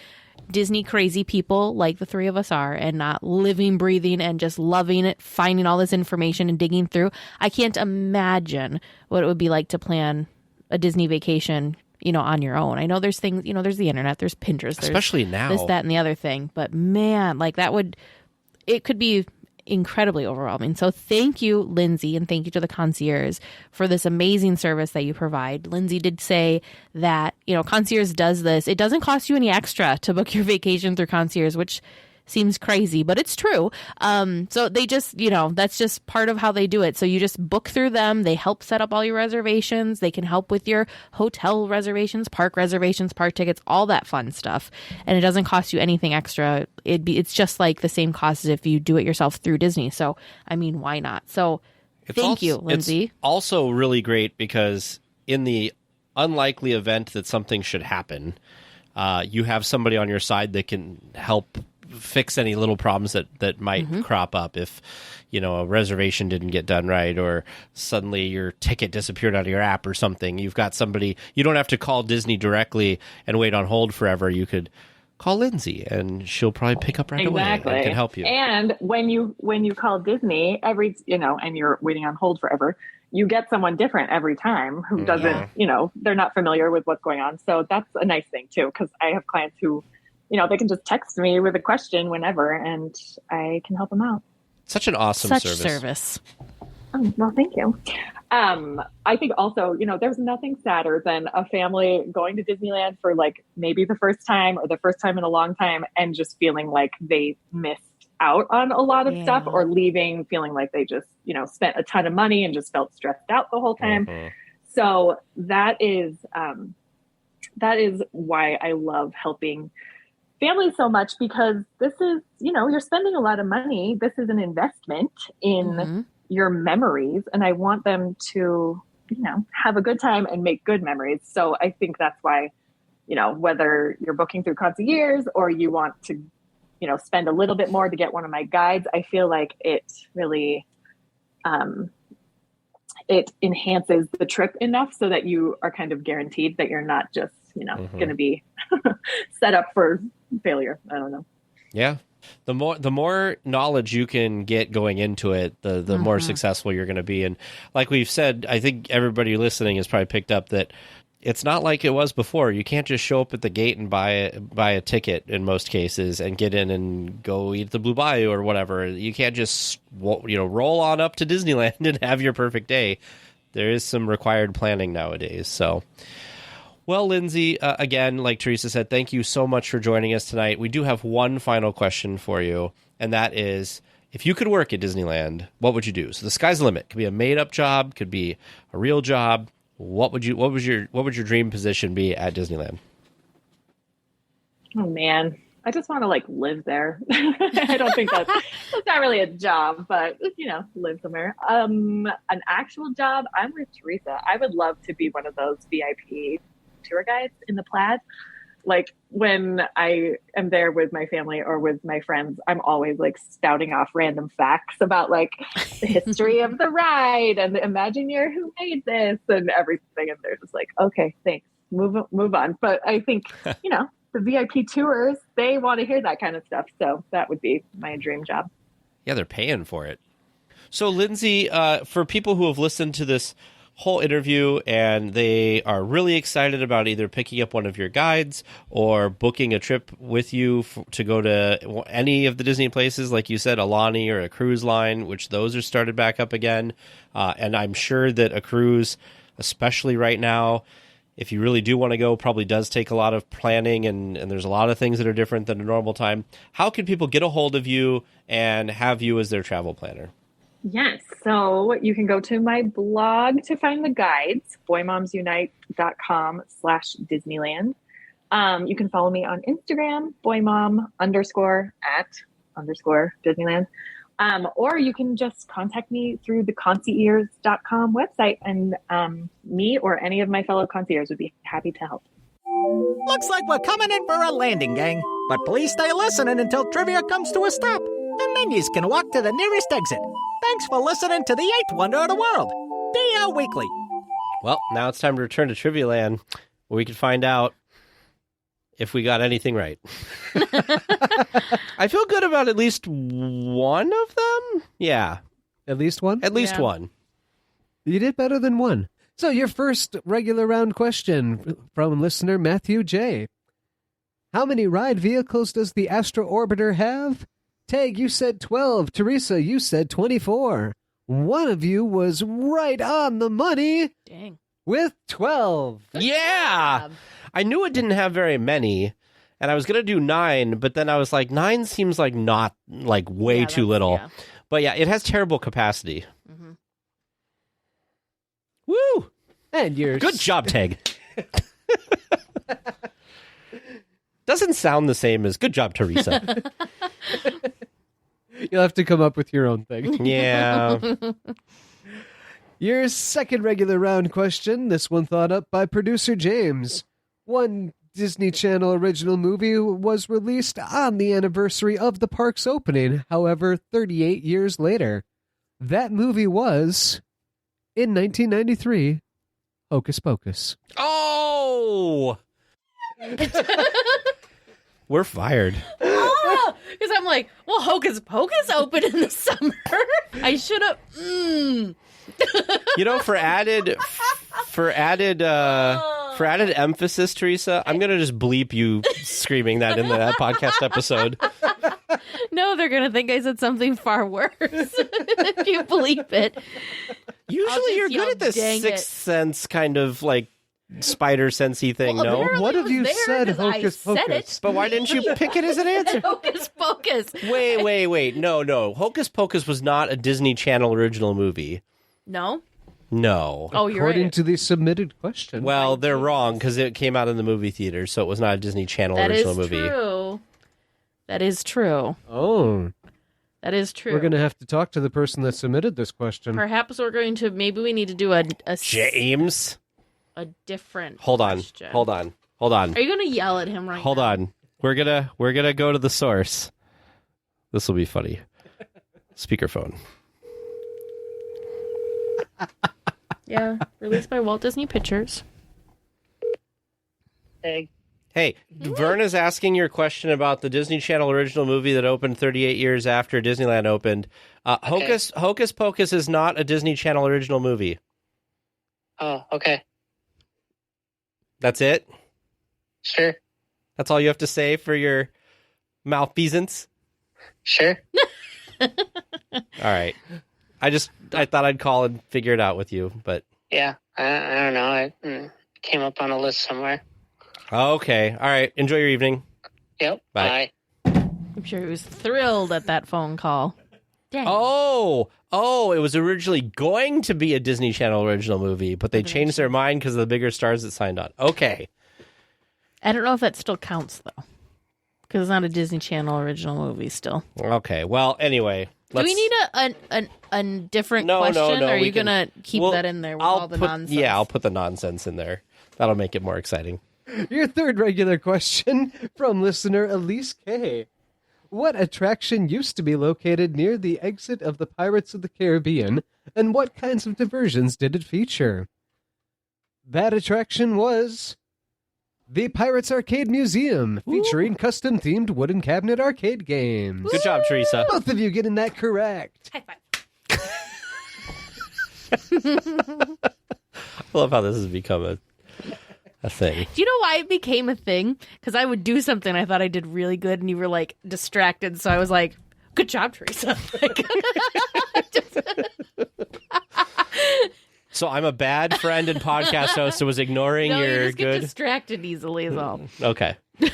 Disney crazy people like the three of us are and not living, breathing, and just loving it, finding all this information and digging through, I can't imagine what it would be like to plan a Disney vacation, on your own. I know there's things, there's the internet, there's Pinterest, there's especially now, this, that, and the other thing. But man, it could be incredibly overwhelming. So thank you, Lyndsey, and thank you to the concierge for this amazing service that you provide. Lyndsey did say that, concierge does this. It doesn't cost you any extra to book your vacation through concierge, which seems crazy, but it's true. So they just, that's just part of how they do it. So you just book through them. They help set up all your reservations. They can help with your hotel reservations, park tickets, all that fun stuff. And it doesn't cost you anything extra. It's just like the same cost as if you do it yourself through Disney. So, I mean, why not? So thank you, Lyndsey. It's also really great because in the unlikely event that something should happen, you have somebody on your side that can help fix any little problems that might crop up if a reservation didn't get done right or suddenly your ticket disappeared out of your app or something. You've got somebody, you don't have to call Disney directly and wait on hold forever. You could call Lyndsey and she'll probably pick up right away and can help you. And when you call Disney and you're waiting on hold forever, you get someone different every time who doesn't, they're not familiar with what's going on. So that's a nice thing too, because I have clients who they can just text me with a question whenever, and I can help them out. Such an awesome service. Oh, well, thank you. I think also, there's nothing sadder than a family going to Disneyland for maybe the first time or the first time in a long time and just feeling like they missed out on a lot of stuff or leaving feeling like they just, spent a ton of money and just felt stressed out the whole time. So that is why I love helping families so much, because this is, you're spending a lot of money. This is an investment in your memories. And I want them to, have a good time and make good memories. So I think that's why, whether you're booking through concierge or you want to, spend a little bit more to get one of my guides, I feel like it really, it enhances the trip enough so that you are kind of guaranteed that you're not just, going to be set up for failure. I don't know. Yeah. The more knowledge you can get going into it, the more successful you're going to be. And like we've said, I think everybody listening has probably picked up that it's not like it was before. You can't just show up at the gate and buy a ticket in most cases and get in and go eat at the Blue Bayou or whatever. You can't just roll on up to Disneyland and have your perfect day. There is some required planning nowadays. So, well, Lyndsey, again, like Teresa said, thank you so much for joining us tonight. We do have one final question for you, and that is, if you could work at Disneyland, what would you do? So the sky's the limit. Could be a made-up job, could be a real job. What would your dream position be at Disneyland? Oh man, I just want to live there. I don't think that's not really a job, but live somewhere. An actual job, I'm with Teresa. I would love to be one of those VIP tour guides in the Plaid. Like when I am there with my family or with my friends, I'm always like spouting off random facts about like the history of the ride and the Imagineer who made this and everything. And they're just like, okay, thanks. Move on. But I think, you know, the VIP tours, they want to hear that kind of stuff. So that would be my dream job. Yeah, they're paying for it. So, Lyndsey, for people who have listened to this whole interview and they are really excited about either picking up one of your guides or booking a trip with you to go to any of the Disney places, like you said, Alani or a cruise line, which those are started back up again. And I'm sure that a cruise, especially right now, if you really do want to go, probably does take a lot of planning, and there's a lot of things that are different than a normal time. How can people get a hold of you and have you as their travel planner? Yes. So you can go to my blog to find the guides, boymomsunite.com/Disneyland. You can follow me on Instagram, boymom_at_Disneyland. Or you can just contact me through the ConciEARs.com website, and me or any of my fellow concierges would be happy to help. Looks like we're coming in for a landing, gang. But please stay listening until trivia comes to a stop. And then you can walk to the nearest exit. Thanks for listening to the 8th wonder of the world, DLWeekly. Well, now it's time to return to Trivia Land, where we can find out if we got anything right. I feel good about at least one of them. Yeah. At least one? At least one. You did better than one. So your first regular round question from listener Matthew J. How many ride vehicles does the Astro Orbiter have? Tag, you said 12. Teresa, you said 24. One of you was right on the money. Dang. With 12. Yeah. I knew it didn't have very many, and I was going to do 9, but then I was like, 9 seems like not, like, way too little. Yeah. But yeah, it has terrible capacity. Mm-hmm. Woo! And you're... Good job, Tag. Doesn't sound the same as good job, Teresa. You'll have to come up with your own thing. Yeah. Your second regular round question, this one thought up by producer James. One Disney Channel original movie was released on the anniversary of the park's opening, however, 38 years later. That movie was, in 1993, Hocus Pocus. Oh! We're fired. Because I'm like, well, Hocus Pocus opened in the summer. I should have. You know, for added emphasis, Teresa, I'm gonna just bleep you screaming that in that podcast episode. No, they're gonna think I said something far worse if you bleep it. Usually, you're good at this Sixth Sense kind of like spider sensey thing. Well, no, what have you said, Hocus Pocus? But why didn't you pick it as an answer? Hocus Pocus. Wait. No. Hocus Pocus was not a Disney Channel original movie. No. Oh, you're According right. to the submitted question. Well, they're wrong because it came out in the movie theater, so it was not a Disney Channel original movie. That is true. Oh. That is true. We're going to have to talk to the person that submitted this question. Perhaps we're going to, maybe we need to do a James? A different Hold on. Are you going to yell at him right now? Hold on. We're gonna go to the source. This will be funny. Speakerphone. Yeah, released by Walt Disney Pictures. Hey, Vern is asking your question about the Disney Channel original movie that opened 38 years after Disneyland opened. Okay. Hocus Pocus is not a Disney Channel original movie. Oh, okay. That's it? Sure. That's all you have to say for your malfeasance? Sure. All right. I thought I'd call and figure it out with you, but... Yeah, I don't know. It came up on a list somewhere. Okay. All right. Enjoy your evening. Yep. Bye. I'm sure he was thrilled at that phone call. Dang. Oh, it was originally going to be a Disney Channel original movie, but they changed their mind because of the bigger stars that signed on. Okay. I don't know if that still counts, though, because it's not a Disney Channel original movie still. Okay. Well, anyway. Do we need a different question, or are you going to keep that in there with all the nonsense? Yeah, I'll put the nonsense in there. That'll make it more exciting. Your third regular question from listener Elise K. What attraction used to be located near the exit of the Pirates of the Caribbean, and what kinds of diversions did it feature? That attraction was the Pirates Arcade Museum, featuring custom-themed wooden cabinet arcade games. Good job, Teresa. Both of you getting that correct. High five. I love how this has become a thing. Do you know why it became a thing? Because I would do something I thought I did really good, and you were like distracted. So I was like, "Good job, Teresa." So I'm a bad friend and podcast host who was ignoring no, your you just get good. distracted easily is all. Okay. I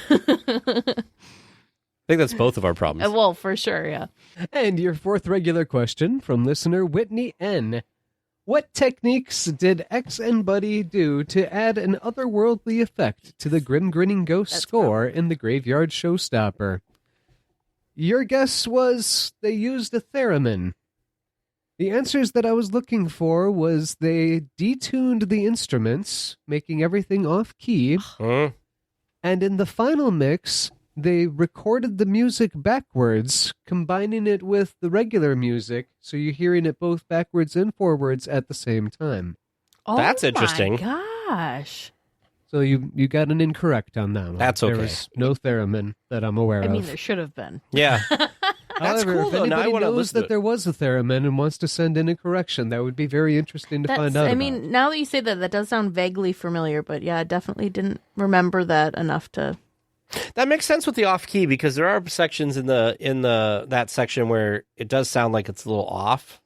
think that's both of our problems. Well, for sure, yeah. And your fourth regular question from listener Whitney N. What techniques did X and Buddy do to add an otherworldly effect to the Grim Grinning Ghost score in the Graveyard Showstopper? Your guess was they used a theremin. The answers that I was looking for was they detuned the instruments, making everything off-key, and in the final mix, they recorded the music backwards, combining it with the regular music, so you're hearing it both backwards and forwards at the same time. Oh, That's interesting. My gosh. So you got an incorrect on that one. That's There okay. was no theremin that I'm aware I of. mean, there should have been. Yeah. That's However, cool, if though. Now I anybody want to knows listen to that it. there was a theremin and wants to send in a correction, that would be very interesting to find out I about. mean, now that you say that, that does sound vaguely familiar, but yeah, I definitely didn't remember that enough to... That makes sense with the off key because there are sections in that section where it does sound like it's a little off.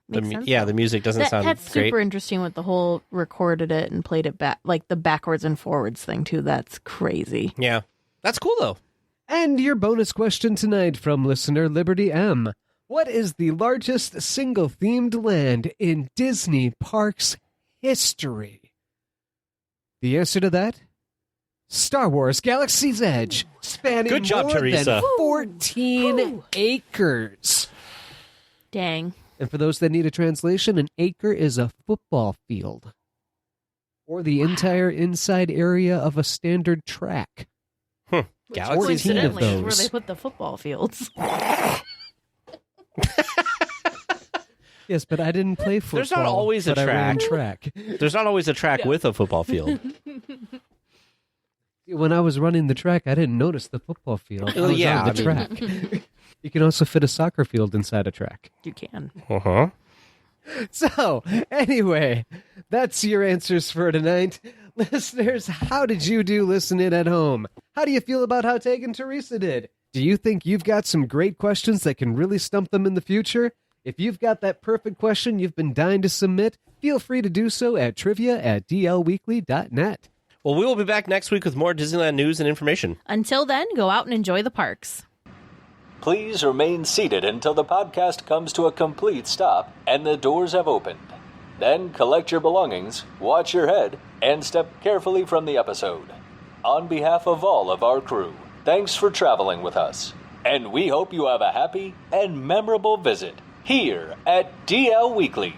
Makes sense, Yeah, though. the music doesn't sound That's great. super interesting with the whole recorded it and played it back, like the backwards and forwards thing too. That's crazy. Yeah. That's cool though. And your bonus question tonight from listener Liberty M. What is the largest single-themed land in Disney Parks history? The answer to that? Star Wars Galaxy's Edge, spanning Good job, more Teresa. than 14 acres. Dang. And for those that need a translation, an acre is a football field, or the entire inside area of a standard track. Galaxy's 14 of Coincidentally, is where those. they put the football fields. Yes, but I didn't play football. There's not always a but I ran track. track. There's not always a track with a football field. When I was running the track, I didn't notice the football field. I Well, was yeah, on the I track. You can also fit a soccer field inside a track. You can. Uh-huh. So, anyway, that's your answers for tonight. Listeners, how did you do listening at home? How do you feel about how Tag and Teresa did? Do you think you've got some great questions that can really stump them in the future? If you've got that perfect question you've been dying to submit, feel free to do so at trivia@dlweekly.net. Well, we will be back next week with more Disneyland news and information. Until then, go out and enjoy the parks. Please remain seated until the podcast comes to a complete stop and the doors have opened. Then collect your belongings, watch your head, and step carefully from the episode. On behalf of all of our crew, thanks for traveling with us. And we hope you have a happy and memorable visit here at DL Weekly.